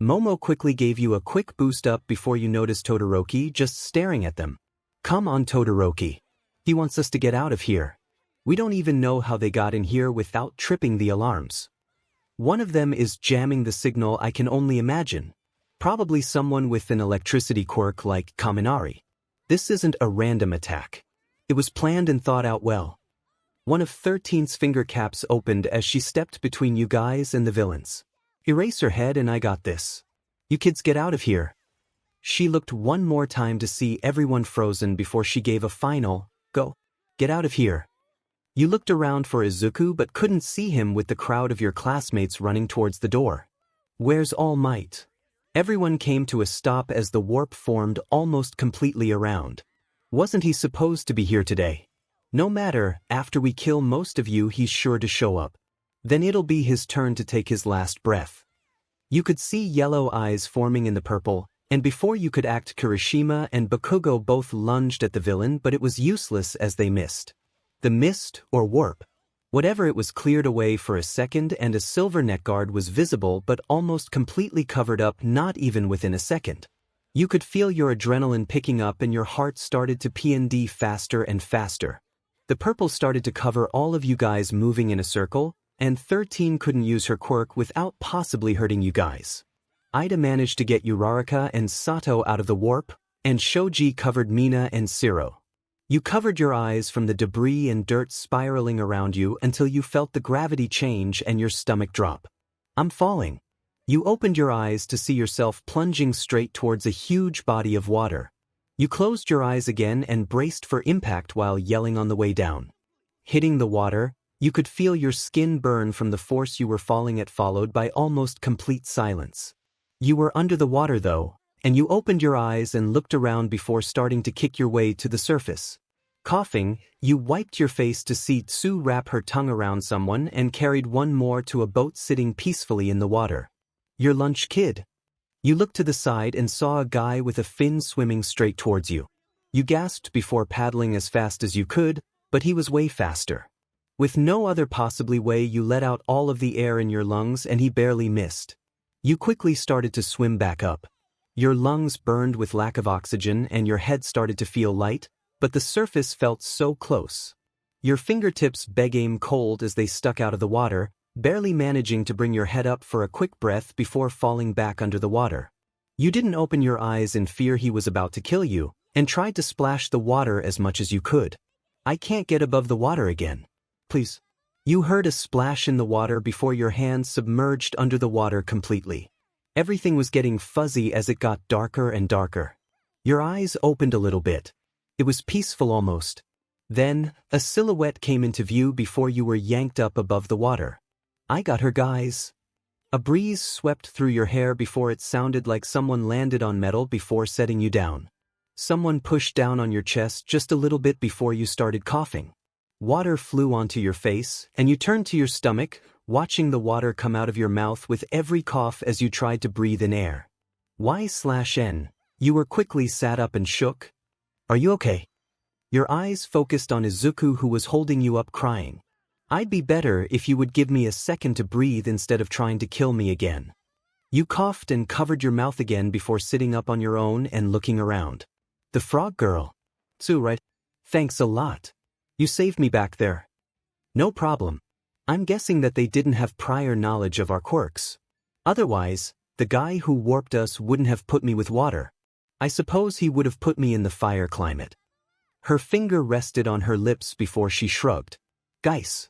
Momo quickly gave you a quick boost up before you noticed Todoroki just staring at them. Come on, Todoroki. He wants us to get out of here. We don't even know how they got in here without tripping the alarms. One of them is jamming the signal, I can only imagine. Probably someone with an electricity quirk like Kaminari. This isn't a random attack. It was planned and thought out well. One of 13's finger caps opened as she stepped between you guys and the villains. Erase her head and I got this. You kids get out of here. She looked one more time to see everyone frozen before she gave a final, go. Get out of here. You looked around for Izuku but couldn't see him with the crowd of your classmates running towards the door. Where's All Might? Everyone came to a stop as the warp formed almost completely around. Wasn't he supposed to be here today? No matter, after we kill most of you he's sure to show up. Then it'll be his turn to take his last breath. You could see yellow eyes forming in the purple, and before you could act Kirishima and Bakugo both lunged at the villain but it was useless as they missed. The mist, or warp, whatever it was cleared away for a second and a silver neck guard was visible but almost completely covered up not even within a second. You could feel your adrenaline picking up and your heart started to PND faster and faster. The purple started to cover all of you guys moving in a circle, and 13 couldn't use her quirk without possibly hurting you guys. Ida managed to get Uraraka and Sato out of the warp, and Shoji covered Mina and 𝐬𝐮𝐿. You covered your eyes from the debris and dirt spiraling around you until you felt the gravity change and your stomach drop. I'm falling. You opened your eyes to see yourself plunging straight towards a huge body of water. You closed your eyes again and braced for impact while yelling on the way down. Hitting the water, you could feel your skin burn from the force you were falling at, followed by almost complete silence. You were under the water though, and you opened your eyes and looked around before starting to kick your way to the surface. Coughing, you wiped your face to see Tsu wrap her tongue around someone and carried one more to a boat sitting peacefully in the water. Your lunch, kid. You looked to the side and saw a guy with a fin swimming straight towards you. You gasped before paddling as fast as you could, but he was way faster. With no other possibly way, you let out all of the air in your lungs and he barely missed. You quickly started to swim back up. Your lungs burned with lack of oxygen and your head started to feel light, but the surface felt so close. Your fingertips became cold as they stuck out of the water, barely managing to bring your head up for a quick breath before falling back under the water. You didn't open your eyes in fear he was about to kill you, and tried to splash the water as much as you could. I can't get above the water again. Please. You heard a splash in the water before your hands submerged under the water completely. Everything was getting fuzzy as it got darker and darker. Your eyes opened a little bit. It was peaceful almost. Then, a silhouette came into view before you were yanked up above the water. I got her, guys. A breeze swept through your hair before it sounded like someone landed on metal before setting you down. Someone pushed down on your chest just a little bit before you started coughing. Water flew onto your face, and you turned to your stomach, watching the water come out of your mouth with every cough as you tried to breathe in air. Y/N. You were quickly sat up and shook. Are you okay? Your eyes focused on Izuku, who was holding you up crying. I'd be better if you would give me a second to breathe instead of trying to kill me again. You coughed and covered your mouth again before sitting up on your own and looking around. The frog girl. Tsu, right? Thanks a lot. You saved me back there. No problem. I'm guessing that they didn't have prior knowledge of our quirks. Otherwise, the guy who warped us wouldn't have put me with water. I suppose he would have put me in the fire climate. Her finger rested on her lips before she shrugged. Guys,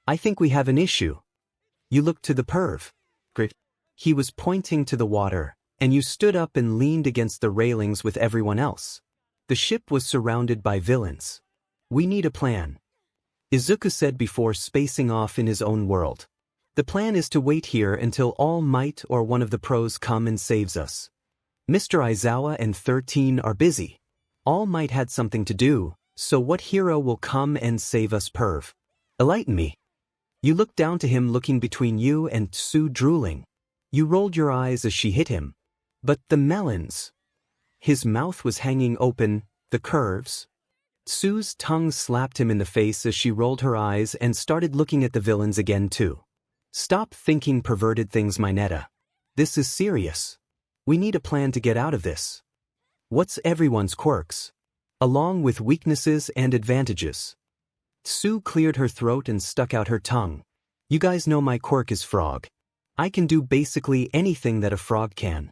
I think we have an issue. You looked to the perv. Great. He was pointing to the water, and you stood up and leaned against the railings with everyone else. The ship was surrounded by villains. We need a plan. Izuku said before spacing off in his own world. The plan is to wait here until All Might or one of the pros come and saves us. Mr. Aizawa and 13 are busy. All Might had something to do, so what hero will come and save us, perv? Enlighten me. You looked down to him, looking between you and Tsu, drooling. You rolled your eyes as she hit him. But the melons. His mouth was hanging open, the curves. Sue's tongue slapped him in the face as she rolled her eyes and started looking at the villains again too. Stop thinking perverted things, 𝐻𝐿𝐻. This is serious. We need a plan to get out of this. What's everyone's quirks? Along with weaknesses and advantages. Sue cleared her throat and stuck out her tongue. You guys know my quirk is frog. I can do basically anything that a frog can.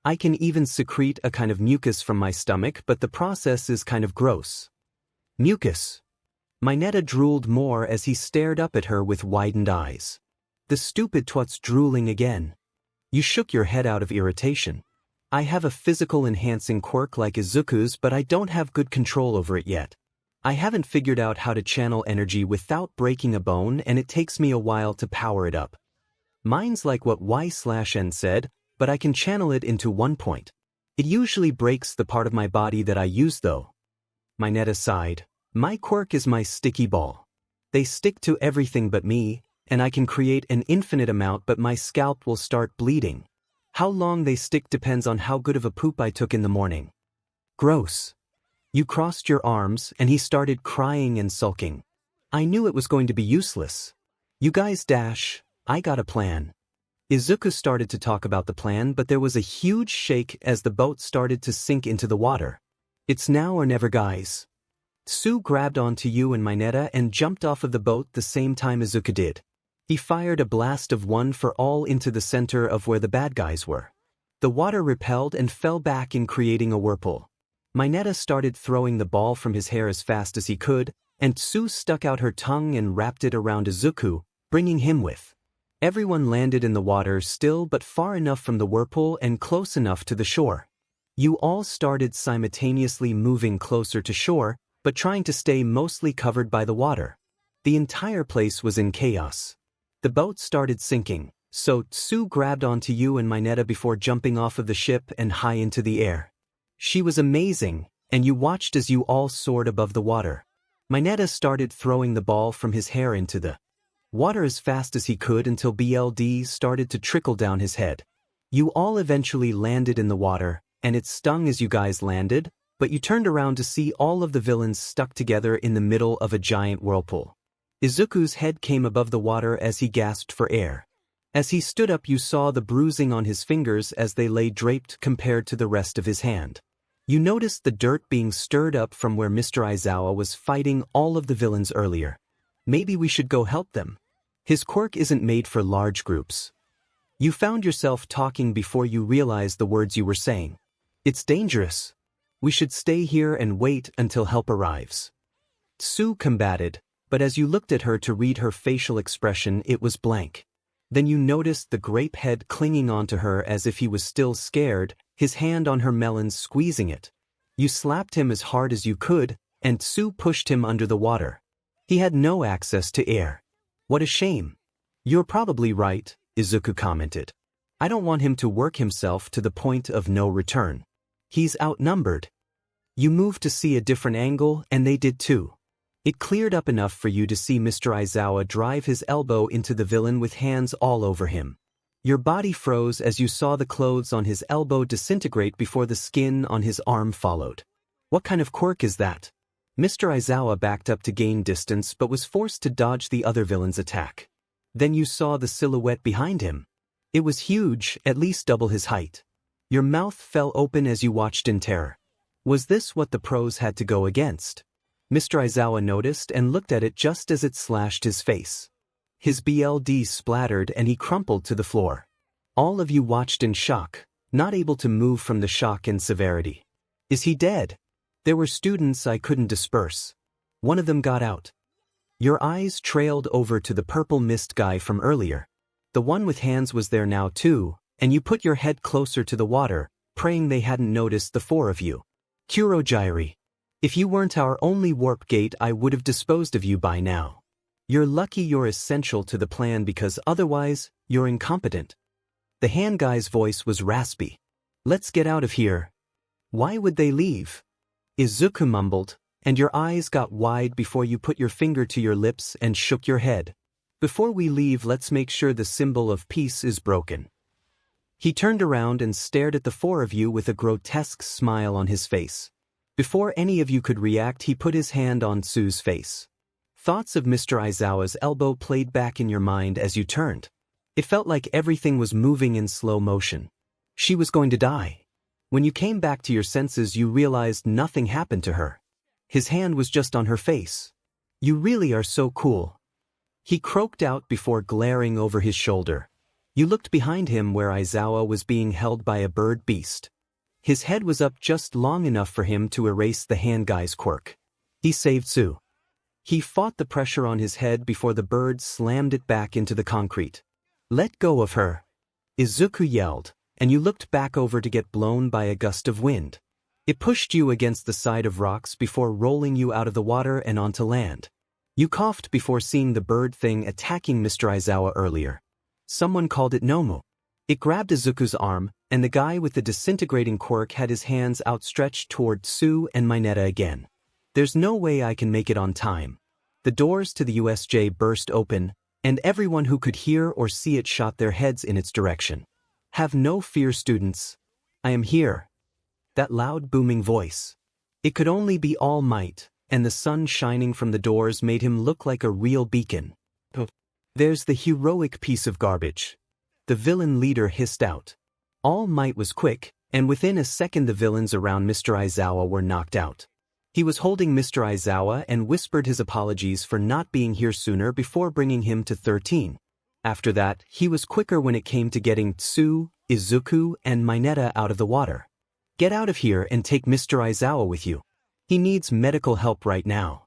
I can even secrete a kind of mucus from my stomach, but the process is kind of gross. Mucus. 𝐻𝐿𝐻 drooled more as he stared up at her with widened eyes. The stupid twat's drooling again. You shook your head out of irritation. I have a physical enhancing quirk like Izuku's, but I don't have good control over it yet. I haven't figured out how to channel energy without breaking a bone, and it takes me a while to power it up. Mine's like what 𝐻𝐿𝐻 said, but I can channel it into one point. It usually breaks the part of my body that I use though. 𝐻𝐿𝐻 sighed. My quirk is my sticky ball. They stick to everything but me, and I can create an infinite amount, but my scalp will start bleeding. How long they stick depends on how good of a poop I took in the morning. Gross. You crossed your arms, and he started crying and sulking. I knew it was going to be useless. You guys dash, I got a plan. Izuku started to talk about the plan, but there was a huge shake as the boat started to sink into the water. It's now or never, guys. Sue grabbed onto you and 𝐻𝐿𝐻 and jumped off of the boat the same time Izuku did. He fired a blast of one for all into the center of where the bad guys were. The water repelled and fell back in creating a whirlpool. 𝐻𝐿𝐻 started throwing the ball from his hair as fast as he could, and Sue stuck out her tongue and wrapped it around Izuku, bringing him with. Everyone landed in the water still but far enough from the whirlpool and close enough to the shore. You all started simultaneously moving closer to shore, but trying to stay mostly covered by the water. The entire place was in chaos. The boat started sinking, so Sue grabbed onto you and 𝐻𝐿𝐻 before jumping off of the ship and high into the air. She was amazing, and you watched as you all soared above the water. 𝐻𝐿𝐻 started throwing the ball from his hair into the water as fast as he could until blood started to trickle down his head. You all eventually landed in the water, and it stung as you guys landed, but you turned around to see all of the villains stuck together in the middle of a giant whirlpool. Izuku's head came above the water as he gasped for air. As he stood up, you saw the bruising on his fingers as they lay draped compared to the rest of his hand. You noticed the dirt being stirred up from where Mr. Aizawa was fighting all of the villains earlier. Maybe we should go help them. His quirk isn't made for large groups. You found yourself talking before you realized the words you were saying. It's dangerous. We should stay here and wait until help arrives. Sue combated, but as you looked at her to read her facial expression, it was blank. Then you noticed the grape head clinging onto her as if he was still scared, his hand on her melons squeezing it. You slapped him as hard as you could, and Sue pushed him under the water. He had no access to air. What a shame. You're probably right, Izuku commented. I don't want him to work himself to the point of no return. He's outnumbered. You moved to see a different angle, and they did too. It cleared up enough for you to see Mr. Aizawa drive his elbow into the villain with hands all over him. Your body froze as you saw the clothes on his elbow disintegrate before the skin on his arm followed. What kind of quirk is that? Mr. Aizawa backed up to gain distance but was forced to dodge the other villain's attack. Then you saw the silhouette behind him. It was huge, at least double his height. Your mouth fell open as you watched in terror. Was this what the pros had to go against? Mr. Aizawa noticed and looked at it just as it slashed his face. His blood splattered and he crumpled to the floor. All of you watched in shock, not able to move from the shock and severity. Is he dead? There were students I couldn't disperse. One of them got out. Your eyes trailed over to the purple mist guy from earlier. The one with hands was there now too, and you put your head closer to the water, praying they hadn't noticed the four of you. 𝐀𝐮𝐿𝐻. If you weren't our only warp gate, I would have disposed of you by now. You're lucky you're essential to the plan because otherwise, you're incompetent. The hand guy's voice was raspy. Let's get out of here. Why would they leave? Izuku mumbled, and your eyes got wide before you put your finger to your lips and shook your head. Before we leave, let's make sure the symbol of peace is broken. He turned around and stared at the four of you with a grotesque smile on his face. Before any of you could react, he put his hand on Tsu's face. Thoughts of Mr. Aizawa's elbow played back in your mind as you turned. It felt like everything was moving in slow motion. She was going to die. When you came back to your senses, you realized nothing happened to her. His hand was just on her face. You really are so cool. He croaked out before glaring over his shoulder. You looked behind him where Aizawa was being held by a bird beast. His head was up just long enough for him to erase the hand guy's quirk. He saved Tsu. He fought the pressure on his head before the bird slammed it back into the concrete. Let go of her, Izuku yelled, and you looked back over to get blown by a gust of wind. It pushed you against the side of rocks before rolling you out of the water and onto land. You coughed before seeing the bird thing attacking Mr. Aizawa earlier. Someone called it Nomu. It grabbed Izuku's arm, and the guy with the disintegrating quirk had his hands outstretched toward 𝐶𝐮𝐬𝐿 again. There's no way I can make it on time. The doors to the USJ burst open, and everyone who could hear or see it shot their heads in its direction. Have no fear, students. I am here. That loud booming voice. It could only be All Might, and the sun shining from the doors made him look like a real beacon. There's the heroic piece of garbage. The villain leader hissed out. All Might was quick, and within a second the villains around Mr. Aizawa were knocked out. He was holding Mr. Aizawa and whispered his apologies for not being here sooner before bringing him to 13. After that, he was quicker when it came to getting Tsu, Izuku, and 𝐬𝐬𝐿 out of the water. Get out of here and take Mr. Aizawa with you. He needs medical help right now.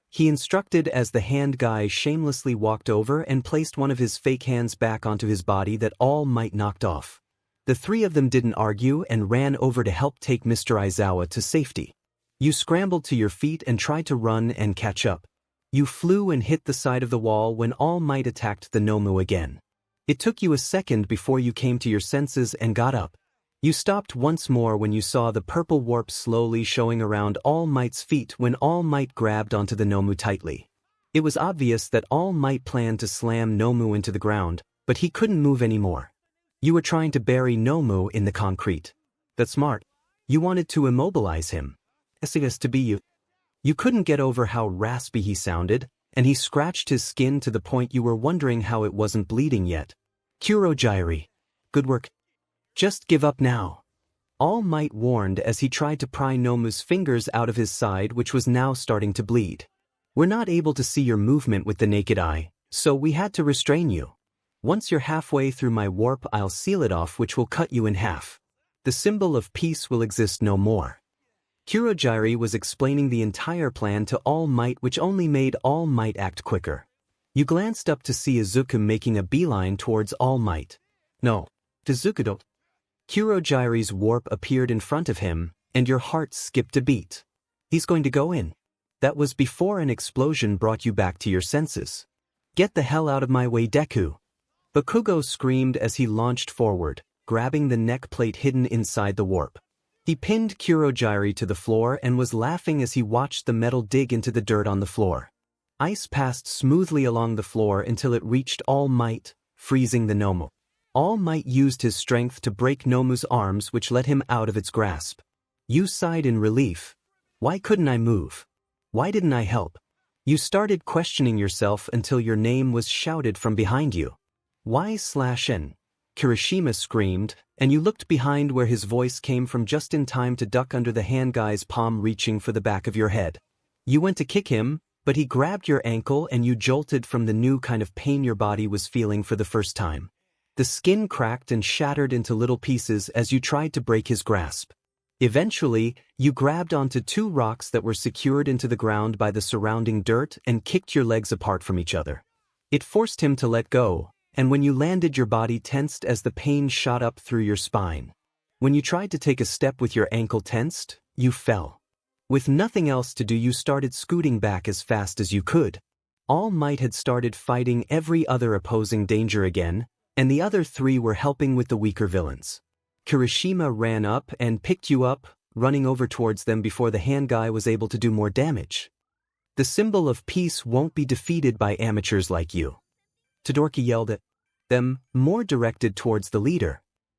He instructed as the hand guy shamelessly walked over and placed one of his fake hands back onto his body that All Might knocked off. The three of them didn't argue and ran over to help take Mr. Aizawa to safety. You scrambled to your feet and tried to run and catch up. You flew and hit the side of the wall when All Might attacked the Nomu again. It took you a second before you came to your senses and got up. You stopped once more when you saw the purple warp slowly showing around All Might's feet when All Might grabbed onto the Nomu tightly. It was obvious that All Might planned to slam Nomu into the ground, but he couldn't move anymore. You were trying to bury Nomu in the concrete. That's smart. You wanted to immobilize him. To be you. You couldn't get over how raspy he sounded, and he scratched his skin to the point you were wondering how it wasn't bleeding yet. 𝐾𝐮𝐭𝐡𝐨𝐫. Good work. Just give up now. All Might warned as he tried to pry Nomu's fingers out of his side, which was now starting to bleed. We're not able to see your movement with the naked eye, so we had to restrain you. Once you're halfway through my warp, I'll seal it off, which will cut you in half. The symbol of peace will exist no more. 𝐾𝐮𝐭𝐡𝐨𝐫 was explaining the entire plan to All Might, which only made All Might act quicker. You glanced up to see Izuku making a beeline towards All Might. No. Izuku don't. 𝐾𝐮𝐭𝐡𝐨𝐫's warp appeared in front of him, and your heart skipped a beat. He's going to go in. That was before an explosion brought you back to your senses. Get the hell out of my way, Deku. Bakugo screamed as he launched forward, grabbing the neck plate hidden inside the warp. He pinned 𝐾𝐮𝐭𝐡𝐨𝐫 to the floor and was laughing as he watched the metal dig into the dirt on the floor. Ice passed smoothly along the floor until it reached All Might, freezing the Nomu. All Might used his strength to break Nomu's arms, which let him out of its grasp. You sighed in relief. Why couldn't I move? Why didn't I help? You started questioning yourself until your name was shouted from behind you. Why/N? Kirishima screamed, and you looked behind where his voice came from just in time to duck under the hand guy's palm reaching for the back of your head. You went to kick him, but he grabbed your ankle and you jolted from the new kind of pain your body was feeling for the first time. The skin cracked and shattered into little pieces as you tried to break his grasp. Eventually, you grabbed onto two rocks that were secured into the ground by the surrounding dirt and kicked your legs apart from each other. It forced him to let go, and when you landed, your body tensed as the pain shot up through your spine. When you tried to take a step with your ankle tensed, you fell. With nothing else to do, you started scooting back as fast as you could. All Might had started fighting every other opposing danger again, and the other three were helping with the weaker villains. Kirishima ran up and picked you up, running over towards them before the hand guy was able to do more damage. The symbol of peace won't be defeated by amateurs like you. Todoroki yelled at them, more directed towards the leader.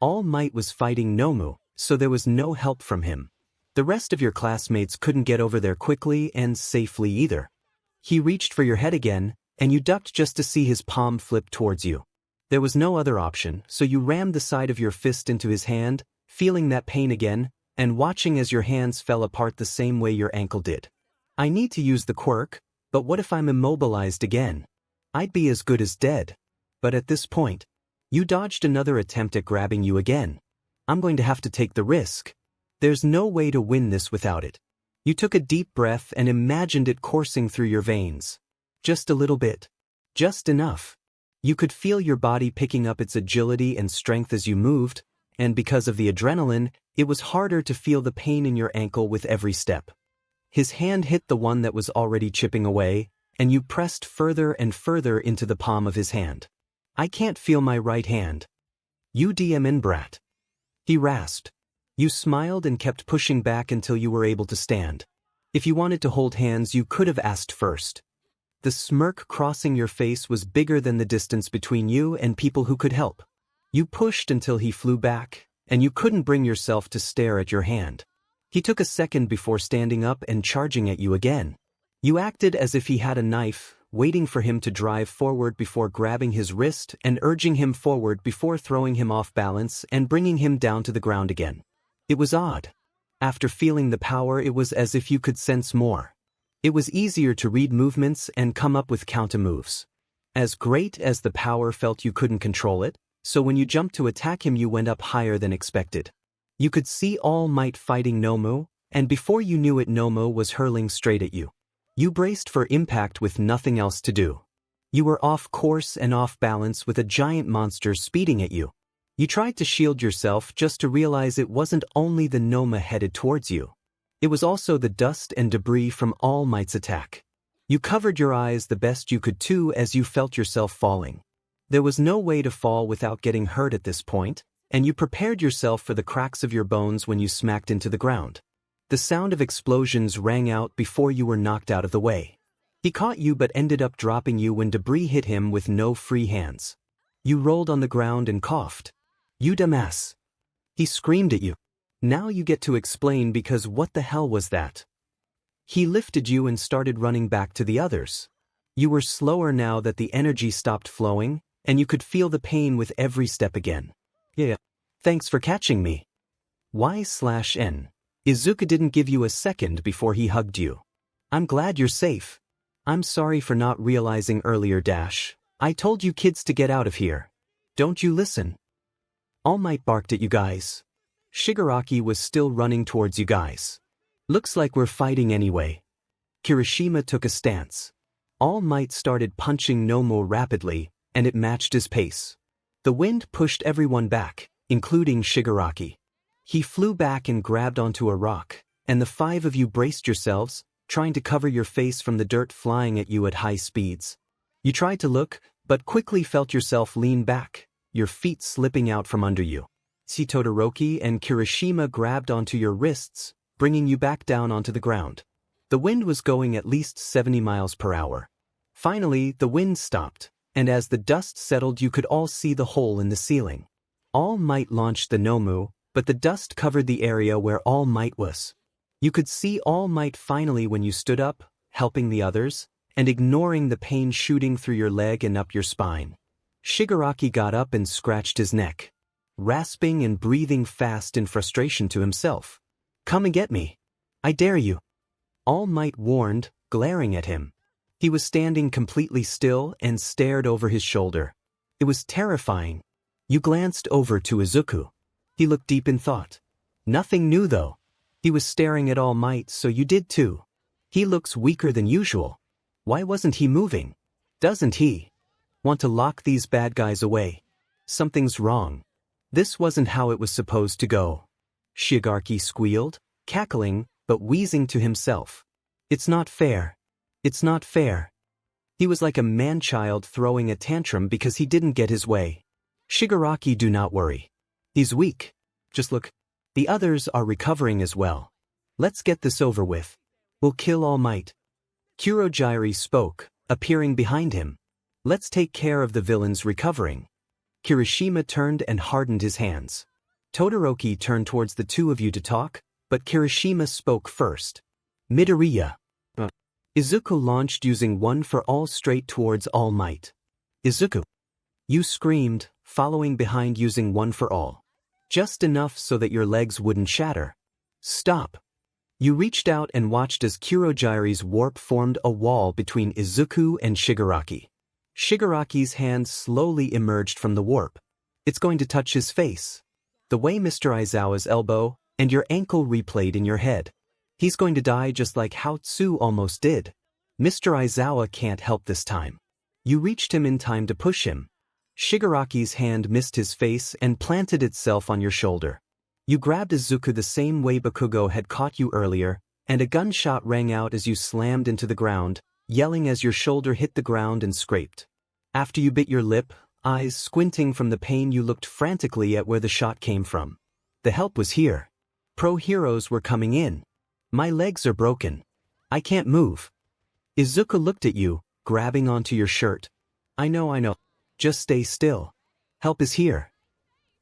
All Might was fighting Nomu, so there was no help from him. The rest of your classmates couldn't get over there quickly and safely either. He reached for your head again, and you ducked just to see his palm flip towards you. There was no other option, so you rammed the side of your fist into his hand, feeling that pain again, and watching as your hands fell apart the same way your ankle did. I need to use the quirk, but what if I'm immobilized again? I'd be as good as dead. But at this point, you dodged another attempt at grabbing you again. I'm going to have to take the risk. There's no way to win this without it. You took a deep breath and imagined it coursing through your veins. Just a little bit. Just enough. You could feel your body picking up its agility and strength as you moved, and because of the adrenaline, it was harder to feel the pain in your ankle with every step. His hand hit the one that was already chipping away, and you pressed further and further into the palm of his hand. I can't feel my right hand. You DM brat. He rasped. You smiled and kept pushing back until you were able to stand. If you wanted to hold hands, you could have asked first. The smirk crossing your face was bigger than the distance between you and people who could help. You pushed until he flew back, and you couldn't bring yourself to stare at your hand. He took a second before standing up and charging at you again. You acted as if he had a knife, waiting for him to drive forward before grabbing his wrist and urging him forward before throwing him off balance and bringing him down to the ground again. It was odd. After feeling the power, it was as if you could sense more. It was easier to read movements and come up with counter moves. As great as the power felt, you couldn't control it, so when you jumped to attack him you went up higher than expected. You could see All Might fighting 𝗏𝗏, and before you knew it 𝗏𝗏 was hurling straight at you. You braced for impact with nothing else to do. You were off course and off balance with a giant monster speeding at you. You tried to shield yourself just to realize it wasn't only the 𝗏𝗏 headed towards you. It was also the dust and debris from All Might's attack. You covered your eyes the best you could too as you felt yourself falling. There was no way to fall without getting hurt at this point, and you prepared yourself for the cracks of your bones when you smacked into the ground. The sound of explosions rang out before you were knocked out of the way. He caught you but ended up dropping you when debris hit him with no free hands. You rolled on the ground and coughed. You dumbass. He screamed at you. Now you get to explain because what the hell was that? He lifted you and started running back to the others. You were slower now that the energy stopped flowing, and you could feel the pain with every step again. Yeah, thanks for catching me. 𝐻/N. Izuku didn't give you a second before he hugged you. I'm glad you're safe. I'm sorry for not realizing earlier -- I told you kids to get out of here. Don't you listen? All Might barked at you guys. Shigaraki was still running towards you guys. Looks like we're fighting anyway. Kirishima took a stance. All Might started punching 𝗏𝗏 rapidly, and it matched his pace. The wind pushed everyone back, including Shigaraki. He flew back and grabbed onto a rock, and the 5 of you braced yourselves, trying to cover your face from the dirt flying at you at high speeds. You tried to look, but quickly felt yourself lean back, your feet slipping out from under you. Todoroki and Kirishima grabbed onto your wrists, bringing you back down onto the ground. The wind was going at least 70 miles per hour. Finally, the wind stopped, and as the dust settled you could all see the hole in the ceiling. All Might launched the 𝗏𝗏, but the dust covered the area where All Might was. You could see All Might finally when you stood up, helping the others, and ignoring the pain shooting through your leg and up your spine. Shigaraki got up and scratched his neck, rasping and breathing fast in frustration to himself. Come and get me. I dare you. All Might warned, glaring at him. He was standing completely still and stared over his shoulder. It was terrifying. You glanced over to Izuku. He looked deep in thought. Nothing new though. He was staring at All Might, so you did too. He looks weaker than usual. Why wasn't he moving? Doesn't he want to lock these bad guys away? Something's wrong. This wasn't how it was supposed to go. Shigaraki squealed, cackling, but wheezing to himself. It's not fair. It's not fair. He was like a man-child throwing a tantrum because he didn't get his way. Shigaraki, do not worry. He's weak. Just look. The others are recovering as well. Let's get this over with. We'll kill All Might. 𝗀𝗎 spoke, appearing behind him. Let's take care of the villains recovering. Kirishima turned and hardened his hands. Todoroki turned towards the 2 of you to talk, but Kirishima spoke first. Midoriya. Izuku launched using one for all straight towards All Might. Izuku. You screamed, following behind using one for all. Just enough so that your legs wouldn't shatter. Stop. You reached out and watched as 𝗀𝗎's warp formed a wall between Izuku and Shigaraki. Shigaraki's hand slowly emerged from the warp. It's going to touch his face. The way Mr. Aizawa's elbow and your ankle replayed in your head. He's going to die just like 𝐻𝗏𝗏 almost did. Mr. Aizawa can't help this time. You reached him in time to push him. Shigaraki's hand missed his face and planted itself on your shoulder. You grabbed Izuku the same way Bakugo had caught you earlier, and a gunshot rang out as you slammed into the ground, yelling as your shoulder hit the ground and scraped. After you bit your lip, eyes squinting from the pain, you looked frantically at where the shot came from. The help was here. Pro heroes were coming in. My legs are broken. I can't move. Izuku looked at you, grabbing onto your shirt. I know. Just stay still. Help is here.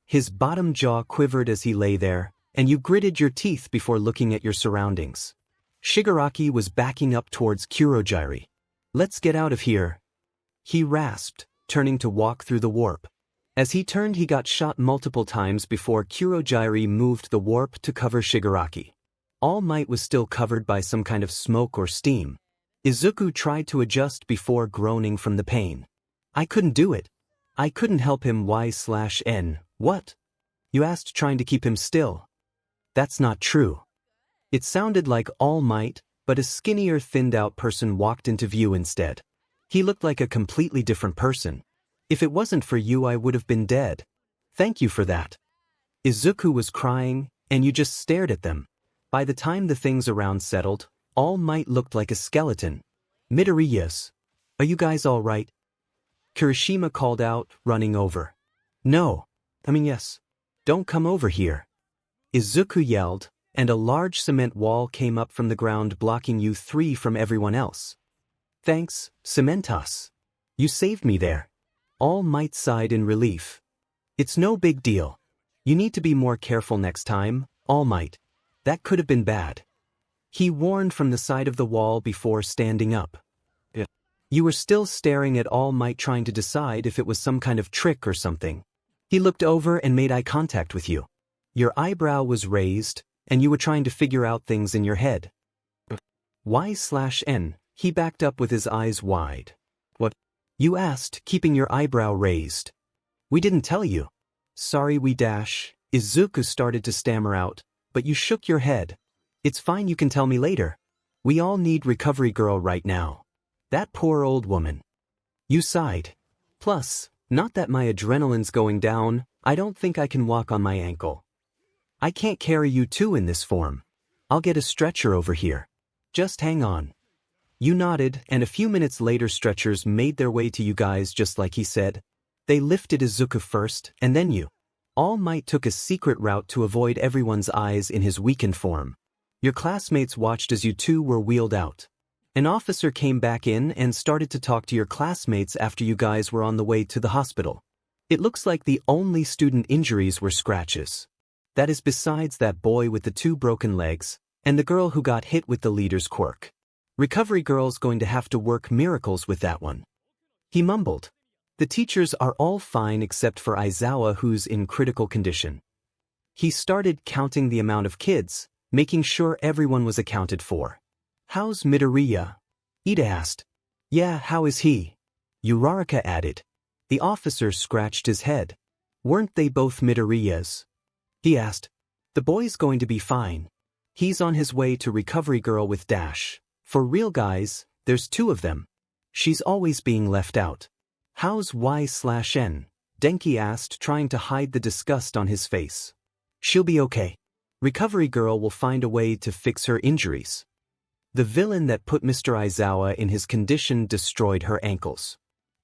His bottom jaw quivered as he lay there, and you gritted your teeth before looking at your surroundings. Shigaraki was backing up towards 𝗀𝗎. Let's get out of here. He rasped, turning to walk through the warp. As he turned, he got shot multiple times before 𝗀𝗎 moved the warp to cover Shigaraki. All Might was still covered by some kind of smoke or steam. Izuku tried to adjust before groaning from the pain. I couldn't do it. I couldn't help him. 𝐬/N. What? You asked, trying to keep him still. That's not true. It sounded like All Might, but a skinnier, thinned-out person walked into view instead. He looked like a completely different person. If it wasn't for you, I would have been dead. Thank you for that. Izuku was crying, and you just stared at them. By the time the things around settled, All Might looked like a skeleton. Midoriya's. Are you guys all right? Kirishima called out, running over. No. Yes. Don't come over here. Izuku yelled, and a large cement wall came up from the ground, blocking you three from everyone else. Thanks, 𝐶𝐮𝐬𝐽𝐽. You saved me there. All Might sighed in relief. It's no big deal. You need to be more careful next time, All Might. That could have been bad. He warned from the side of the wall before standing up. You were still staring at All Might, trying to decide if it was some kind of trick or something. He looked over and made eye contact with you. Your eyebrow was raised, and you were trying to figure out things in your head. 𝐬/N. He backed up with his eyes wide. What? You asked, keeping your eyebrow raised. We didn't tell you. Sorry, Izuku started to stammer out, but you shook your head. It's fine, you can tell me later. We all need Recovery Girl right now. That poor old woman. You sighed. Plus, not that my adrenaline's going down, I don't think I can walk on my ankle. I can't carry you two in this form. I'll get a stretcher over here. Just hang on. You nodded, and a few minutes later stretchers made their way to you guys just like he said. They lifted Izuku first, and then you. All Might took a secret route to avoid everyone's eyes in his weakened form. Your classmates watched as you two were wheeled out. An officer came back in and started to talk to your classmates after you guys were on the way to the hospital. It looks like the only student injuries were scratches. That is besides that boy with the 2 broken legs, and the girl who got hit with the leader's quirk. Recovery Girl's going to have to work miracles with that one. He mumbled. The teachers are all fine except for Aizawa, who's in critical condition. He started counting the amount of kids, making sure everyone was accounted for. How's Midoriya? Ida asked. Yeah, how is he? Uraraka added. The officer scratched his head. Weren't they both Midoriya's? He asked. The boy's going to be fine. He's on his way to Recovery Girl with Dash. For real guys, there's 2 of them. She's always being left out. How's 𝐬/N? Denki asked, trying to hide the disgust on his face. She'll be okay. Recovery Girl will find a way to fix her injuries. The villain that put Mr. Aizawa in his condition destroyed her ankles.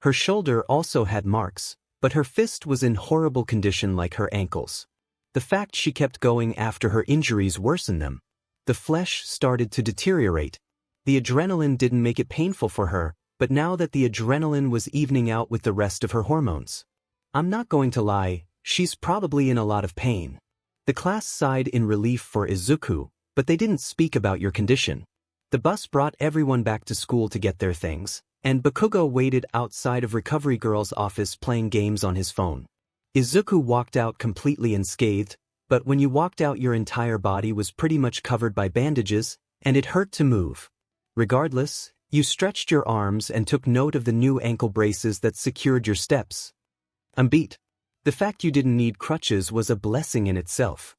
Her shoulder also had marks, but her fist was in horrible condition like her ankles. The fact she kept going after her injuries worsened them. The flesh started to deteriorate. The adrenaline didn't make it painful for her, but now that the adrenaline was evening out with the rest of her hormones. I'm not going to lie, she's probably in a lot of pain. The class sighed in relief for Izuku, but they didn't speak about your condition. The bus brought everyone back to school to get their things, and Bakugo waited outside of Recovery Girl's office playing games on his phone. Izuku walked out completely unscathed, but when you walked out your entire body was pretty much covered by bandages, and it hurt to move. Regardless, you stretched your arms and took note of the new ankle braces that secured your steps. I'm beat. The fact you didn't need crutches was a blessing in itself.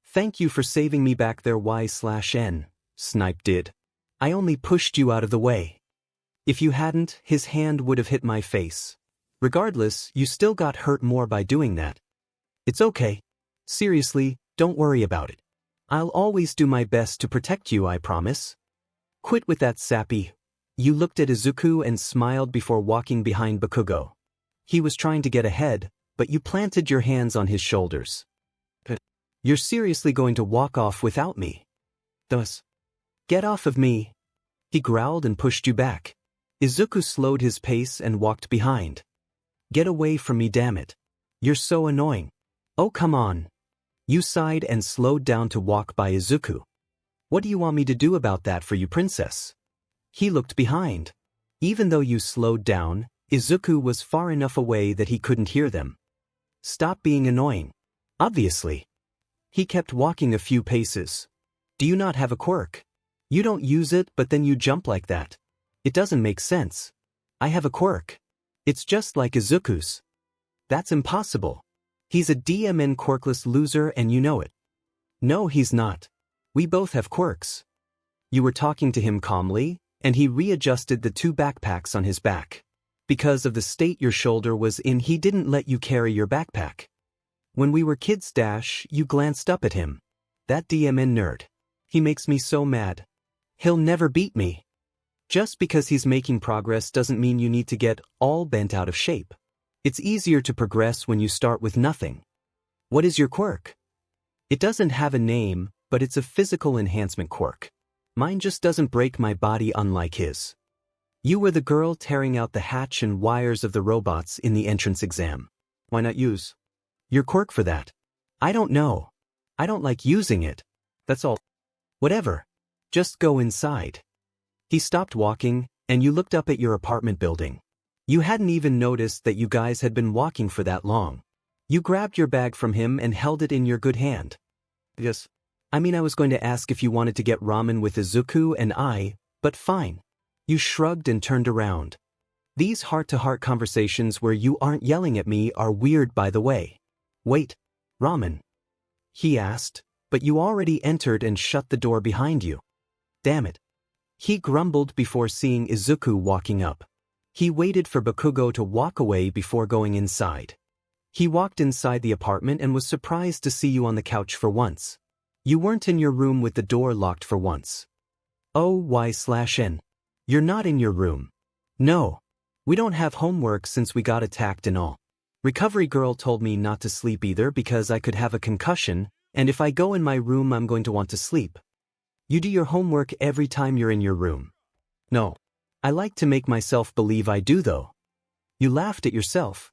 Thank you for saving me back there, 𝐬/N. Snipe did. I only pushed you out of the way. If you hadn't, his hand would have hit my face. Regardless, you still got hurt more by doing that. It's okay. Seriously, don't worry about it. I'll always do my best to protect you, I promise. Quit with that sappy. You looked at Izuku and smiled before walking behind Bakugo. He was trying to get ahead, but you planted your hands on his shoulders. You're seriously going to walk off without me? Thus. Get off of me. He growled and pushed you back. Izuku slowed his pace and walked behind. Get away from me, damn it. You're so annoying. Oh, come on. You sighed and slowed down to walk by Izuku. What do you want me to do about that for you, princess? He looked behind. Even though you slowed down, Izuku was far enough away that he couldn't hear them. Stop being annoying. Obviously. He kept walking a few paces. Do you not have a quirk? You don't use it, but then you jump like that. It doesn't make sense. I have a quirk. It's just like Izuku's. That's impossible. He's a DMN quirkless loser and you know it. No, he's not. We both have quirks. You were talking to him calmly, and he readjusted the 2 backpacks on his back. Because of the state your shoulder was in, he didn't let you carry your backpack. When we were kids you glanced up at him. That DMN nerd. He makes me so mad. He'll never beat me. Just because he's making progress doesn't mean you need to get all bent out of shape. It's easier to progress when you start with nothing. What is your quirk? It doesn't have a name, but it's a physical enhancement quirk. Mine just doesn't break my body unlike his. You were the girl tearing out the hatch and wires of the robots in the entrance exam. Why not use your quirk for that? I don't know. I don't like using it. That's all. Whatever. Just go inside. He stopped walking, and you looked up at your apartment building. You hadn't even noticed that you guys had been walking for that long. You grabbed your bag from him and held it in your good hand. Yes. I was going to ask if you wanted to get ramen with Izuku and I, but fine. You shrugged and turned around. These heart-to-heart conversations where you aren't yelling at me are weird, by the way. Wait, ramen? He asked, but you already entered and shut the door behind you. Damn it. He grumbled before seeing Izuku walking up. He waited for Bakugo to walk away before going inside. He walked inside the apartment and was surprised to see you on the couch for once. You weren't in your room with the door locked for once. 𝐬𝐻𝐵. You're not in your room. No. We don't have homework since we got attacked and all. Recovery girl told me not to sleep either because I could have a concussion, and if I go in my room I'm going to want to sleep. You do your homework every time you're in your room. No. I like to make myself believe I do though. You laughed at yourself.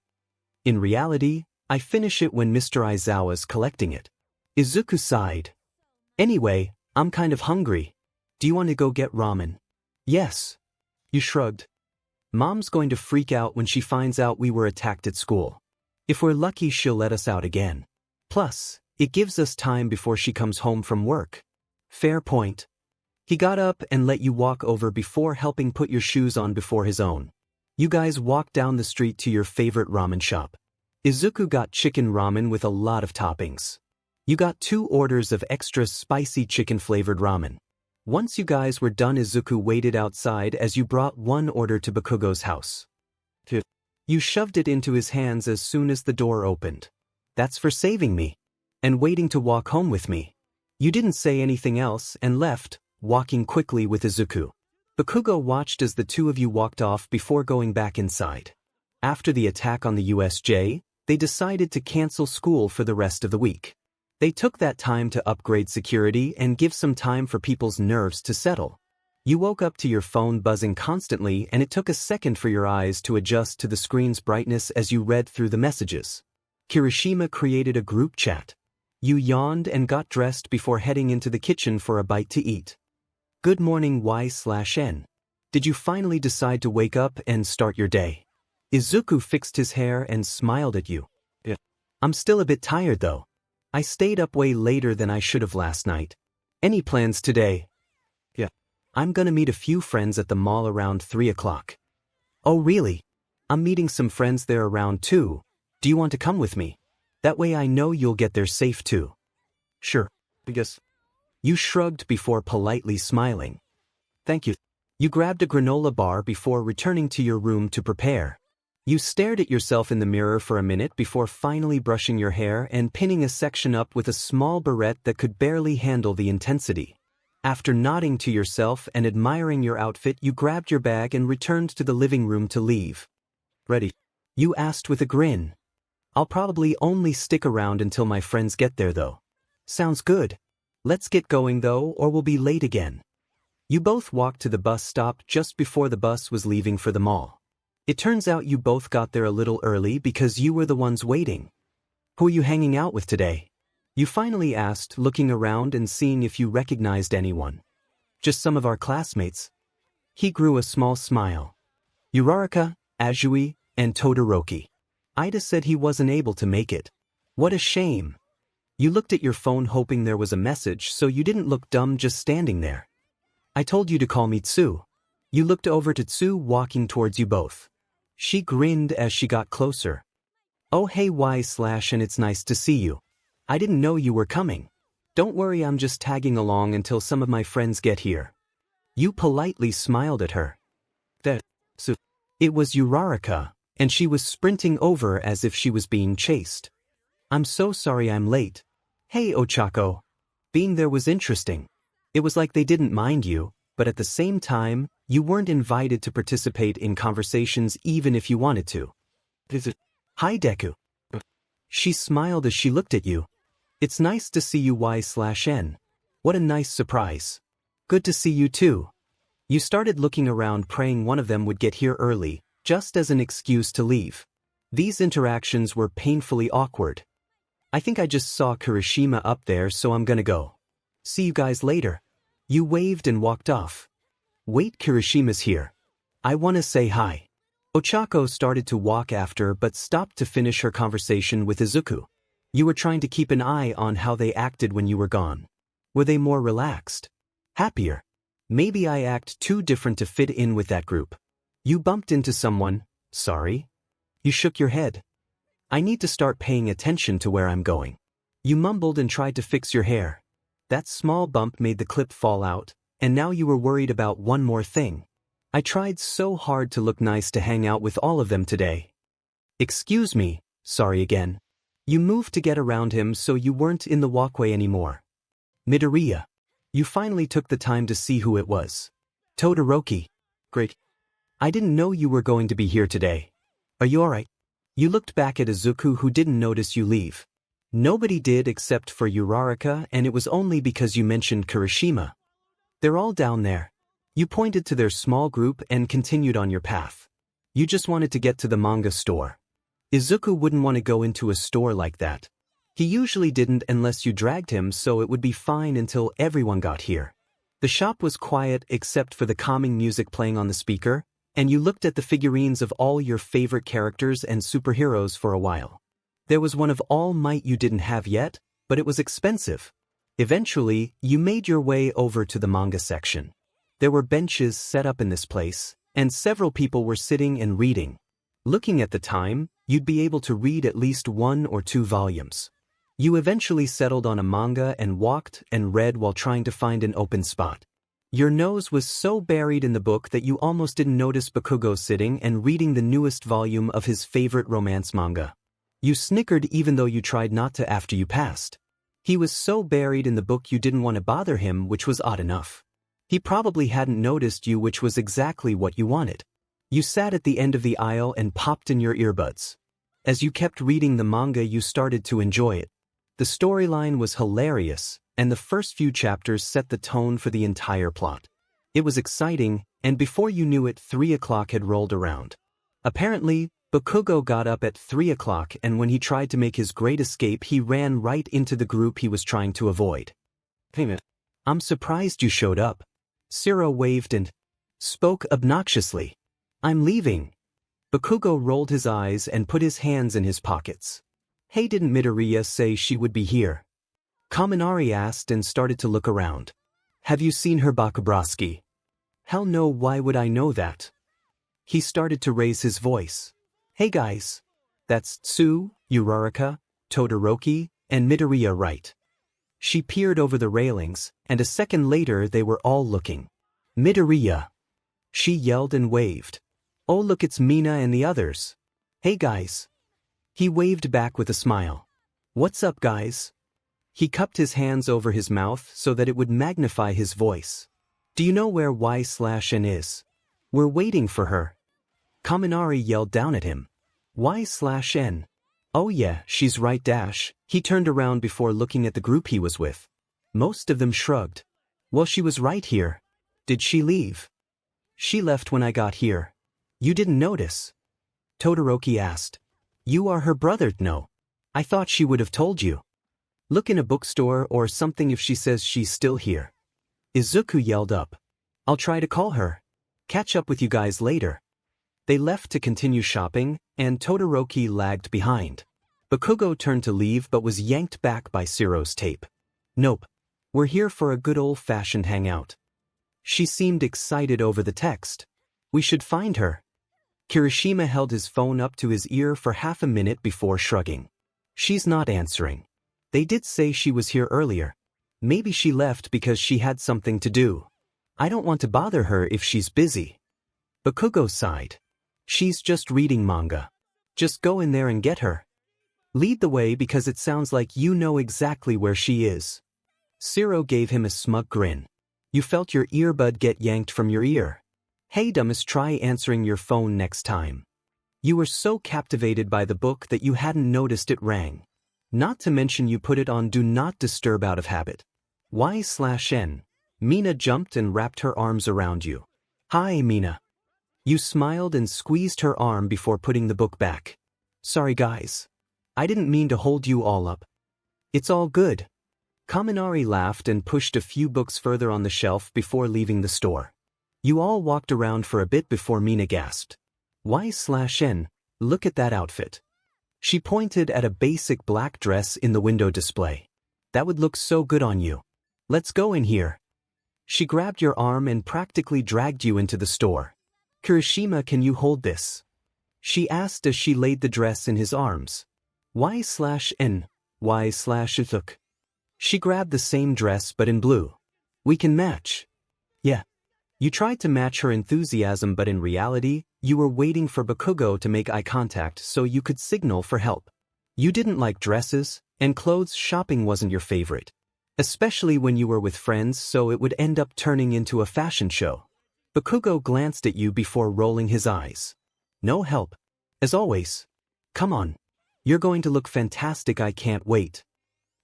In reality, I finish it when Mr. Aizawa's collecting it. Izuku sighed. Anyway, I'm kind of hungry. Do you want to go get ramen? Yes. You shrugged. Mom's going to freak out when she finds out we were attacked at school. If we're lucky, she'll let us out again. Plus, it gives us time before she comes home from work. Fair point. He got up and let you walk over before helping put your shoes on before his own. You guys walked down the street to your favorite ramen shop. Izuku got chicken ramen with a lot of toppings. You got 2 orders of extra spicy chicken-flavored ramen. Once you guys were done, Izuku waited outside as you brought 1 order to Bakugo's house. You shoved it into his hands as soon as the door opened. That's for saving me. And waiting to walk home with me. You didn't say anything else and left, walking quickly with Izuku. Bakugo watched as the 2 of you walked off before going back inside. After the attack on the USJ, they decided to cancel school for the rest of the week. They took that time to upgrade security and give some time for people's nerves to settle. You woke up to your phone buzzing constantly and it took a second for your eyes to adjust to the screen's brightness as you read through the messages. Kirishima created a group chat. You yawned and got dressed before heading into the kitchen for a bite to eat. Good morning 𝐬𝐻𝐵. Did you finally decide to wake up and start your day? Izuku fixed his hair and smiled at you. Yeah. I'm still a bit tired though. I stayed up way later than I should have last night. Any plans today? Yeah. I'm gonna meet a few friends at the mall around 3 o'clock. Oh really? I'm meeting some friends there around 2. Do you want to come with me? That way I know you'll get there safe too. Sure. Because you shrugged before politely smiling. Thank you. You grabbed a granola bar before returning to your room to prepare. You stared at yourself in the mirror for a minute before finally brushing your hair and pinning a section up with a small barrette that could barely handle the intensity. After nodding to yourself and admiring your outfit, you grabbed your bag and returned to the living room to leave. Ready? You asked with a grin. I'll probably only stick around until my friends get there though. Sounds good. Let's get going though, or we'll be late again. You both walked to the bus stop just before the bus was leaving for the mall. It turns out you both got there a little early because you were the ones waiting. Who are you hanging out with today? You finally asked, looking around and seeing if you recognized anyone. Just some of our classmates. He grew a small smile. Uraraka, Azui, and Todoroki. Ida said he wasn't able to make it. What a shame. You looked at your phone hoping there was a message so you didn't look dumb just standing there. I told you to call me Tsu. You looked over to Tsu walking towards you both. She grinned as she got closer. "Oh hey 𝐬/and it's nice to see you. I didn't know you were coming. Don't worry, I'm just tagging along until some of my friends get here." You politely smiled at her. So it was Uraraka, and she was sprinting over as if she was being chased. "I'm so sorry I'm late. Hey Ochako." Being there was interesting. It was like they didn't mind you, but at the same time, you weren't invited to participate in conversations even if you wanted to. "Hi Deku." She smiled as she looked at you. "It's nice to see you 𝐬/N. What a nice surprise." "Good to see you too." You started looking around praying one of them would get here early, just as an excuse to leave. These interactions were painfully awkward. "I think I just saw Kirishima up there, so I'm gonna go. See you guys later." You waved and walked off. "Wait, Kirishima's here. I wanna say hi." Ochako started to walk after but stopped to finish her conversation with Izuku. You were trying to keep an eye on how they acted when you were gone. Were they more relaxed? Happier? Maybe I act too different to fit in with that group. You bumped into someone. Sorry? You shook your head. "I need to start paying attention to where I'm going." You mumbled and tried to fix your hair. That small bump made the clip fall out, and now you were worried about one more thing. "I tried so hard to look nice to hang out with all of them today." "Excuse me, sorry again." You moved to get around him so you weren't in the walkway anymore. "Midoriya." You finally took the time to see who it was. "Todoroki." "Great. I didn't know you were going to be here today. Are you alright?" You looked back at Izuku, who didn't notice you leave. Nobody did except for Uraraka, and it was only because you mentioned Kirishima. "They're all down there." You pointed to their small group and continued on your path. You just wanted to get to the manga store. Izuku wouldn't want to go into a store like that. He usually didn't unless you dragged him, so it would be fine until everyone got here. The shop was quiet except for the calming music playing on the speaker, and you looked at the figurines of all your favorite characters and superheroes for a while. There was one of All Might you didn't have yet, but it was expensive. Eventually, you made your way over to the manga section. There were benches set up in this place, and several people were sitting and reading. Looking at the time, you'd be able to read at least 1 or 2 volumes. You eventually settled on a manga and walked and read while trying to find an open spot. Your nose was so buried in the book that you almost didn't notice Bakugo sitting and reading the newest volume of his favorite romance manga. You snickered even though you tried not to after you passed. He was so buried in the book you didn't want to bother him, which was odd enough. He probably hadn't noticed you, which was exactly what you wanted. You sat at the end of the aisle and popped in your earbuds. As you kept reading the manga, you started to enjoy it. The storyline was hilarious, and the first few chapters set the tone for the entire plot. It was exciting, and before you knew it, 3 o'clock had rolled around. Apparently, Bakugo got up at 3 o'clock, and when he tried to make his great escape, he ran right into the group he was trying to avoid. "Hey, I'm surprised you showed up." 𝗧𝗟𝗘 waved and spoke obnoxiously. "I'm leaving." Bakugo rolled his eyes and put his hands in his pockets. "Hey, didn't Midoriya say she would be here?" Kaminari asked and started to look around. "Have you seen her, Bakubrowski?" "Hell no, why would I know that?" He started to raise his voice. "Hey guys. That's Tsu, Uraraka, Todoroki, and Midoriya, right?" She peered over the railings, and a second later they were all looking. "Midoriya!" She yelled and waved. "Oh look, it's Mina and the others. Hey guys." He waved back with a smile. "What's up guys?" He cupped his hands over his mouth so that it would magnify his voice. "Do you know where 𝐬/N is? We're waiting for her." Kaminari yelled down at him. "𝐬/N? Oh yeah, she's right dash." He turned around before looking at the group he was with. Most of them shrugged. "Well, she was right here. Did she leave?" "She left when I got here." "You didn't notice?" Todoroki asked. "You are her brother, no? I thought she would have told you. Look in a bookstore or something if she says she's still here." Izuku yelled up. "I'll try to call her. Catch up with you guys later." They left to continue shopping, and Todoroki lagged behind. Bakugo turned to leave but was yanked back by 𝗧𝗟𝗧𝗟's tape. "Nope. We're here for a good old-fashioned hangout." She seemed excited over the text. "We should find her." Kirishima held his phone up to his ear for half a minute before shrugging. She's not answering. They did say she was here earlier. Maybe she left because she had something to do. I don't want to bother her if she's busy. Bakugo sighed. She's just reading manga. Just go in there and get her. Lead the way because it sounds like you know exactly where she is. 𝗧𝗧𝗟𝗘 gave him a smug grin. You felt your earbud get yanked from your ear. Hey dumbass, try answering your phone next time. You were so captivated by the book that you hadn't noticed it rang. Not to mention you put it on Do Not Disturb out of habit. 𝐬/N. Mina jumped and wrapped her arms around you. Hi Mina. You smiled and squeezed her arm before putting the book back. Sorry guys. I didn't mean to hold you all up. It's all good. Kaminari laughed and pushed a few books further on the shelf before leaving the store. You all walked around for a bit before Mina gasped. 𝐬/N. Look at that outfit. She pointed at a basic black dress in the window display. That would look so good on you. Let's go in here. She grabbed your arm and practically dragged you into the store. Kirishima, can you hold this? She asked as she laid the dress in his arms. 𝐬/N. 𝐬/𝗧𝗧𝗟𝗘. She grabbed the same dress but in blue. We can match. Yeah. You tried to match her enthusiasm, but in reality, you were waiting for Bakugo to make eye contact so you could signal for help. You didn't like dresses, and clothes shopping wasn't your favorite. Especially when you were with friends, so it would end up turning into a fashion show. Bakugo glanced at you before rolling his eyes. No help. As always. Come on. You're going to look fantastic, I can't wait.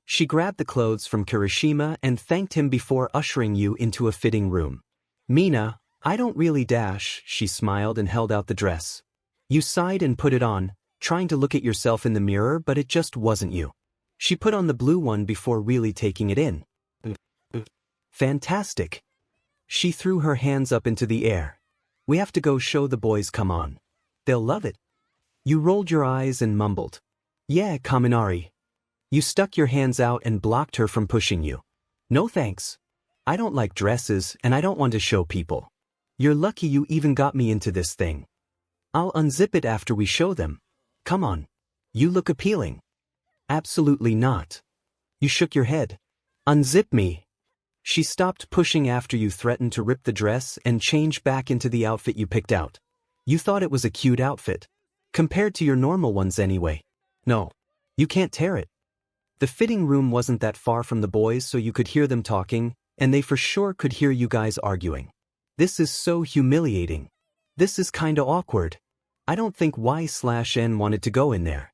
She grabbed the clothes from Kirishima and thanked him before ushering you into a fitting room. Mina, I don't really dash, she smiled and held out the dress. You sighed and put it on, trying to look at yourself in the mirror, but it just wasn't you. She put on the blue one before really taking it in. Fantastic. She threw her hands up into the air. We have to go show the boys, come on. They'll love it. You rolled your eyes and mumbled. Yeah, Kaminari. You stuck your hands out and blocked her from pushing you. No thanks. I don't like dresses and I don't want to show people. You're lucky you even got me into this thing. I'll unzip it after we show them. Come on. You look appealing. Absolutely not. You shook your head. Unzip me. She stopped pushing after you threatened to rip the dress and change back into the outfit you picked out. You thought it was a cute outfit. Compared to your normal ones anyway. No. You can't tear it. The fitting room wasn't that far from the boys, so you could hear them talking, and they for sure could hear you guys arguing. This is so humiliating. This is kinda awkward. I don't think 𝐬/N wanted to go in there.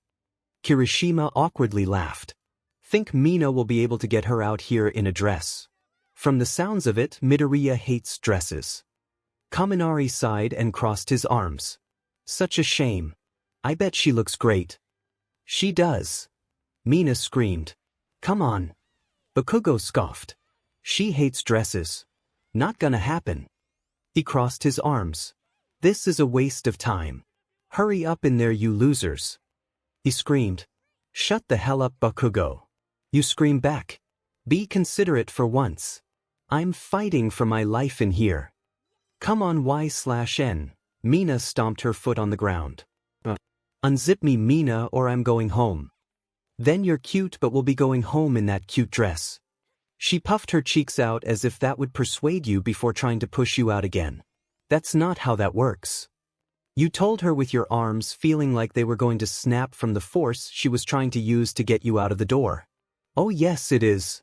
Kirishima awkwardly laughed. Think Mina will be able to get her out here in a dress. From the sounds of it, Midoriya hates dresses. Kaminari sighed and crossed his arms. Such a shame. I bet she looks great. She does. Mina screamed. Come on. Bakugo scoffed. She hates dresses. Not gonna happen. He crossed his arms. This is a waste of time. Hurry up in there, you losers. He screamed. Shut the hell up, Bakugo. You scream back. Be considerate for once. I'm fighting for my life in here. Come on, 𝐬/N. Mina stomped her foot on the ground. Unzip me, Mina, or I'm going home. Then you're cute, but we'll be going home in that cute dress. She puffed her cheeks out as if that would persuade you before trying to push you out again. That's not how that works. You told her with your arms feeling like they were going to snap from the force she was trying to use to get you out of the door. Oh yes, it is.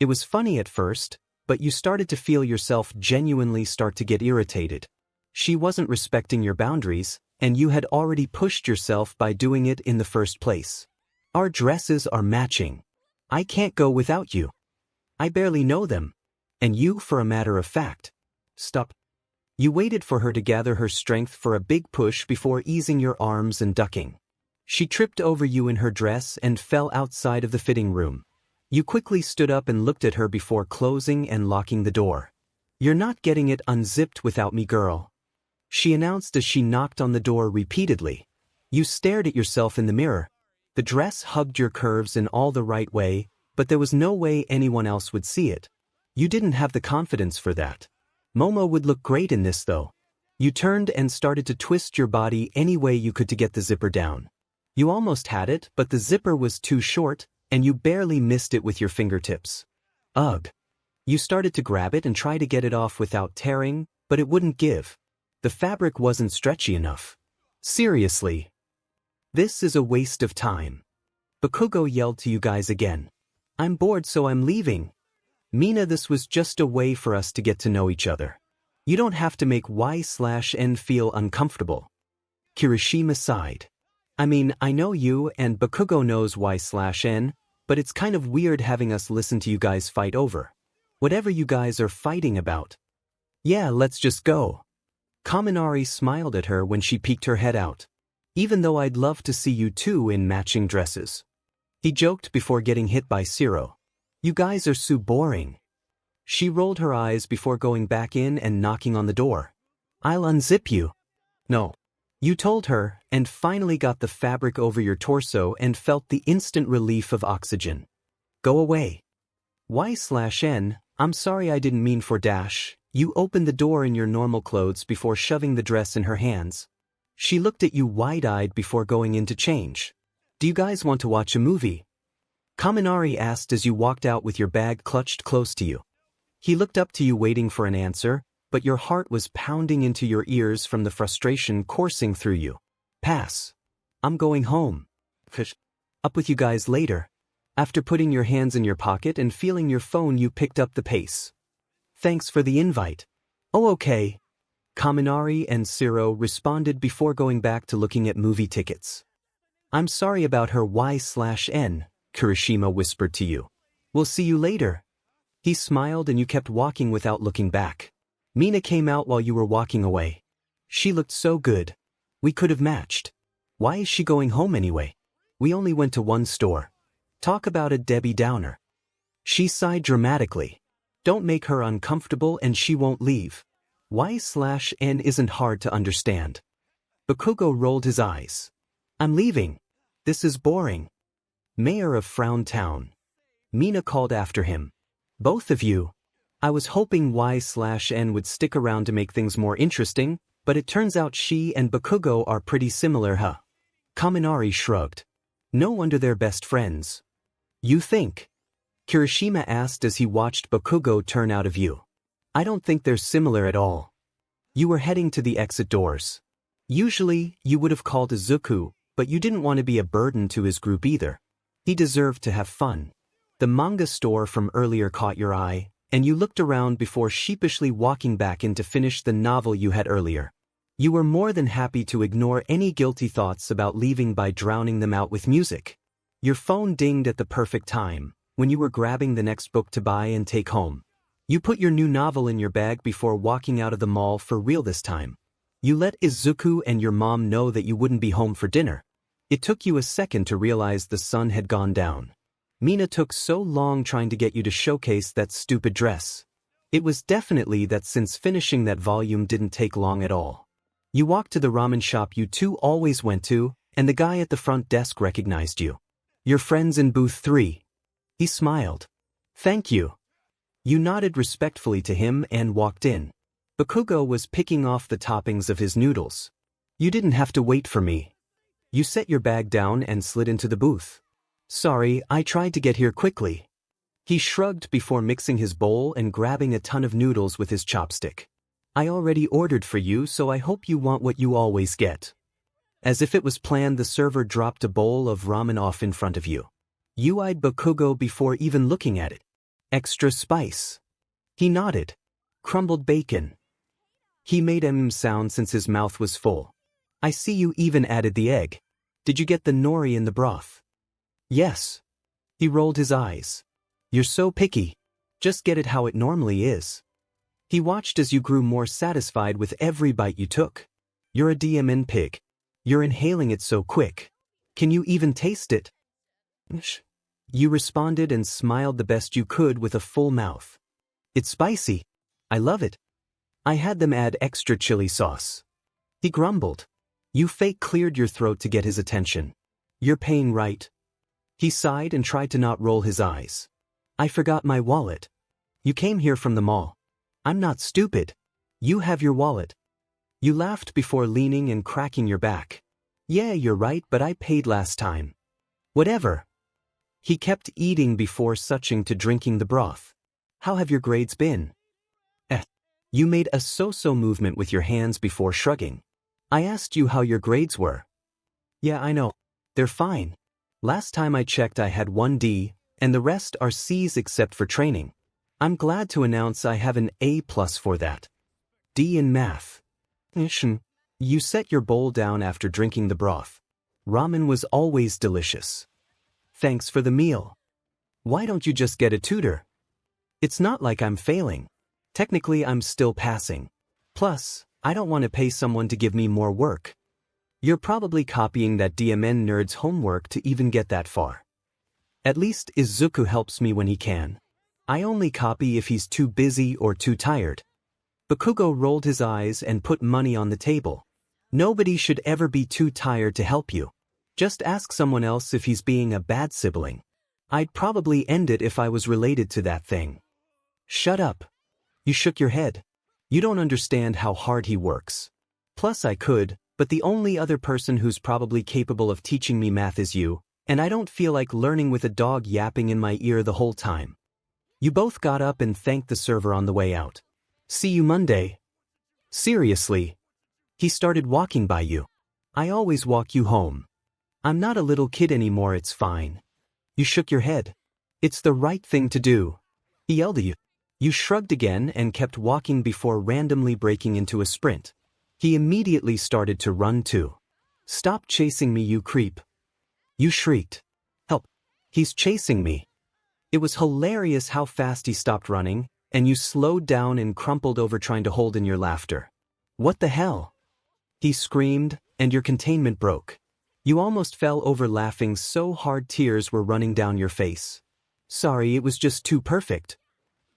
It was funny at first, but you started to feel yourself genuinely start to get irritated. She wasn't respecting your boundaries, and you had already pushed yourself by doing it in the first place. Our dresses are matching. I can't go without you. I barely know them. And you, for a matter of fact. Stop. You waited for her to gather her strength for a big push before easing your arms and ducking. She tripped over you in her dress and fell outside of the fitting room. You quickly stood up and looked at her before closing and locking the door. You're not getting it unzipped without me, girl. She announced as she knocked on the door repeatedly. You stared at yourself in the mirror. The dress hugged your curves in all the right way, but there was no way anyone else would see it. You didn't have the confidence for that. Momo would look great in this though. You turned and started to twist your body any way you could to get the zipper down. You almost had it, but the zipper was too short, and you barely missed it with your fingertips. Ugh. You started to grab it and try to get it off without tearing, but it wouldn't give. The fabric wasn't stretchy enough. Seriously. This is a waste of time. Bakugo yelled to you guys again. I'm bored, so I'm leaving. Mina, this was just a way for us to get to know each other. You don't have to make 𝐻𝗏𝗏 feel uncomfortable. Kirishima sighed. I mean, I know you and Bakugo knows 𝐻/𝗏, but it's kind of weird having us listen to you guys fight over whatever you guys are fighting about. Yeah, let's just go. Kaminari smiled at her when she peeked her head out. Even though I'd love to see you two in matching dresses. He joked before getting hit by 𝗧𝗱. You guys are so boring. She rolled her eyes before going back in and knocking on the door. I'll unzip you. No. You told her, and finally got the fabric over your torso and felt the instant relief of oxygen. Go away. 𝐻/𝗏, I'm sorry, I didn't mean for dash. You opened the door in your normal clothes before shoving the dress in her hands. She looked at you wide-eyed before going in to change. Do you guys want to watch a movie? Kaminari asked as you walked out with your bag clutched close to you. He looked up to you waiting for an answer, but your heart was pounding into your ears from the frustration coursing through you. Pass. I'm going home. Up with you guys later. After putting your hands in your pocket and feeling your phone, you picked up the pace. Thanks for the invite. Oh, okay. Kaminari and 𝗧𝗱 responded before going back to looking at movie tickets. I'm sorry about her 𝐻/𝗏, Kirishima whispered to you. We'll see you later. He smiled and you kept walking without looking back. Mina came out while you were walking away. She looked so good. We could have matched. Why is she going home anyway? We only went to one store. Talk about a Debbie Downer. She sighed dramatically. Don't make her uncomfortable and she won't leave. 𝐻/𝗏 isn't hard to understand. Bakugo rolled his eyes. I'm leaving. This is boring. Mayor of Frown Town. Mina called after him. Both of you. I was hoping 𝐻/𝗏 would stick around to make things more interesting, but it turns out she and Bakugo are pretty similar, huh? Kaminari shrugged. No wonder they're best friends. You think? Kirishima asked as he watched Bakugo turn out of view. I don't think they're similar at all. You were heading to the exit doors. Usually, you would have called Izuku, but you didn't want to be a burden to his group either. He deserved to have fun. The manga store from earlier caught your eye, and you looked around before sheepishly walking back in to finish the novel you had earlier. You were more than happy to ignore any guilty thoughts about leaving by drowning them out with music. Your phone dinged at the perfect time, when you were grabbing the next book to buy and take home. You put your new novel in your bag before walking out of the mall for real this time. You let Izuku and your mom know that you wouldn't be home for dinner. It took you a second to realize the sun had gone down. Mina took so long trying to get you to showcase that stupid dress. It was definitely that since finishing that volume didn't take long at all. You walked to the ramen shop you two always went to, and the guy at the front desk recognized you. Your friends in booth 3. He smiled. Thank you. You nodded respectfully to him and walked in. Bakugo was picking off the toppings of his noodles. You didn't have to wait for me. You set your bag down and slid into the booth. Sorry, I tried to get here quickly. He shrugged before mixing his bowl and grabbing a ton of noodles with his chopstick. I already ordered for you, so I hope you want what you always get. As if it was planned, the server dropped a bowl of ramen off in front of you. You eyed Bakugo before even looking at it. Extra spice. He nodded. Crumbled bacon. He made sound since his mouth was full. I see you even added the egg. Did you get the nori in the broth? Yes. He rolled his eyes. You're so picky. Just get it how it normally is. He watched as you grew more satisfied with every bite you took. You're a DMN pig. You're inhaling it so quick. Can you even taste it? You responded and smiled the best you could with a full mouth. It's spicy. I love it. I had them add extra chili sauce. He grumbled. You fake cleared your throat to get his attention. You're paying right. He sighed and tried to not roll his eyes. I forgot my wallet. You came here from the mall. I'm not stupid. You have your wallet. You laughed before leaning and cracking your back. Yeah, you're right, but I paid last time. Whatever. He kept eating before switching to drinking the broth. How have your grades been? You made a so-so movement with your hands before shrugging. I asked you how your grades were. Yeah, I know. They're fine. Last time I checked I had 1D, and the rest are C's except for training. I'm glad to announce I have an A+ for that. D in math. You set your bowl down after drinking the broth. Ramen was always delicious. Thanks for the meal. Why don't you just get a tutor? It's not like I'm failing. Technically, I'm still passing. Plus, I don't want to pay someone to give me more work. You're probably copying that DMN nerd's homework to even get that far. At least Izuku helps me when he can. I only copy if he's too busy or too tired. Bakugo rolled his eyes and put money on the table. Nobody should ever be too tired to help you. Just ask someone else if he's being a bad sibling. I'd probably end it if I was related to that thing. Shut up. You shook your head. You don't understand how hard he works. Plus I could, but the only other person who's probably capable of teaching me math is you, and I don't feel like learning with a dog yapping in my ear the whole time. You both got up and thanked the server on the way out. See you Monday. Seriously. He started walking by you. I always walk you home. I'm not a little kid anymore, it's fine. You shook your head. It's the right thing to do. He yelled at you. You shrugged again and kept walking before randomly breaking into a sprint. He immediately started to run too. Stop chasing me, you creep. You shrieked. Help. He's chasing me. It was hilarious how fast he stopped running, and you slowed down and crumpled over trying to hold in your laughter. What the hell? He screamed, and your containment broke. You almost fell over laughing so hard tears were running down your face. Sorry, it was just too perfect.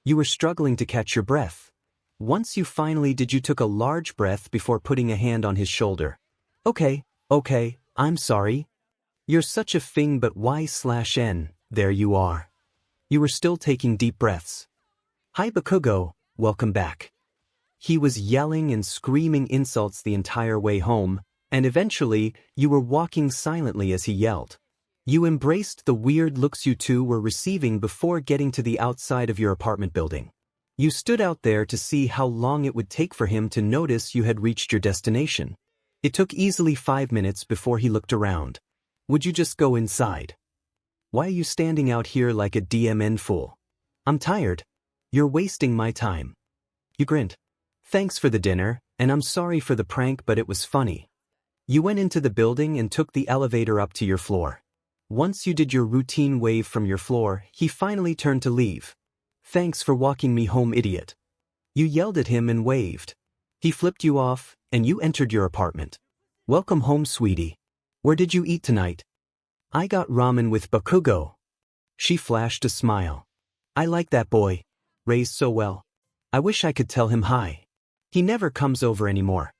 You were struggling to catch your breath. Once you finally did, you took a large breath before putting a hand on his shoulder. Okay, I'm sorry. You're such a thing, but Y/N, there you are. You were still taking deep breaths. Hi Bakugo, welcome back. He was yelling and screaming insults the entire way home, and eventually, you were walking silently as he yelled. You embraced the weird looks you two were receiving before getting to the outside of your apartment building. You stood out there to see how long it would take for him to notice you had reached your destination. It took easily 5 minutes before he looked around. Would you just go inside? Why are you standing out here like a DMN fool? I'm tired. You're wasting my time. You grinned. Thanks for the dinner, and I'm sorry for the prank, but it was funny. You went into the building and took the elevator up to your floor. Once you did your routine wave from your floor, he finally turned to leave. Thanks for walking me home, idiot. You yelled at him and waved. He flipped you off, and you entered your apartment. Welcome home, sweetie. Where did you eat tonight? I got ramen with Bakugo. She flashed a smile. I like that boy. Raised so well. I wish I could tell him hi. He never comes over anymore.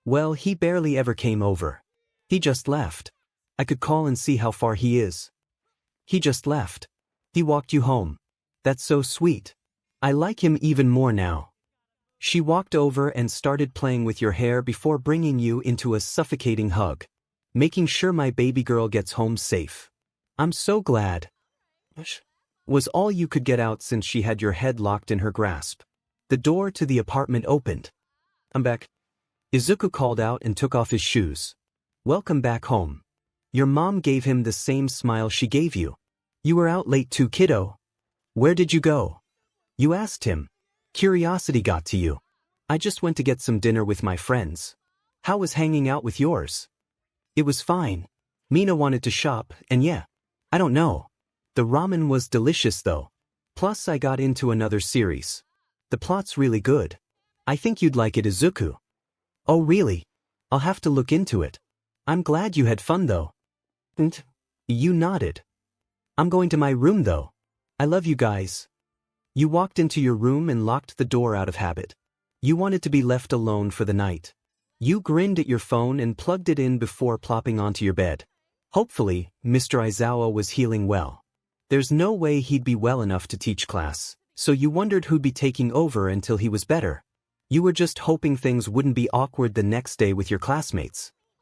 Well, he barely ever came over. He just left. I could call and see how far he is. He just left. He walked you home. That's so sweet. I like him even more now. She walked over and started playing with your hair before bringing you into a suffocating hug. Making sure my baby girl gets home safe. I'm so glad. Was all you could get out since she had your head locked in her grasp. The door to the apartment opened. I'm back. Izuku called out and took off his shoes. Welcome back home. Your mom gave him the same smile she gave you. You were out late too, kiddo. Where did you go? You asked him. Curiosity got to you. I just went to get some dinner with my friends. How was hanging out with yours? It was fine. Mina wanted to shop, and yeah. I don't know. The ramen was delicious though. Plus I got into another series. The plot's really good. I think you'd like it, Izuku. Oh really? I'll have to look into it. I'm glad you had fun though. You nodded. I'm going to my room though. I love you guys. You walked into your room and locked the door out of habit. You wanted to be left alone for the night. You grinned at your phone and plugged it in before plopping onto your bed. Hopefully, Mr. Aizawa was healing well. There's no way he'd be well enough to teach class, so you wondered who'd be taking over until he was better. You were just hoping things wouldn't be awkward the next day with your classmates.